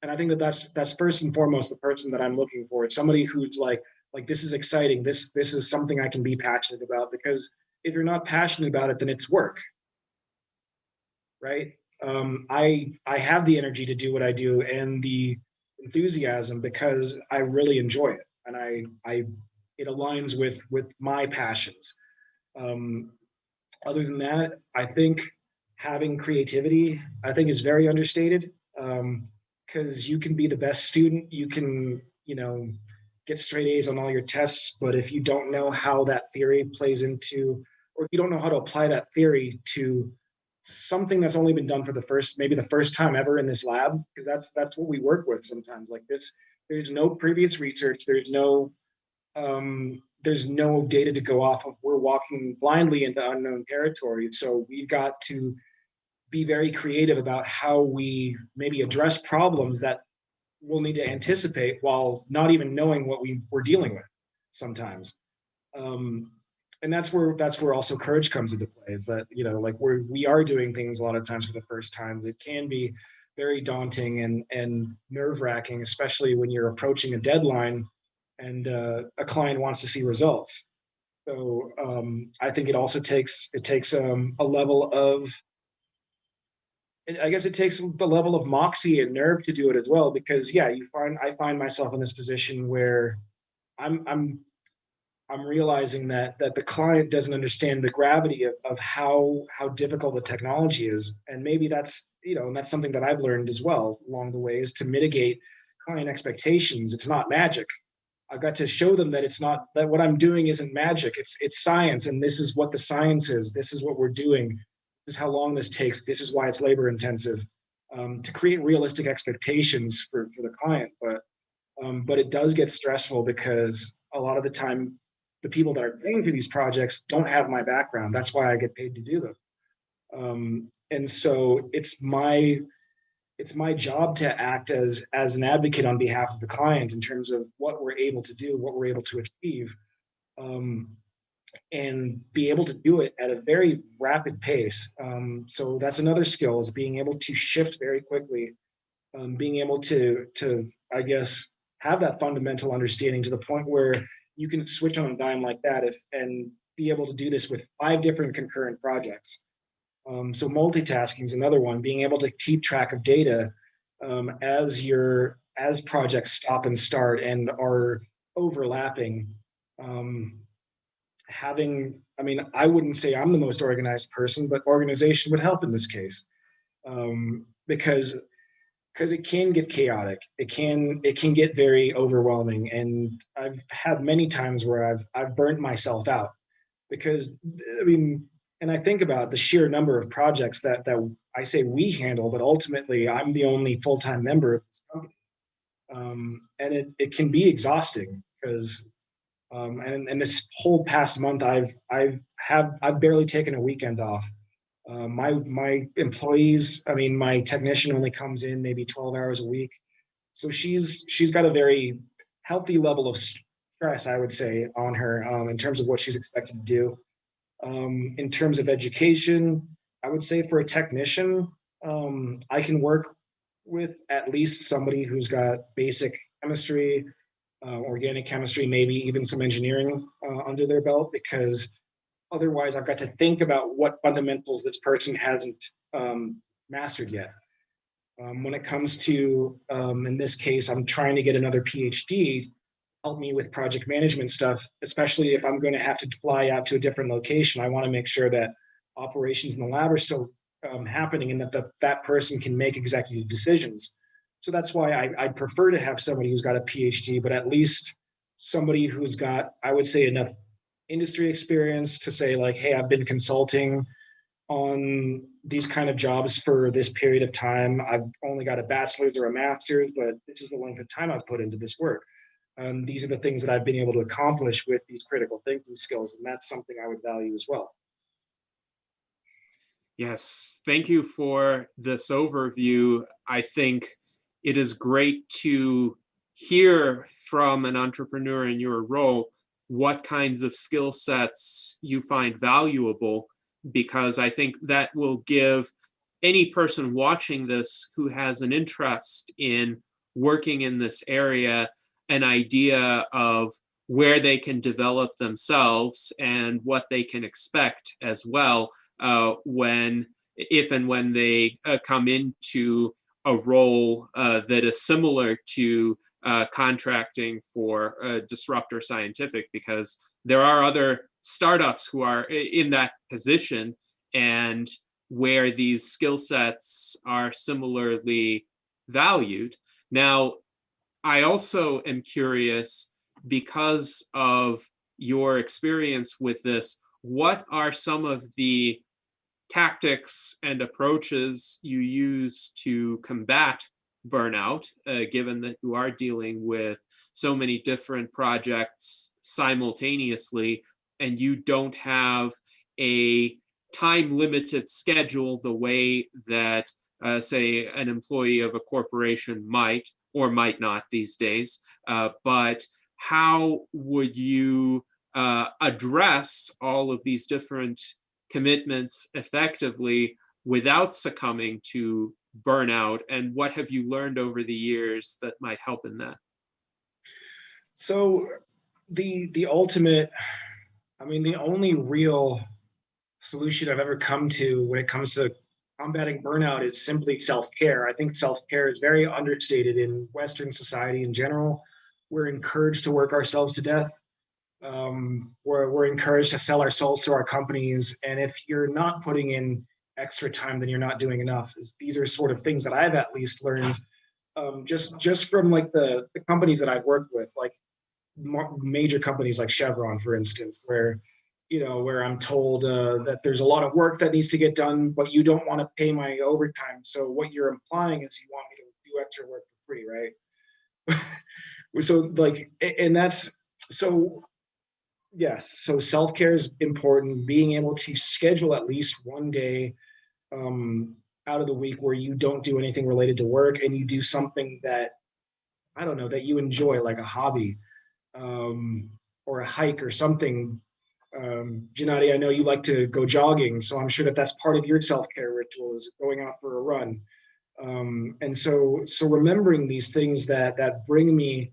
And I think that's first and foremost the person that I'm looking for. It's somebody who's like like, this is exciting. This is something I can be passionate about, because if you're not passionate about it, then it's work, right? I have the energy to do what I do and the enthusiasm because I really enjoy it, and it aligns with my passions. Um, Other than that, I think having creativity, I think, is very understated, because you can be the best student, you can, get straight A's on all your tests, but if you don't know how that theory plays into, or if you don't know how to apply that theory to something that's only been done for maybe the first time ever in this lab, because that's what we work with sometimes. Like this, there's no previous research, there's no data to go off of. We're walking blindly into unknown territory. So we've got to be very creative about how we maybe address problems that we'll need to anticipate while not even knowing what we're dealing with sometimes. And that's where also courage comes into play, is that, like, we are doing things a lot of times for the first time. It can be very daunting and nerve-wracking, especially when you're approaching a deadline and a client wants to see results. So I think it also takes a level of, I guess it takes the level of moxie and nerve to do it as well, because I find myself in this position where I'm realizing that the client doesn't understand the gravity of how difficult the technology is, and maybe that's and that's something that I've learned as well along the way, is to mitigate client expectations. It's not magic. I've got to show them that it's not, that what I'm doing isn't magic. It's science, and this is what the science is. This is what we're doing. This is how long this takes. This is why it's labor intensive, to create realistic expectations for the client. But it does get stressful, because a lot of the time, the people that are paying for these projects don't have my background. That's why I get paid to do them. And so it's my job to act as an advocate on behalf of the client in terms of what we're able to do, what we're able to achieve, and be able to do it at a very rapid pace. So that's another skill, is being able to shift very quickly, being able to I guess have that fundamental understanding to the point where you can switch on a dime like that, and be able to do this with 5 different concurrent projects. So multitasking is another one, being able to keep track of data as projects stop and start and are overlapping. I wouldn't say I'm the most organized person, but organization would help in this case, because it can get chaotic. It can get very overwhelming, and I've had many times where I've burnt myself out, because and I think about the sheer number of projects that I say we handle, but ultimately I'm the only full-time member of this company. And it can be exhausting, because and this whole past month I've barely taken a weekend off. My employees, my technician only comes in maybe 12 hours a week. So she's got a very healthy level of stress, I would say, on her, in terms of what she's expected to do. In terms of education, I would say for a technician, I can work with at least somebody who's got basic chemistry, organic chemistry, maybe even some engineering under their belt, because otherwise I've got to think about what fundamentals this person hasn't mastered yet. When it comes to, in this case, I'm trying to get another PhD help me with project management stuff, especially if I'm going to have to fly out to a different location. I want to make sure that operations in the lab are still happening, and that person can make executive decisions. So that's why I'd prefer to have somebody who's got a PhD, but at least somebody who's got, I would say, enough industry experience to say, like, hey, I've been consulting on these kind of jobs for this period of time. I've only got a bachelor's or a master's, but this is the length of time I've put into this work. These are the things that I've been able to accomplish with these critical thinking skills, and that's something I would value as well.
Yes, thank you for this overview. I think it is great to hear from an entrepreneur in your role what kinds of skill sets you find valuable, because I think that will give any person watching this who has an interest in working in this area an idea of where they can develop themselves and what they can expect as well if and when they come into a role that is similar to contracting for Disruptor Scientific, because there are other startups who are in that position and where these skill sets are similarly valued. Now, I also am curious, because of your experience with this, what are some of the tactics and approaches you use to combat burnout, given that you are dealing with so many different projects simultaneously and you don't have a time limited schedule the way that, say, an employee of a corporation might or might not these days? But how would you address all of these different commitments effectively without succumbing to burnout? And what have you learned over the years that might help in that?
So the ultimate, I mean, the only real solution I've ever come to when it comes to combating burnout is simply self-care. I think self-care is very understated in Western society in general. We're encouraged to work ourselves to death. We're encouraged to sell our souls to our companies. And if you're not putting in extra time, then you're not doing enough. These are sort of things that I've at least learned just from like the companies that I've worked with, like major companies like Chevron, for instance, where I'm told that there's a lot of work that needs to get done, but you don't want to pay my overtime. So what you're implying is you want me to do extra work for free, right? So like, and that's, so yes, so self-care is important. Being able to schedule at least one day out of the week where you don't do anything related to work and you do something that, I don't know, that you enjoy, like a hobby or a hike or something. Gennady, I know you like to go jogging, so I'm sure that that's part of your self-care ritual, is going out for a run. And so remembering these things that bring me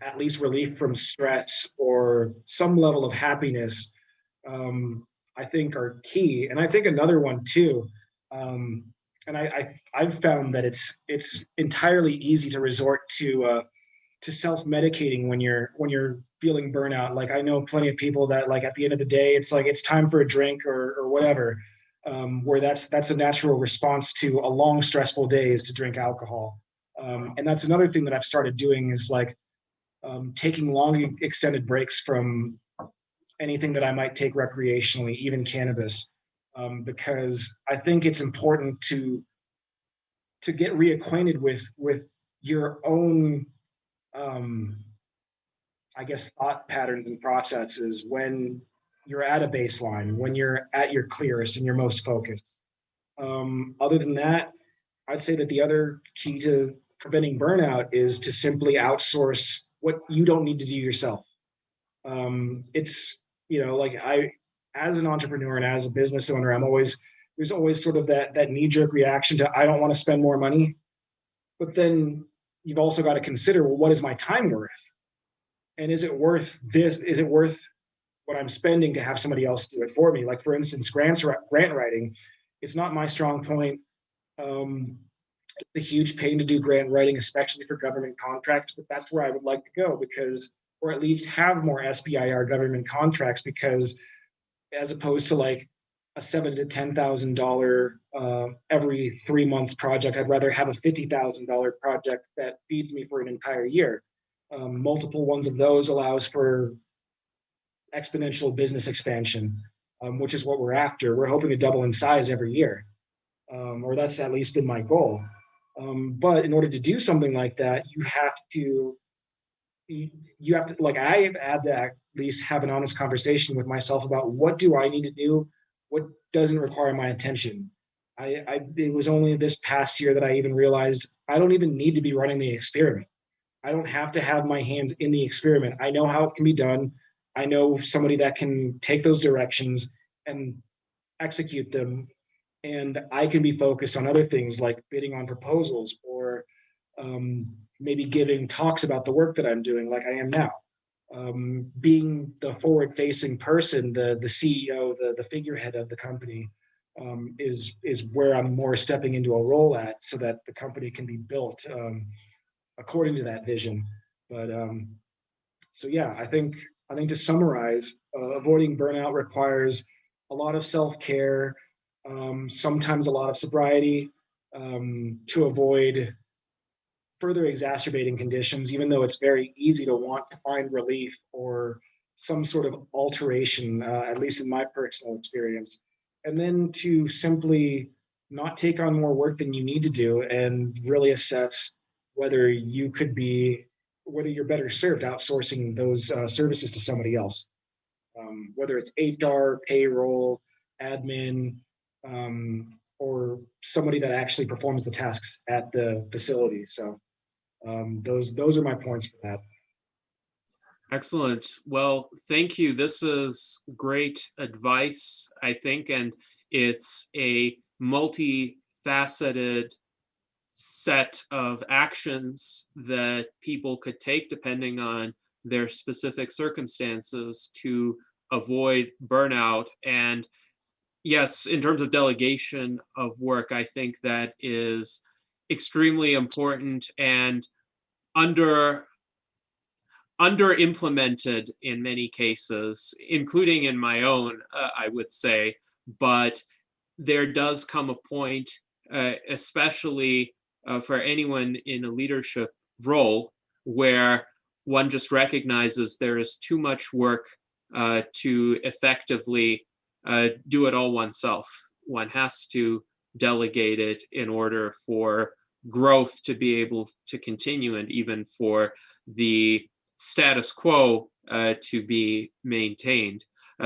at least relief from stress or some level of happiness, I think are key. And I think another one too, and I've found that it's entirely easy to resort to self-medicating when you're feeling burnout. Like, I know plenty of people that, like, at the end of the day, it's like it's time for a drink or whatever, where that's a natural response to a long stressful day, is to drink alcohol. And that's another thing that I've started doing, is like taking long extended breaks from anything that I might take recreationally, even cannabis, because I think it's important to get reacquainted with your own I guess thought patterns and processes when you're at a baseline, when you're at your clearest and your most focused. Other than that, I'd say that the other key to preventing burnout is to simply outsource what you don't need to do yourself. It's, like, as an entrepreneur and as a business owner, there's always sort of that knee-jerk reaction to, I don't want to spend more money. But then you've also got to consider, well, what is my time worth? And is it worth this? Is it worth what I'm spending to have somebody else do it for me? Like, for instance, grant writing, it's not my strong point. It's a huge pain to do grant writing, especially for government contracts, but that's where I would like to go, because, or at least have more SBIR government contracts, because as opposed to like a $7,000 to $10,000 every 3 months project, I'd rather have a $50,000 project that feeds me for an entire year. Multiple ones of those allows for exponential business expansion, which is what we're after. We're hoping to double in size every year, or that's at least been my goal. But in order to do something like that, you have to, like, I've had to at least have an honest conversation with myself about, what do I need to do? What doesn't require my attention? It was only this past year that I even realized I don't even need to be running the experiment. I don't have to have my hands in the experiment. I know how it can be done. I know somebody that can take those directions and execute them. And I can be focused on other things like bidding on proposals or maybe giving talks about the work that I'm doing, like I am now. Being the forward-facing person, the CEO, the figurehead of the company, is where I'm more stepping into a role at, so that the company can be built according to that vision. But so yeah, I think to summarize, avoiding burnout requires a lot of self-care, sometimes a lot of sobriety, to avoid further exacerbating conditions, even though it's very easy to want to find relief or some sort of alteration, at least in my personal experience. And then to simply not take on more work than you need to do, and really assess whether you're better served outsourcing those services to somebody else, whether it's HR, payroll, admin, or somebody that actually performs the tasks at the facility. So those are my points for that.
Excellent. Well, thank you. This is great advice, I think, and it's a multifaceted set of actions that people could take depending on their specific circumstances to avoid burnout. And yes, in terms of delegation of work, I think that is extremely important and under implemented in many cases, including in my own, I would say. But there does come a point, especially for anyone in a leadership role, where one just recognizes there is too much work to effectively do it all oneself. One has to delegate it in order for growth to be able to continue, and even for the status quo to be maintained.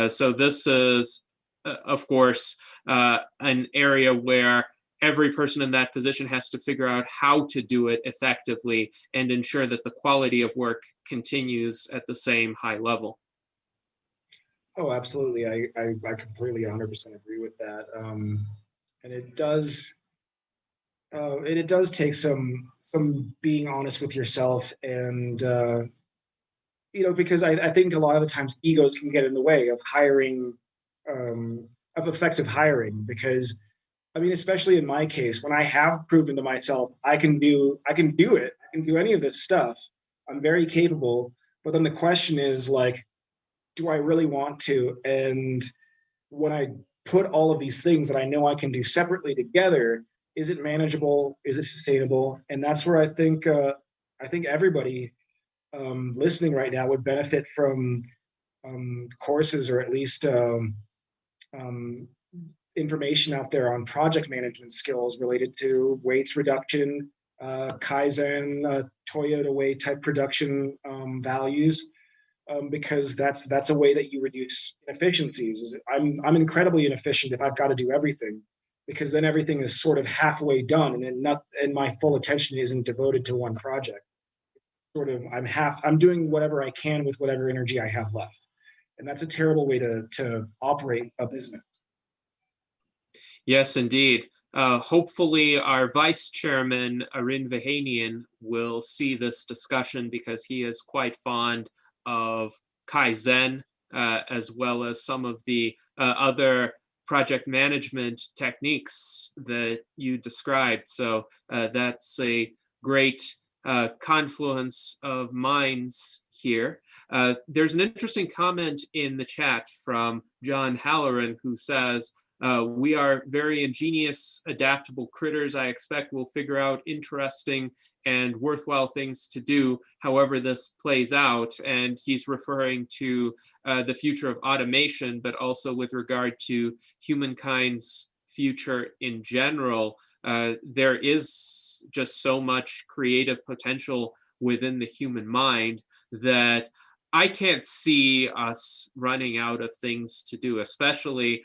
So this is, of course, an area where every person in that position has to figure out how to do it effectively and ensure that the quality of work continues at the same high level.
Oh, absolutely. I completely 100% agree with that. And it does take some being honest with yourself, and because I think a lot of the times egos can get in the way of hiring, of effective hiring, because I mean, especially in my case, when I have proven to myself I can do it, I can do any of this stuff, I'm very capable. But then the question is, like, do I really want to? And when I put all of these things that I know I can do separately together, is it manageable? Is it sustainable? And that's where I think everybody listening right now would benefit from courses, or at least information out there on project management skills related to waste reduction, Kaizen, Toyota way type production values, because that's a way that you reduce inefficiencies. I'm incredibly inefficient if I've got to do everything, because then everything is sort of halfway done, and my full attention isn't devoted to one project. Sort of, I'm doing whatever I can with whatever energy I have left, and that's a terrible way to operate a business.
Yes, indeed. Hopefully our vice chairman, Arin Vahanian, will see this discussion, because he is quite fond of Kaizen, as well as some of the other project management techniques that you described. So that's a great confluence of minds here. There's an interesting comment in the chat from John Halloran, who says, we are very ingenious, adaptable critters. I expect we'll figure out interesting and worthwhile things to do, however this plays out. And he's referring to the future of automation, but also with regard to humankind's future in general. There is just so much creative potential within the human mind that I can't see us running out of things to do, especially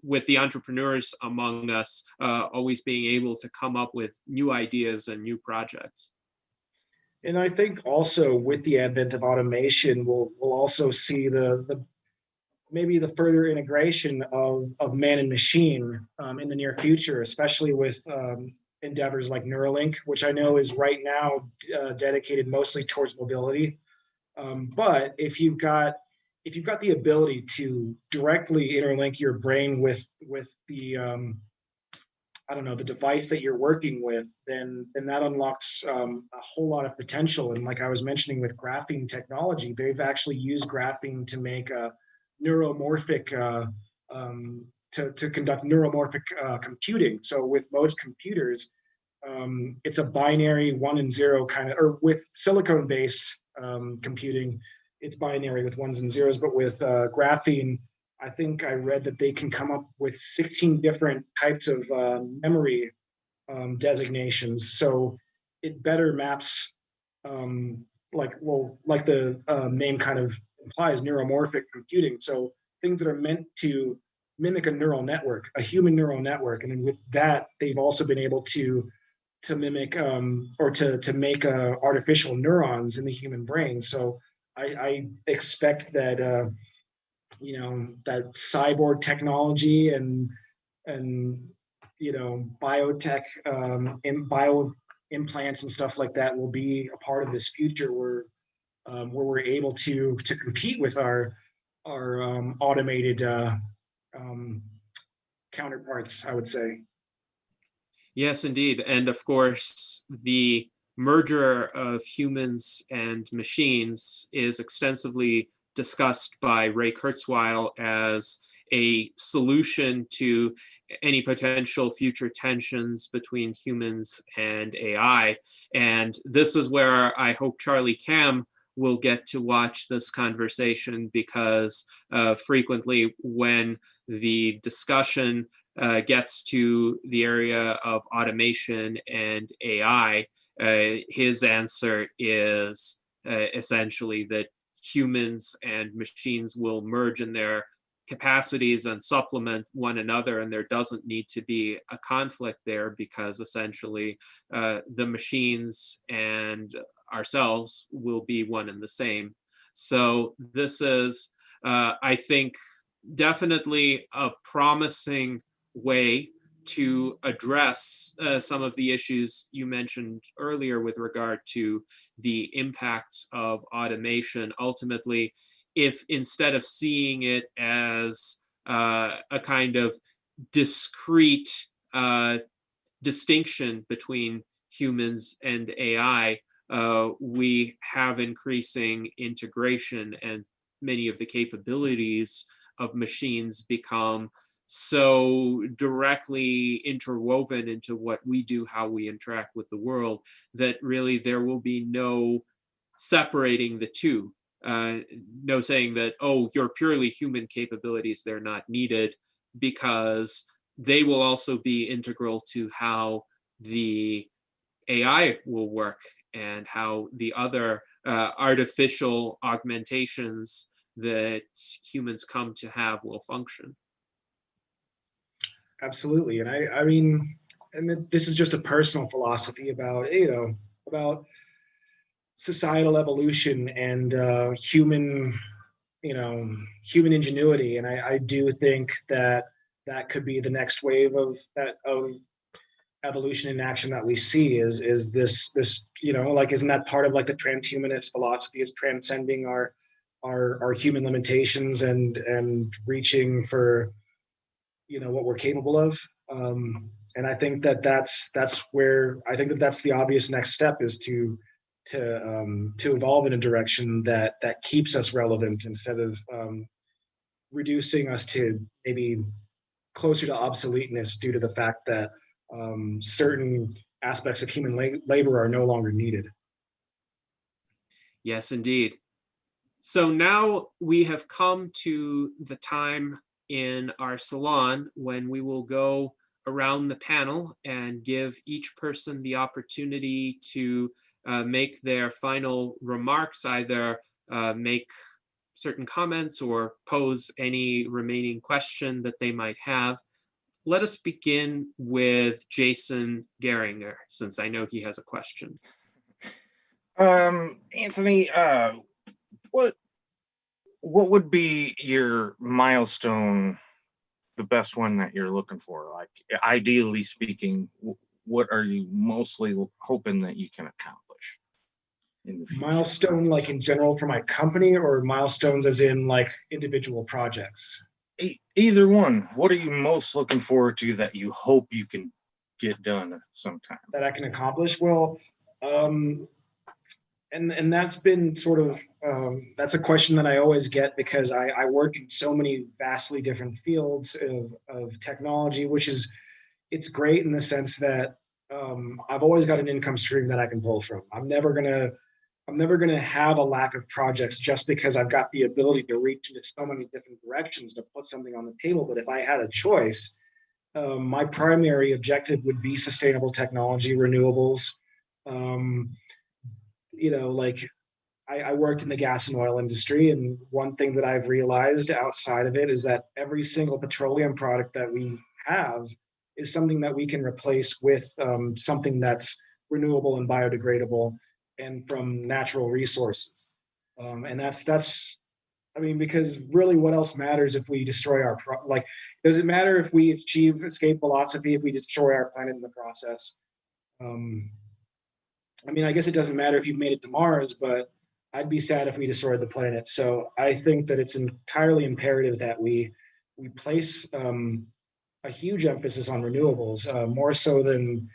with the entrepreneurs among us always being able to come up with new ideas and new projects.
And I think also with the advent of automation, we'll also see maybe the further integration of man and machine in the near future, especially with endeavors like Neuralink, which I know is right now dedicated mostly towards mobility. But if you've got the ability to directly interlink your brain with the I don't know, the device that you're working with, then that unlocks a whole lot of potential. And like I was mentioning with graphene technology, they've actually used graphene to make a neuromorphic to conduct neuromorphic computing. So with most computers, it's a binary 1 and 0 kind of, or with silicone-based computing, it's binary with ones and zeros. But with graphene, I think I read that they can come up with 16 different types of memory designations. So it better maps, like the name kind of implies, neuromorphic computing. So things that are meant to mimic a neural network, a human neural network. And then with that, they've also been able to mimic or to make artificial neurons in the human brain. So I expect that that cyborg technology and biotech and bio implants and stuff like that will be a part of this future where we're able to compete with our automated counterparts, I would say.
Yes, indeed. And of course, the merger of humans and machines is extensively discussed by Ray Kurzweil as a solution to any potential future tensions between humans and AI. And this is where I hope Charlie Cam will get to watch this conversation, because frequently when the discussion gets to the area of automation and AI, his answer is essentially that humans and machines will merge in their capacities and supplement one another, and there doesn't need to be a conflict there, because essentially the machines and ourselves will be one and the same. So this is, I think, definitely a promising way to address some of the issues you mentioned earlier with regard to the impacts of automation. Ultimately, if instead of seeing it as a kind of discrete distinction between humans and AI, we have increasing integration, and many of the capabilities of machines become so directly interwoven into what we do, how we interact with the world, that really there will be no separating the two. No saying that, oh, your purely human capabilities, they're not needed, because they will also be integral to how the AI will work and how the other artificial augmentations that humans come to have will function.
Absolutely. And I mean, and this is just a personal philosophy about, about societal evolution and human ingenuity. And I do think that could be the next wave of evolution in action that we see is this, like, isn't that part of like the transhumanist philosophy, is transcending our human limitations and reaching for what we're capable of. And I think that's where I think that's the obvious next step, is to evolve in a direction that keeps us relevant, instead of reducing us to maybe closer to obsoleteness due to the fact that certain aspects of human labor are no longer needed.
Yes, indeed. So now we have come to the time in our salon when we will go around the panel and give each person the opportunity to make their final remarks, either make certain comments or pose any remaining question that they might have. Let us begin with Jason Geringer, since I know he has a question.
Anthony, what would be your milestone, the best one that you're looking for? Like, ideally speaking, what are you mostly hoping that you can accomplish in the future?
Milestone, like in general for my company, or milestones as in like individual projects?
Either one. What are you most looking forward to that you hope you can get done sometime?
That I can accomplish? Well, and that's been sort of, that's a question that I always get, because I work in so many vastly different fields of technology, which is, it's great in the sense that I've always got an income stream that I can pull from. I'm never gonna have a lack of projects just because I've got the ability to reach into so many different directions to put something on the table. But if I had a choice, my primary objective would be sustainable technology, renewables. Like I worked in the gas and oil industry, and one thing that I've realized outside of it is that every single petroleum product that we have is something that we can replace with something that's renewable and biodegradable and from natural resources. And that's, I mean, because really what else matters if we destroy our, does it matter if we achieve escape velocity, if we destroy our planet in the process? I mean, I guess it doesn't matter if you've made it to Mars, but I'd be sad if we destroyed the planet. So I think that it's entirely imperative that we place a huge emphasis on renewables, more so than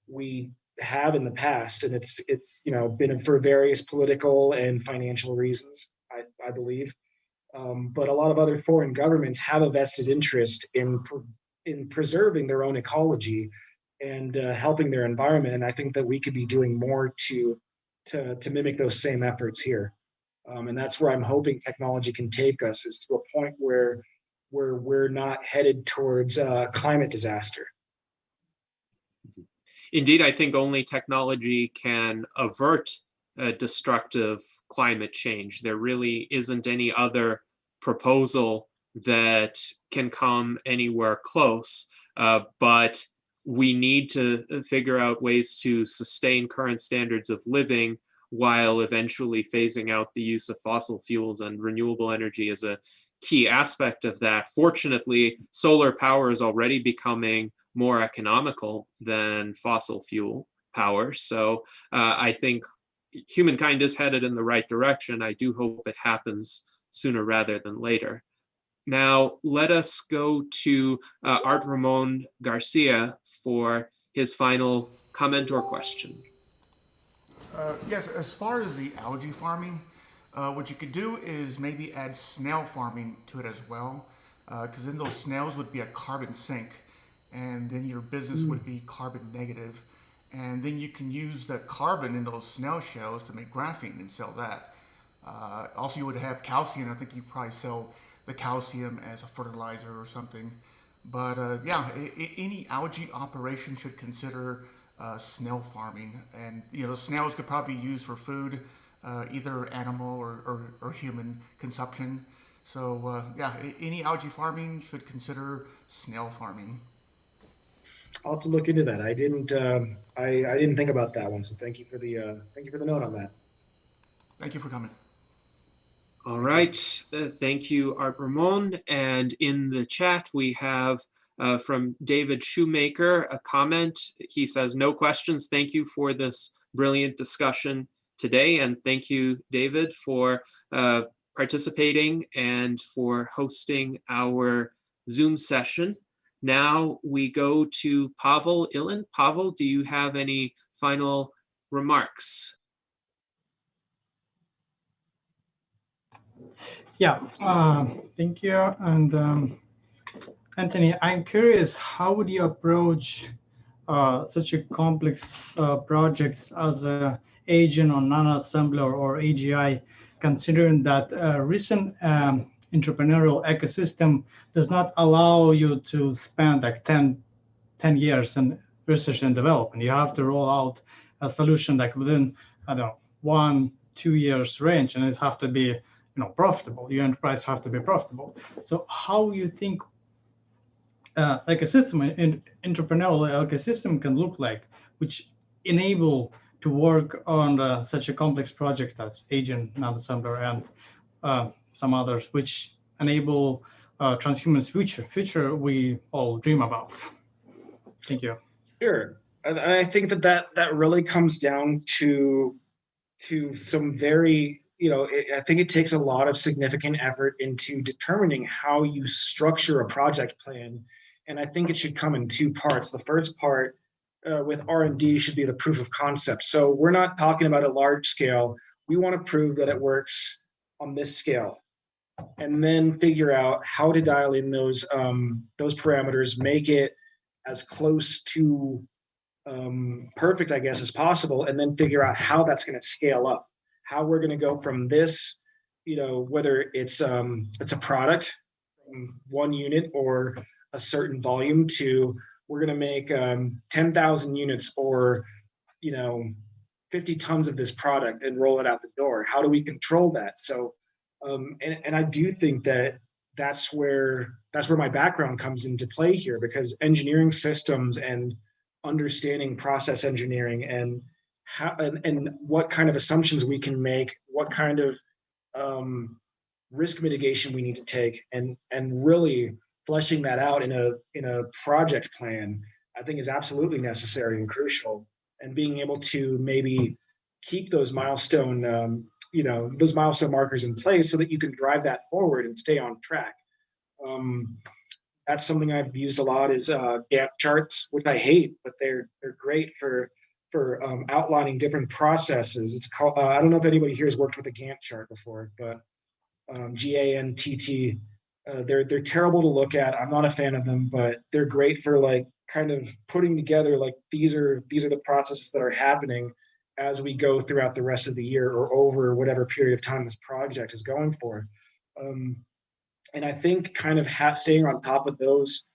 we have in the past. And it's been for various political and financial reasons, I believe. But a lot of other foreign governments have a vested interest in preserving their own ecology and helping their environment. And I think that we could be doing more to mimic those same efforts here. And that's where I'm hoping technology can take us, is to a point where we're not headed towards climate disaster.
Indeed, I think only technology can avert destructive climate change. There really isn't any other proposal that can come anywhere close, but we need to figure out ways to sustain current standards of living while eventually phasing out the use of fossil fuels, and renewable energy is a key aspect of that. Fortunately, solar power is already becoming more economical than fossil fuel power. So I think humankind is headed in the right direction. I do hope it happens sooner rather than later. Now, let us go to Art Ramon Garcia for his final comment or question.
Yes, as far as the algae farming, what you could do is maybe add snail farming to it as well, because then those snails would be a carbon sink, and then your business would be carbon negative, and then you can use the carbon in those snail shells to make graphene and sell that. Also, you would have calcium. I think you probably sell the calcium as a fertilizer or something. But any algae operation should consider snail farming, and snails could probably be used for food, either animal or human consumption. So any algae farming should consider snail farming.
I'll have to look into that. I didn't think about that one. So thank you for the note on that.
Thank you for coming.
All right. Thank you, Art Ramon. And in the chat, we have from David Shoemaker a comment. He says, "No questions. Thank you for this brilliant discussion today." And thank you, David, for participating and for hosting our Zoom session. Now we go to Pavel Ilin. Pavel, do you have any final remarks?
Yeah, thank you. And Anthony, I'm curious, how would you approach such a complex projects as a agent or nano-assembler or AGI, considering that recent entrepreneurial ecosystem does not allow you to spend like 10 years in research and development. You have to roll out a solution like within, I don't know, 1-2 years range, and it have to be profitable. Your enterprise have to be profitable. So how you think ecosystem, an entrepreneurial ecosystem can look like, which enable to work on such a complex project as agent, nano-assembler, and some others, which enable transhumanist future we all dream about. Thank you.
Sure. and I think that really comes down to some very, I think it takes a lot of significant effort into determining how you structure a project plan. And I think it should come in two parts. The first part with R&D should be the proof of concept. So we're not talking about a large scale. We want to prove that it works on this scale, and then figure out how to dial in those parameters, make it as close to perfect, I guess, as possible, and then figure out how that's going to scale up, how we're going to go from this, whether it's a product, one unit or a certain volume, to we're going to make 10,000 units or 50 tons of this product and roll it out the door. How do we control that? So, and I do think that that's where my background comes into play here, because engineering systems and understanding process engineering and how and what kind of assumptions we can make, what kind of risk mitigation we need to take, and really fleshing that out in a project plan, I think is absolutely necessary and crucial. And being able to maybe keep those milestone markers in place so that you can drive that forward and stay on track. That's something I've used a lot, is Gantt charts, which I hate, but they're great for outlining different processes. It's called, I don't know if anybody here has worked with a Gantt chart before, but GANTT. They're terrible to look at. I'm not a fan of them, but they're great for like kind of putting together like these are the processes that are happening as we go throughout the rest of the year or over whatever period of time this project is going for. And I think kind of staying on top of those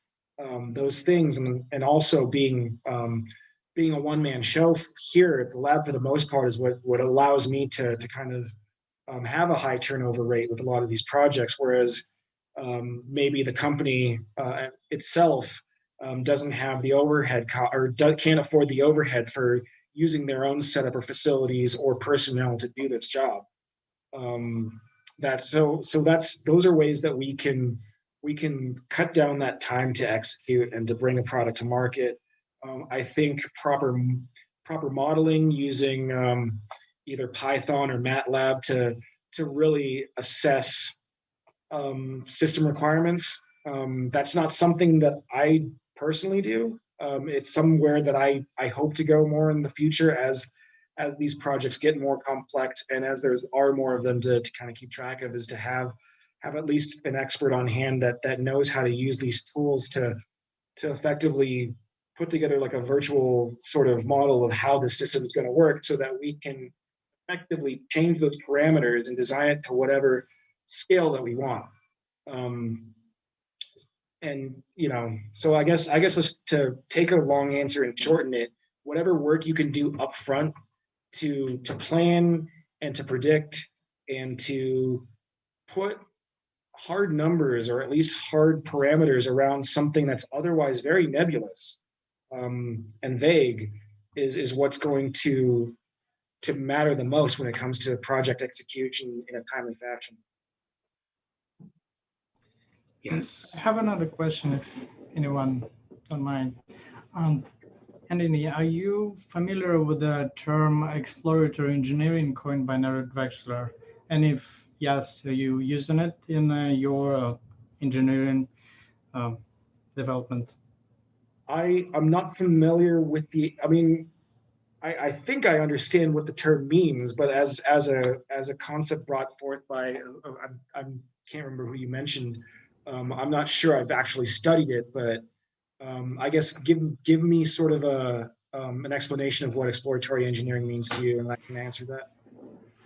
things, and also being a one-man show here at the lab for the most part is what allows me to kind of have a high turnover rate with a lot of these projects, whereas maybe the company itself doesn't have the overhead can't afford the overhead for using their own setup or facilities or personnel to do this job. Those are ways that we can cut down that time to execute and to bring a product to market. I think proper modeling using either Python or MATLAB to really assess system requirements. That's not something that I personally do. It's somewhere that I hope to go more in the future as these projects get more complex, and as there are more of them to kind of keep track of, is to have at least an expert on hand that knows how to use these tools to effectively put together like a virtual sort of model of how the system is going to work, so that we can effectively change those parameters and design it to whatever scale that we want. And so I guess let's to take a long answer and shorten it. Whatever work you can do up front to plan and to predict and to put hard numbers, or at least hard parameters, around something that's otherwise very nebulous and vague is what's going to matter the most when it comes to project execution in a timely fashion.
Yes.
I have another question, if anyone don't mind. Anthony, are you familiar with the term exploratory engineering coined by Neil Drexler? And if yes, are you using it in your engineering developments?
I'm not familiar with I think I understand what the term means, but as a concept brought forth by I can't remember who you mentioned. I'm not sure I've actually studied it, but I guess give me sort of an explanation of what exploratory engineering means to you, and I can answer that.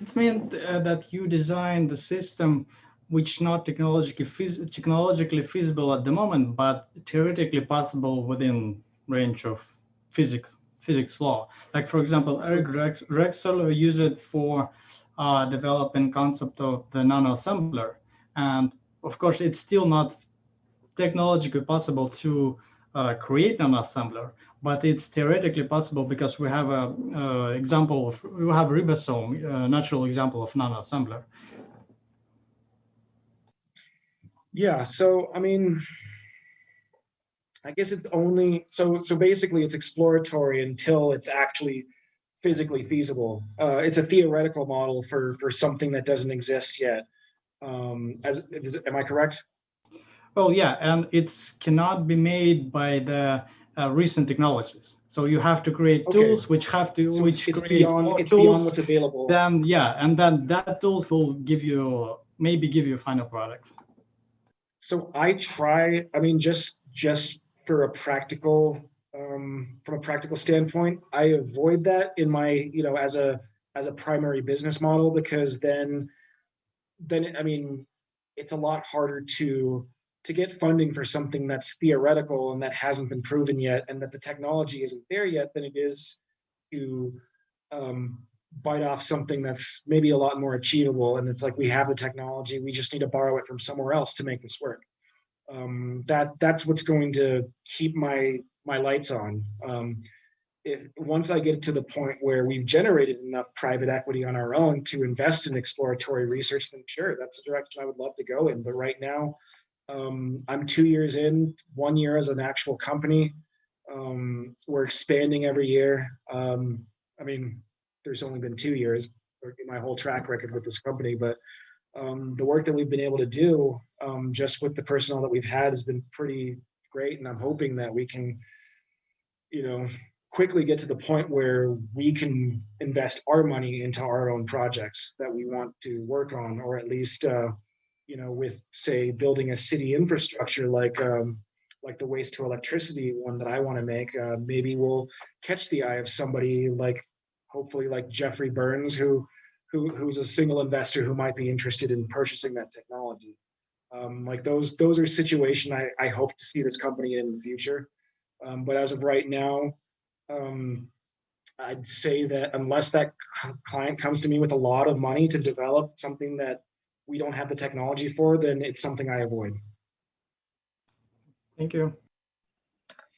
It means that you designed a system which not technologically feasible at the moment, but theoretically possible within range of physics law. Like, for example, Eric Drexler used it for developing concept of the nanoassembler. And of course, it's still not technologically possible to create an assembler, but it's theoretically possible because we have a example of, we have ribosome, a natural example of nanoassembler.
Yeah, so I mean, I guess it's only, so basically it's exploratory until it's actually physically feasible. It's a theoretical model for something that doesn't exist yet. Am I correct?
Well, yeah, and it cannot be made by the recent technologies. So you have to create
Okay.
tools which have to
So
which
it's
create
beyond
more
it's beyond
tools.
what's available.
Then yeah, and then that tools will give you maybe give you a final product.
So I mean, just for a practical, from a practical standpoint, I avoid that in my, as a primary business model, because then I mean, it's a lot harder to get funding for something that's theoretical and that hasn't been proven yet, and that the technology isn't there yet, than it is to um, bite off something that's maybe a lot more achievable. And it's like, we have the technology, we just need to borrow it from somewhere else to make this work. That's what's going to keep my lights on. If once I get to the point where we've generated enough private equity on our own to invest in exploratory research, then sure, that's the direction I would love to go in. But right now, I'm 2 years in, 1 year as an actual company. We're expanding every year. I mean, there's only been 2 years, my whole track record with this company, but the work that we've been able to do, just with the personnel that we've had, has been pretty great. And I'm hoping that we can, quickly get to the point where we can invest our money into our own projects that we want to work on, or at least, with, say, building a city infrastructure like the waste to electricity one that I want to make. Maybe we'll catch the eye of somebody like, hopefully, like Jeffrey Burns, who's a single investor who might be interested in purchasing that technology. Like those are situations I hope to see this company in the future. But as of right now, I'd say that unless that client comes to me with a lot of money to develop something that we don't have the technology for, then it's something I avoid.
Thank you.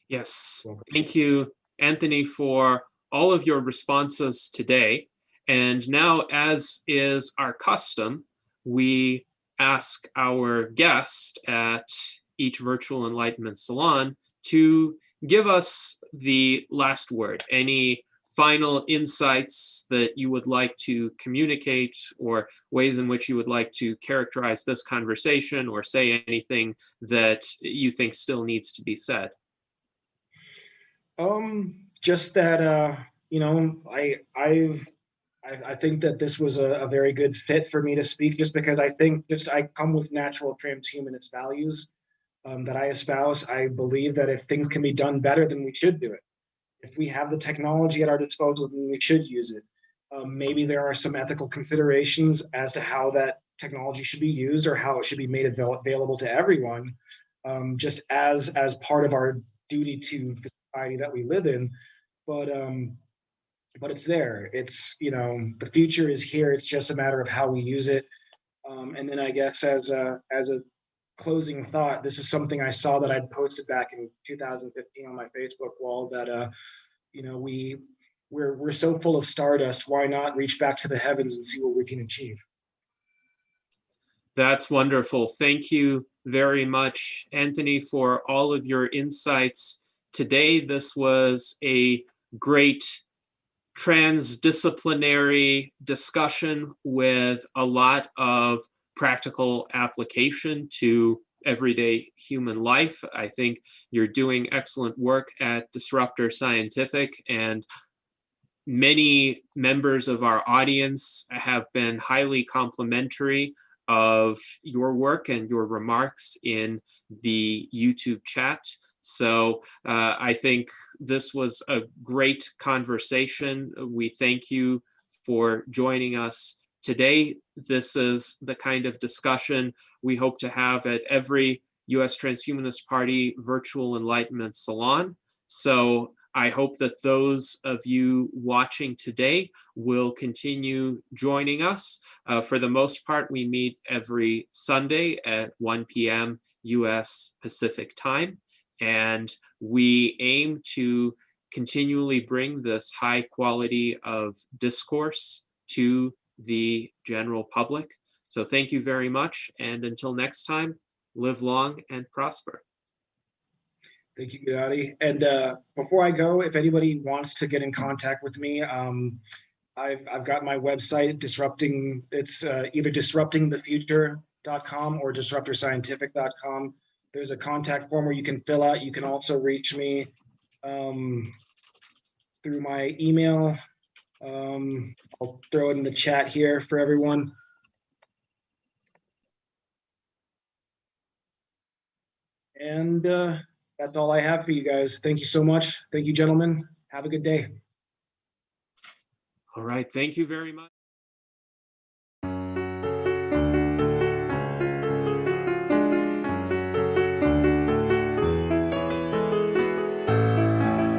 Yes, thank you, Anthony, for all of your responses today. And now, as is our custom, we ask our guest at each virtual Enlightenment Salon to give us the last word. Any final insights that you would like to communicate, or ways in which you would like to characterize this conversation, or say anything that you think still needs to be said?
Just that, I think that this was a very good fit for me to speak, just because I think I come with natural transhumanist values that I espouse. I believe that if things can be done better, then we should do it. If we have the technology at our disposal, then we should use it. Maybe there are some ethical considerations as to how that technology should be used, or how it should be made available to everyone, just as part of our duty to the society that we live in. But it's there. It's, the future is here. It's just a matter of how we use it. And then I guess as a closing thought, this is something I saw that I'd posted back in 2015 on my Facebook wall, that we're so full of stardust. Why not reach back to the heavens and see what we can achieve?
That's wonderful. Thank you very much, Anthony, for all of your insights today. This was a great transdisciplinary discussion with a lot of practical application to everyday human life. I think you're doing excellent work at Disruptor Scientific, and many members of our audience have been highly complimentary of your work and your remarks in the YouTube chat. So I think this was a great conversation. We thank you for joining us today. This is the kind of discussion we hope to have at every U.S. Transhumanist Party virtual Enlightenment Salon. So I hope that those of you watching today will continue joining us. For the most part, we meet every Sunday at 1 p.m. U.S. Pacific time. And we aim to continually bring this high quality of discourse to the general public. So thank you very much. And until next time, live long and prosper.
Thank you, Gennady. And before I go, if anybody wants to get in contact with me, I've got my website, it's either disruptingthefuture.com or disruptorscientific.com. There's a contact form where you can fill out. You can also reach me through my email. I'll throw it in the chat here for everyone. And that's all I have for you guys. Thank you so much. Thank you, gentlemen. Have a good day.
All right. Thank you very much.